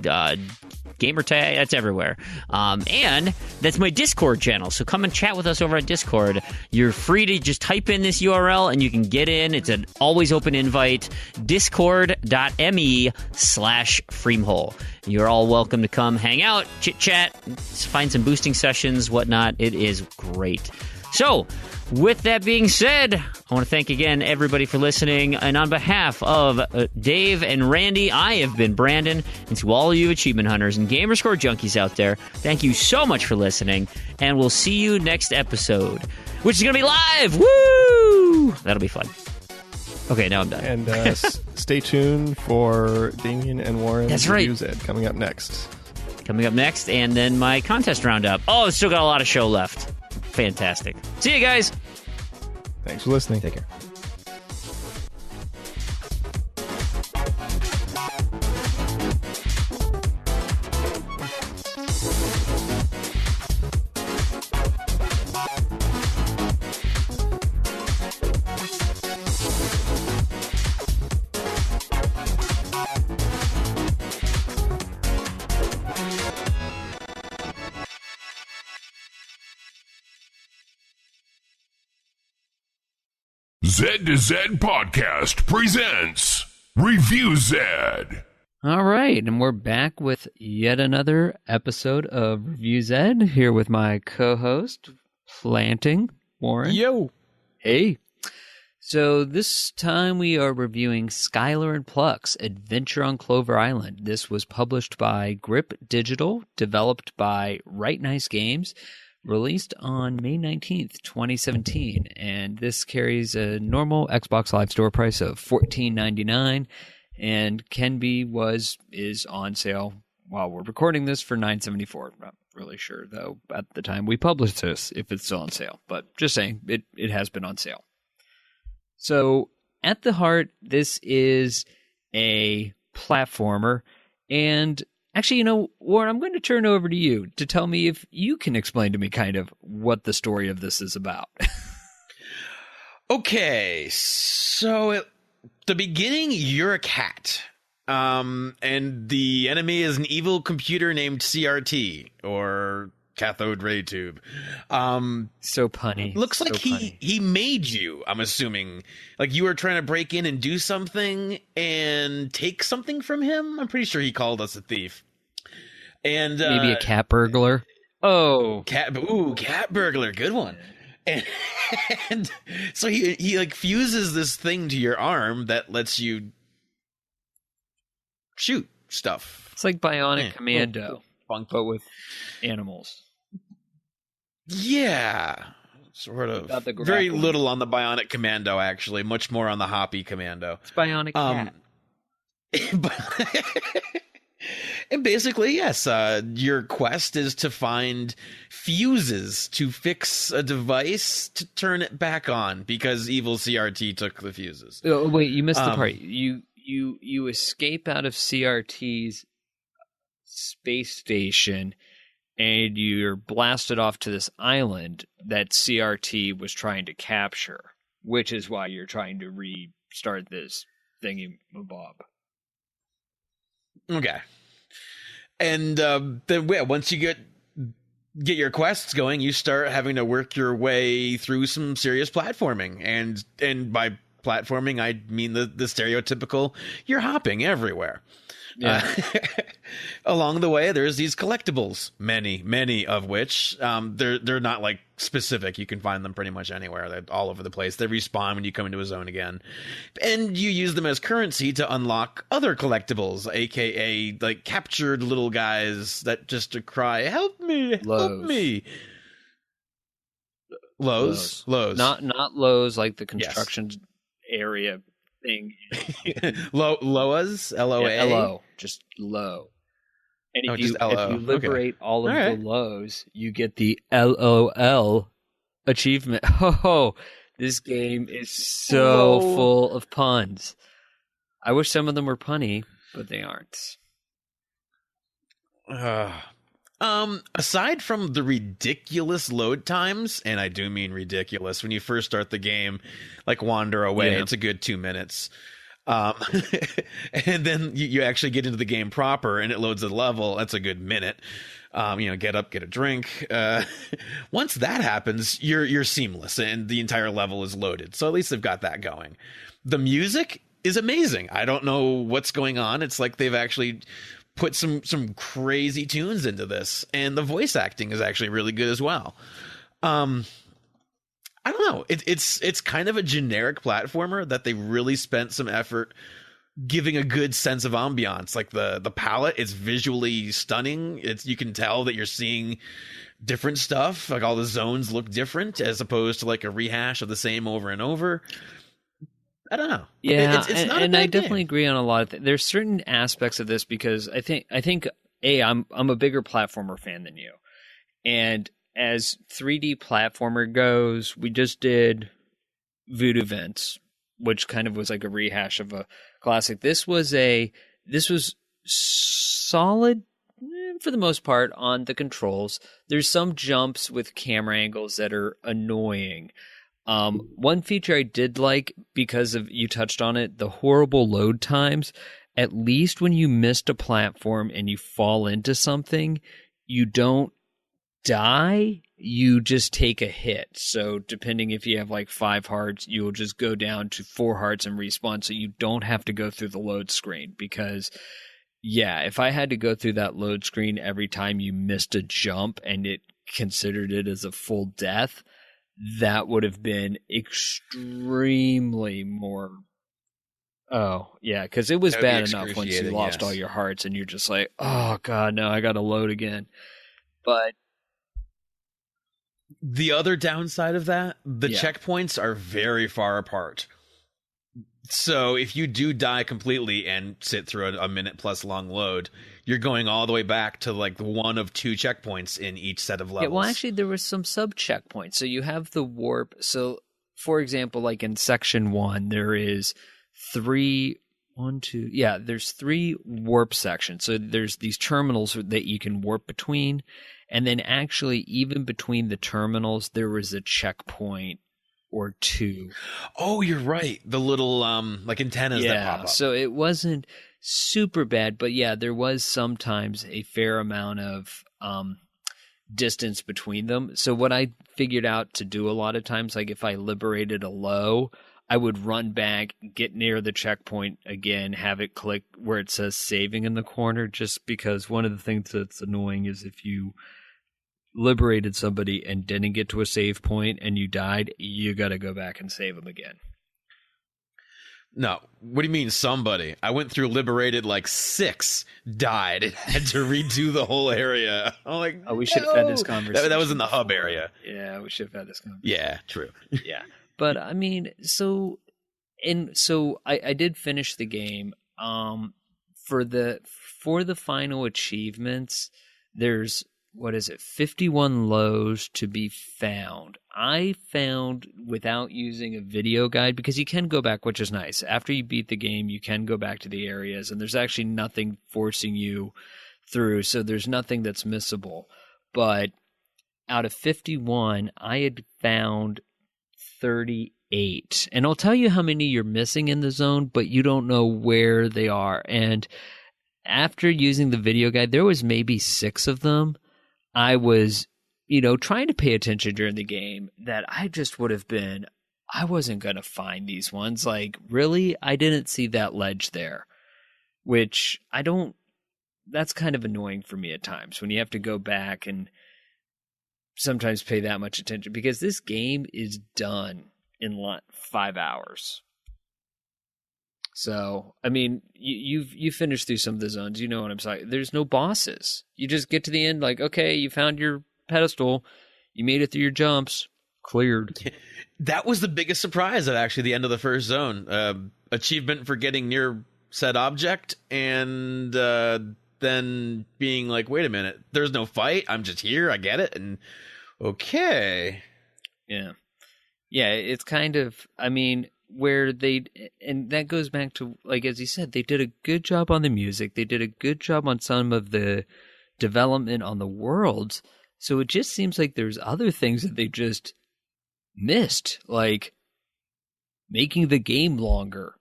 gamer tag. That's everywhere. And that's my Discord channel. So come and chat with us over on Discord. You're free to just type in this URL and you can get in. It's an always open invite. Discord.me/Freamhole. You're all welcome to come hang out, chit chat, find some boosting sessions, whatnot. It is great. So, with that being said, I want to thank again everybody for listening. And on behalf of Dave and Randy, I have been Brandon. And to all you achievement hunters and Gamerscore junkies out there, thank you so much for listening. And we'll see you next episode, which is going to be live. Woo! That'll be fun. Okay, now I'm done. And stay tuned for Damien and Warren. That's right. Reviews Ed coming up next. And then my contest roundup. Oh, it's still got a lot of show left. Fantastic. See you guys. Thanks for listening. Take care. Z to Z Podcast presents Review Zed. All right, and we're back with yet another episode of Review Zed, here with my co-host, Planting Warren. Yo! Hey! So this time we are reviewing Skylar and Plux, Adventure on Clover Island. This was published by Grip Digital, developed by Right Nice Games, released on May 19th, 2017, and this carries a normal Xbox Live Store price of $14.99, and is on sale while we're recording this for $9.74. Not really sure, though, at the time we published this, if it's still on sale, but just saying, it has been on sale. So, at the heart, this is a platformer, and actually, Warren, I'm going to turn over to you to tell me if you can explain to me kind of what the story of this is about. Okay, so at the beginning, you're a cat, and the enemy is an evil computer named CRT, or cathode ray tube. So punny. Looks like so he made you, I'm assuming. Like you were trying to break in and do something and take something from him. I'm pretty sure he called us a thief. And maybe a cat burglar. Oh, cat burglar, good one. And so he like fuses this thing to your arm that lets you shoot stuff. It's like Bionic Commando, but with animals. Yeah, sort of. Very little on the Bionic Commando, actually. Much more on the Hoppy Commando. It's Bionic Cat. And basically, yes, your quest is to find fuses to fix a device to turn it back on because evil CRT took the fuses. Oh, wait, you missed the part. You escape out of CRT's space station, and you're blasted off to this island that CRT was trying to capture, which is why you're trying to restart this thingy-mabob. Okay. And then once you get your quests going, you start having to work your way through some serious platforming. And by platforming, I mean the stereotypical, you're hopping everywhere. Yeah. Along the way, there's these collectibles, many of which they're not like specific. You can find them pretty much anywhere. They're all over the place. They respawn when you come into a zone again, and you use them as currency to unlock other collectibles, aka like captured little guys that just cry, "Help me, help me." Lows. Not lows like the construction area thing. Loas, LOA, yeah, LO, just low. And if you liberate all of the lows, you get the LOL achievement. Oh, this game is so full of puns. I wish some of them were punny, but they aren't. Aside from the ridiculous load times, and I do mean ridiculous, when you first start the game, like wander away, it's a good 2 minutes. And then you actually get into the game proper and it loads a level. That's a good minute. Get up, get a drink. Once that happens, you're seamless and the entire level is loaded. So at least they've got that going. The music is amazing. I don't know what's going on. It's like they've actually put some crazy tunes into this, and the voice acting is actually really good as well. I don't know. It's kind of a generic platformer that they really spent some effort giving a good sense of ambiance. Like the palette is visually stunning. You can tell that you're seeing different stuff. Like all the zones look different as opposed to like a rehash of the same over and over. I don't know. Yeah, it's not and I definitely agree on a lot of things. There's certain aspects of this because I think I'm a bigger platformer fan than you, and as 3D platformer goes, we just did Voodoo Vents, which kind of was like a rehash of a classic. This was solid for the most part on the controls. There's some jumps with camera angles that are annoying. One feature I did like, because of you touched on it, the horrible load times. At least when you missed a platform and you fall into something, you don't die, you just take a hit. So depending if you have like 5 hearts, you will just go down to 4 hearts and respawn, so you don't have to go through the load screen. Because if I had to go through that load screen every time you missed a jump and it considered it as a full death, that would have been extremely more. Oh, yeah, because it was bad enough once you lost all your hearts and you're just like, oh, God, no, I got to load again. But the other downside of that, the checkpoints are very far apart. So if you do die completely and sit through a minute plus long load, you're going all the way back to like one of 2 checkpoints in each set of levels. Yeah, well, actually, there was some sub checkpoints. So you have the warp. So, for example, like in section 1, there is 3 warp sections. So there's these terminals that you can warp between. And then actually, even between the terminals, there was a checkpoint or 2. Oh, you're right. The little like antennas that pop up. So it wasn't super bad, but there was sometimes a fair amount of distance between them. So what I figured out to do a lot of times, like if I liberated a low, I would run back, get near the checkpoint again, have it click where it says saving in the corner, just because one of the things that's annoying is if you liberated somebody and didn't get to a save point and you died, you got to go back and save them again. No, what do you mean somebody? I went through liberated like 6, died, and had to redo the whole area. I'm like, we should have had this conversation. That was in the hub area. Yeah, we should have had this conversation. Yeah, true. Yeah, but I mean, so I did finish the game. For the final achievements, there's 51 lows to be found. I found without using a video guide, because you can go back, which is nice. After you beat the game, you can go back to the areas, and there's actually nothing forcing you through, so there's nothing that's missable. But out of 51, I had found 38. And I'll tell you how many you're missing in the zone, but you don't know where they are. And after using the video guide, there was maybe 6 of them. I was, trying to pay attention during the game that I just would have been I wasn't going to find these ones. Like, really? I didn't see that ledge there, which that's kind of annoying for me at times when you have to go back and sometimes pay that much attention, because this game is done in 5 hours. So, I mean, you finished through some of the zones. You know what I'm saying? There's no bosses. You just get to the end like, okay, you found your pedestal. You made it through your jumps. Cleared. That was the biggest surprise at actually the end of the first zone. Achievement for getting near said object, and then being like, wait a minute, there's no fight. I'm just here. I get it. And okay. Yeah. Yeah, it's kind of, I mean, where and that goes back to, like, as you said, they did a good job on the music. They did a good job on some of the development on the worlds. So it just seems like there's other things that they just missed, like making the game longer.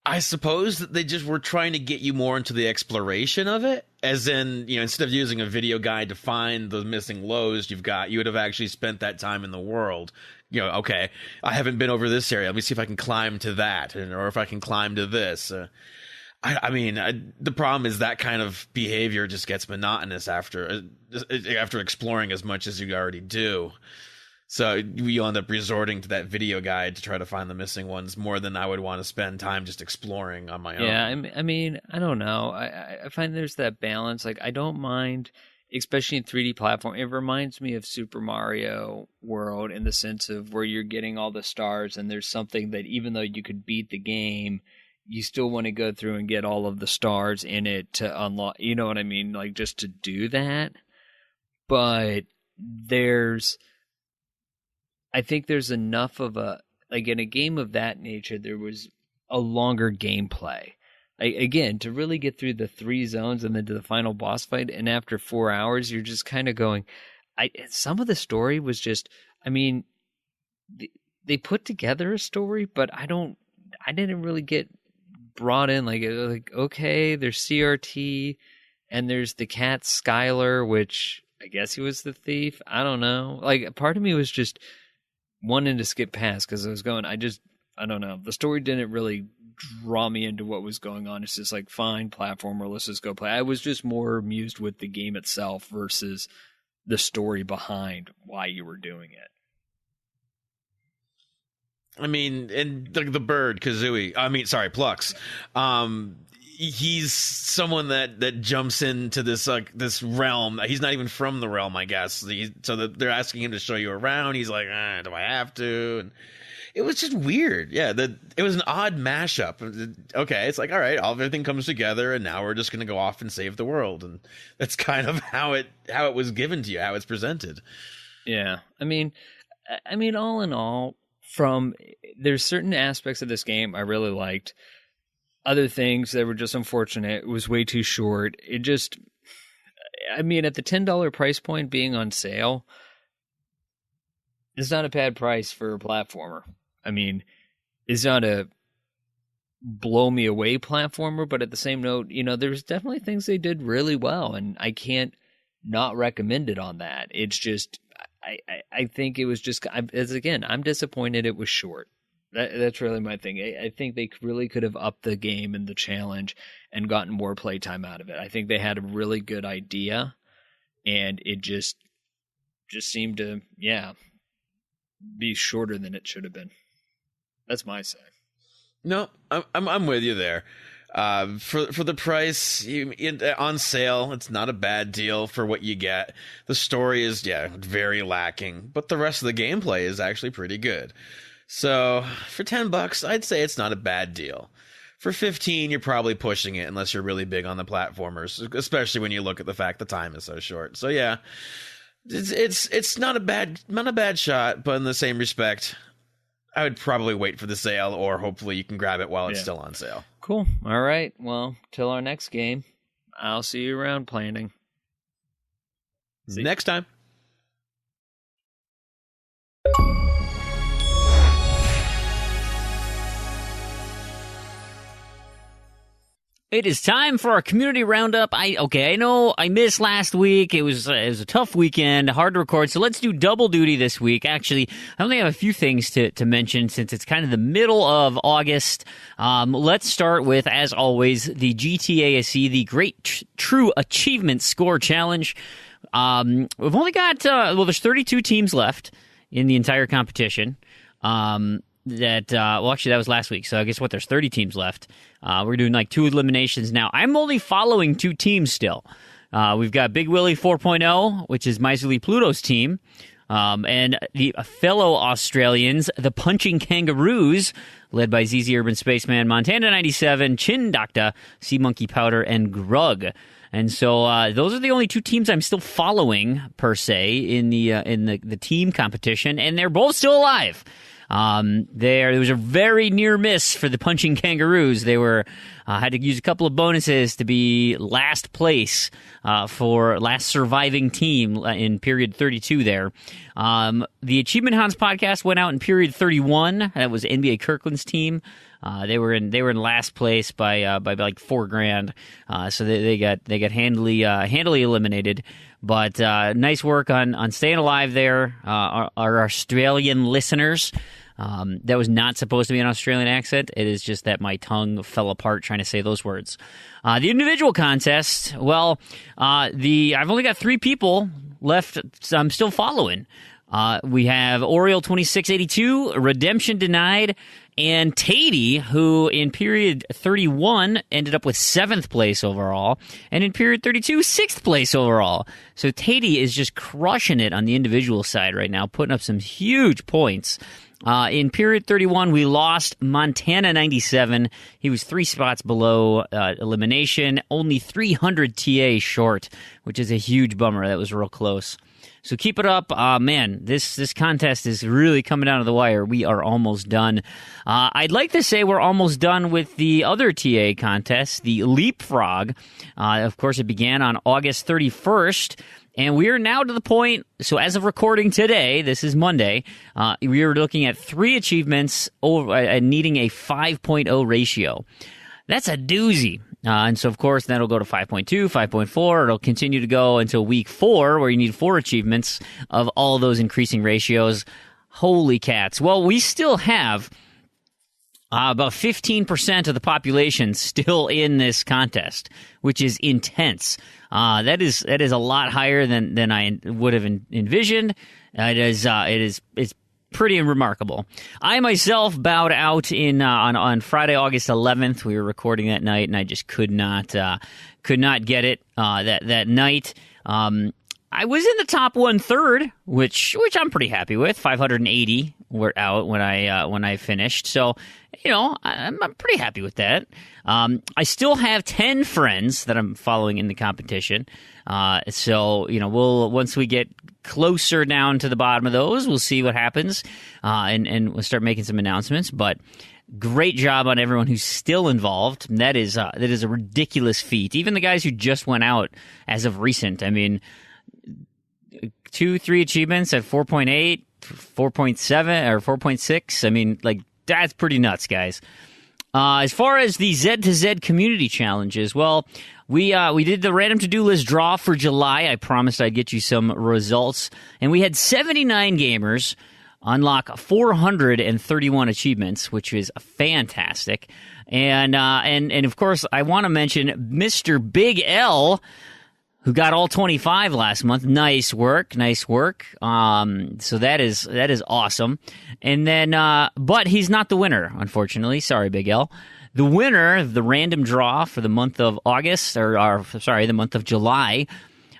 I suppose that they just were trying to get you more into the exploration of it, as in, instead of using a video guide to find the missing lows you would have actually spent that time in the world. Okay, I haven't been over this area. Let me see if I can climb to that, or if I can climb to this. The problem is that kind of behavior just gets monotonous after exploring as much as you already do. So you end up resorting to that video guide to try to find the missing ones more than I would want to spend time just exploring on my own. Yeah, I mean, I don't know. I find there's that balance. Like, I don't mind, especially in 3D platform. It reminds me of Super Mario World in the sense of where you're getting all the stars, and there's something that even though you could beat the game, you still want to go through and get all of the stars in it to unlock, you know what I mean? Like, just to do that. But I think there's enough of like in a game of that nature, there was a longer gameplay. Again, to really get through the 3 zones and then to the final boss fight, and after 4 hours, you're just kind of going, some of the story was just, I mean, they put together a story, but I didn't really get brought in, like okay, there's CRT, and there's the cat Skylar, which I guess he was the thief. I don't know. Like, part of me was just wanting to skip past because I was going, I don't know. The story didn't really draw me into what was going on. It's just like, fine, platformer, let's just go play. I was just more amused with the game itself versus the story behind why you were doing it. I mean, and the bird, Plux. He's someone that jumps into this realm. He's not even from the realm, I guess. So they're asking him to show you around. He's like, do I have to? And it was just weird. Yeah, it was an odd mashup. Okay, it's like, all right, everything comes together, and now we're just going to go off and save the world. And that's kind of how it was given to you, how it's presented. Yeah, I mean, all in all, there's certain aspects of this game I really liked. Other things that were just unfortunate. It was way too short. It just, I mean, at the $10 price point being on sale, it's not a bad price for a platformer. I mean, it's not a blow me away platformer, but at the same note, there's definitely things they did really well, and I can't not recommend it on that. It's just, I think it was just, I'm disappointed it was short. That's really my thing. I think they really could have upped the game and the challenge and gotten more playtime out of it. I think they had a really good idea, and it just seemed to, be shorter than it should have been. That's my say. No, I'm with you there. For the price on sale, it's not a bad deal for what you get. The story is very lacking, but the rest of the gameplay is actually pretty good. So for $10, I'd say it's not a bad deal. For $15, you're probably pushing it unless you're really big on the platformers, especially when you look at the fact the time is so short. So yeah, it's not a bad shot, but in the same respect, I would probably wait for the sale, or hopefully you can grab it while it's still on sale. Cool. All right. Well, till our next game, I'll see you around planning. Next time. It is time for our community roundup. I know I missed last week. It was a tough weekend, hard to record. So let's do double duty this week. Actually, I only have a few things to mention since it's kind of the middle of August. Let's start with, as always, the GTASC, the Great True Achievement Score Challenge. We've only got there's 32 teams left in the entire competition. That was last week, so I guess there's 30 teams left. We're doing like 2 eliminations now. I'm only following 2 teams still. We've got Big Willie 4.0, which is Miserly Pluto's team, and the fellow Australians, the Punching Kangaroos, led by ZZ Urban Spaceman, Montana 97, Chin Doctor, Sea Monkey Powder, and Grug. And so those are the only 2 teams I'm still following per se in the team competition, and they're both still alive. There was a very near miss for the Punching Kangaroos. They were had to use a couple of bonuses to be last place for last surviving team in period 32 there. The Achievement Hounds podcast went out in period 31. That was NBA Kirkland's team. They were in last place by like $4,000. So they got handily eliminated. But nice work on staying alive there. Our Australian listeners. That was not supposed to be an Australian accent. It is just that my tongue fell apart trying to say those words. The individual contest, I've only got 3 people left. So I'm still following. We have Oriole 2682, Redemption Denied, and Tatey, who in period 31 ended up with 7th place overall, and in period 32, 6th place overall. So Tatey is just crushing it on the individual side right now, putting up some huge points. In period 31, we lost Montana 97. He was 3 spots below elimination, only 300 TA short, which is a huge bummer. That was real close. So keep it up. Man, this contest is really coming down to the wire. We are almost done. I'd like to say we're almost done with the other TA contest, the Leapfrog. Of course, it began on August 31st. And we are now to the point, so as of recording today, this is Monday, we are looking at 3 achievements and needing a 5.0 ratio. That's a doozy. And so, of course, then it'll go to 5.2, 5.4. It'll continue to go until week 4, where you need 4 achievements of all those increasing ratios. Holy cats. Well, we still have about 15% of the population still in this contest, which is intense. That is a lot higher than I would have envisioned. It's pretty remarkable. I myself bowed out on Friday, August 11th. We were recording that night, and I just could not get it that night. I was in the top 1/3, which I'm pretty happy with. 580 were out when I finished. So, I'm pretty happy with that. I still have 10 friends that I'm following in the competition. So, we'll once we get closer down to the bottom of those, we'll see what happens, and we'll start making some announcements. But great job on everyone who's still involved. That is a ridiculous feat. Even the guys who just went out as of recent. I mean, 2-3 achievements at 4.8, 4.7, or 4.6. I mean, that's pretty nuts, guys. As far as the Z to Z community challenges, we did the random to-do list draw for July. I promised I'd get you some results, and we had 79 gamers unlock 431 achievements, which is fantastic. And of course, I want to mention Mr. Big L, who got all 25 last month. Nice work. So that is awesome. And then, but he's not the winner, unfortunately. Sorry, Big L. The winner of the random draw for the month of August, the month of July,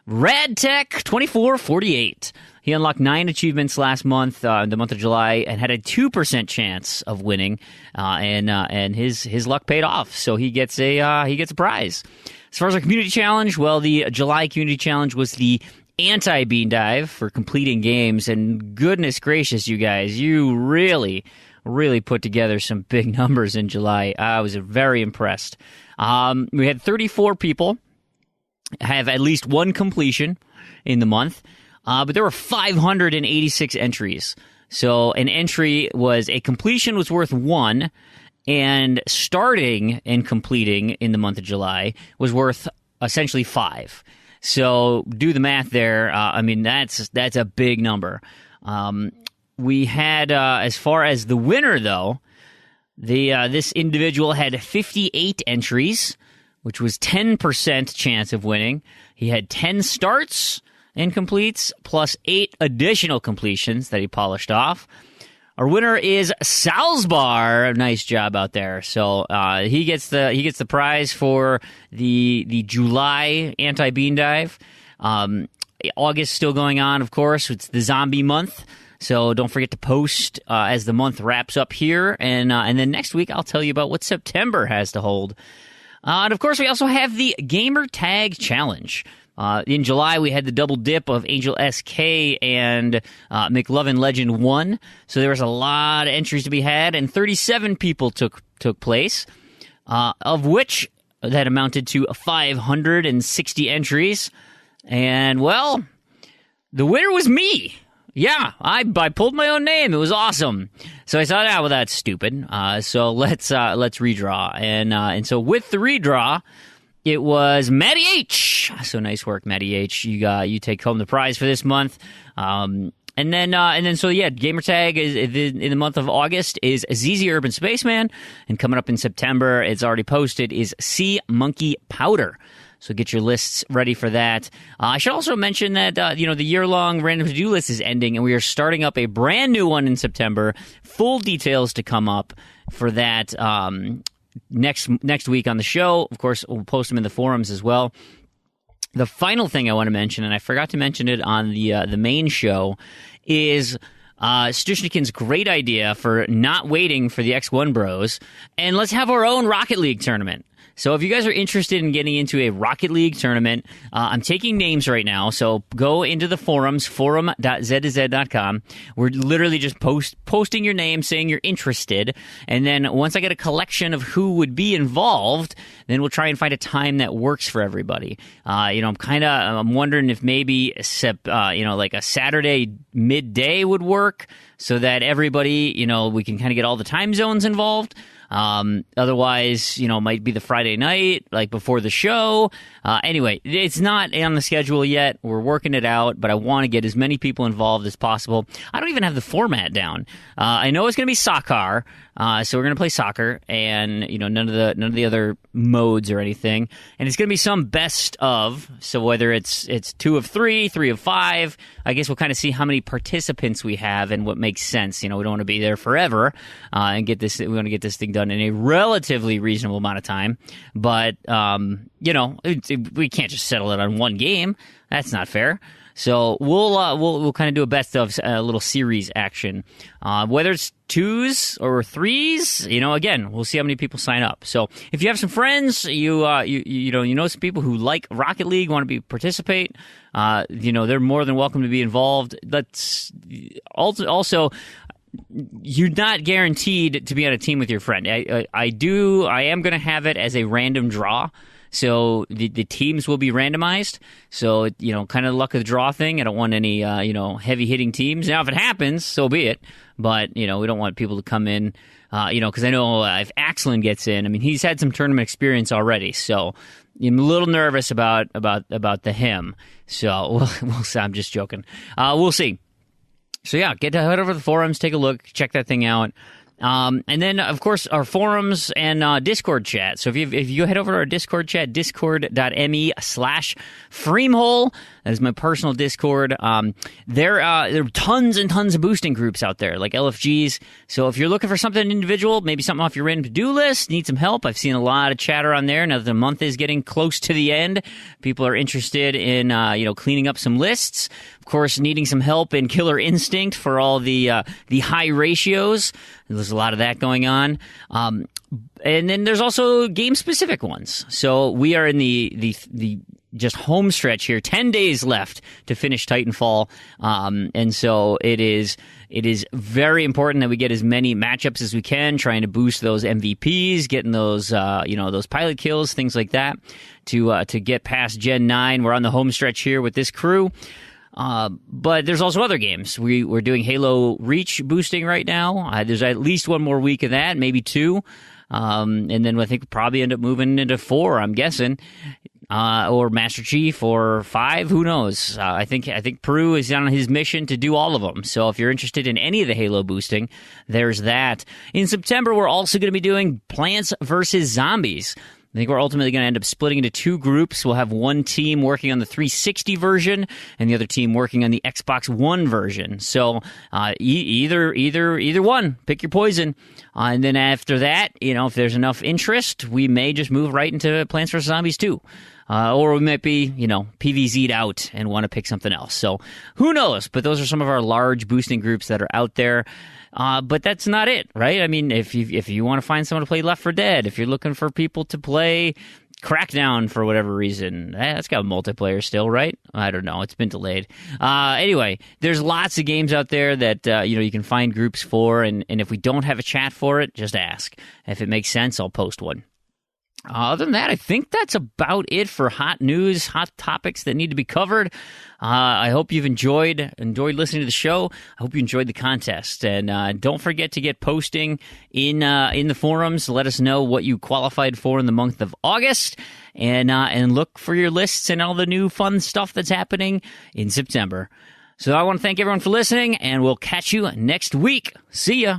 RadTech2448. He unlocked 9 achievements last month, in the month of July, and had a 2% chance of winning. And his luck paid off, so he gets a prize. As far as our community challenge, the July community challenge was the anti-bean dive for completing games, and goodness gracious, you guys, you really put together some big numbers in July. I was very impressed. We had 34 people have at least one completion in the month, but there were 586 entries. So an entry was a completion was worth 1, and starting and completing in the month of July was worth essentially 5. So do the math there. I mean, that's a big number. We had, as far as the winner, though, this individual had 58 entries, which was 10% chance of winning. He had 10 starts and completes, plus 8 additional completions that he polished off. Our winner is Salzbar. Nice job out there. So he gets the prize for the July anti-bean dive. August still going on, of course. It's the zombie month. So don't forget to post as the month wraps up here. And then next week I'll tell you about what September has to hold. And of course we also have the Gamer Tag Challenge. In July, we had the double dip of Angel SK and McLovin Legend 1. So there was a lot of entries to be had, and 37 people took place, of which that amounted to 560 entries. And, well, the winner was me. Yeah, I pulled my own name. It was awesome. So I thought, well, that's stupid. So let's redraw. And so with the redraw, it was Matty H. So nice work, Matty H. You take home the prize for this month. And then Gamertag is in the month of August is ZZ Urban Spaceman, and coming up in September, it's already posted, is Sea Monkey Powder. So get your lists ready for that. I should also mention that the year-long random to-do list is ending, and we are starting up a brand new one in September. Full details to come up for that. Next week on the show. Of course, we'll post them in the forums as well. The final thing I want to mention, and I forgot to mention it on the main show, is Stushnikin's great idea for not waiting for the X1 Bros, and let's have our own Rocket League tournament. So if you guys are interested in getting into a Rocket League tournament, I'm taking names right now. So go into the forums, forum.z2z.com. We're literally just posting your name, saying you're interested. And then once I get a collection of who would be involved, then we'll try and find a time that works for everybody. I'm wondering if maybe, like a Saturday midday would work so that everybody, we can kind of get all the time zones involved. Otherwise, might be the Friday night, like before the show. Anyway, it's not on the schedule yet. We're working it out, but I want to get as many people involved as possible. I don't even have the format down. I know it's going to be soccer. So we're going to play soccer, and none of the other modes or anything. And it's going to be some best of. So whether it's 2 of 3, 3 of 5, I guess we'll kind of see how many participants we have and what makes sense. We don't want to be there forever and get this. We want to get this thing done in a relatively reasonable amount of time. But we can't just settle it on one game. That's not fair. So we'll kind of do a best of little series action, whether it's 2s or 3s. Again, we'll see how many people sign up. So if you have some friends, you know some people who like Rocket League, want to participate, they're more than welcome to be involved. Let's also. You're not guaranteed to be on a team with your friend. I am going to have it as a random draw. So the teams will be randomized. So, kind of luck of the draw thing. I don't want any, heavy-hitting teams. Now, if it happens, so be it. But, we don't want people to come in, because I know if Axlin gets in, he's had some tournament experience already. So I'm a little nervous about the him. So we'll see. I'm just joking. We'll see. So yeah, head over to the forums, take a look, check that thing out. And then, of course, our forums and Discord chat. So if you head over to our Discord chat, discord.me/Freamhole, that is my personal Discord. There are tons and tons of boosting groups out there, like LFGs. So if you're looking for something individual, maybe something off your random to-do list, need some help, I've seen a lot of chatter on there. Now that the month is getting close to the end, people are interested in, cleaning up some lists. Of course, needing some help in Killer Instinct for all the high ratios. There's a lot of that going on. And then there's also game-specific ones. So we are in the just home stretch here. 10 days left to finish Titanfall. And so it is very important that we get as many matchups as we can, trying to boost those MVPs, getting those, those pilot kills, things like that to get past Gen 9. We're on the home stretch here with this crew. But there's also other games. We're doing Halo Reach boosting right now. There's at least one more week of that, maybe 2. And then I think we'll probably end up moving into 4, I'm guessing. Or Master Chief or 5, who knows? I think Peru is on his mission to do all of them. So if you're interested in any of the Halo boosting, there's that. In September, we're also going to be doing Plants vs. Zombies. I think we're ultimately going to end up splitting into 2 groups. We'll have one team working on the 360 version and the other team working on the Xbox One version. So either one, pick your poison. And then after that, if there's enough interest, we may just move right into Plants vs. Zombies 2. Or we might be, PVZ'd out and want to pick something else. So who knows? But those are some of our large boosting groups that are out there. But that's not it, right? I mean, if you want to find someone to play Left 4 Dead, if you're looking for people to play Crackdown for whatever reason, that's got multiplayer still, right? I don't know. It's been delayed. Anyway, there's lots of games out there that, you can find groups for. And if we don't have a chat for it, just ask. If it makes sense, I'll post one. Other than that, I think that's about it for hot news, hot topics that need to be covered. I hope you've enjoyed listening to the show. I hope you enjoyed the contest. And don't forget to get posting in the forums. Let us know what you qualified for in the month of August. And look for your lists and all the new fun stuff that's happening in September. So I want to thank everyone for listening, and we'll catch you next week. See ya.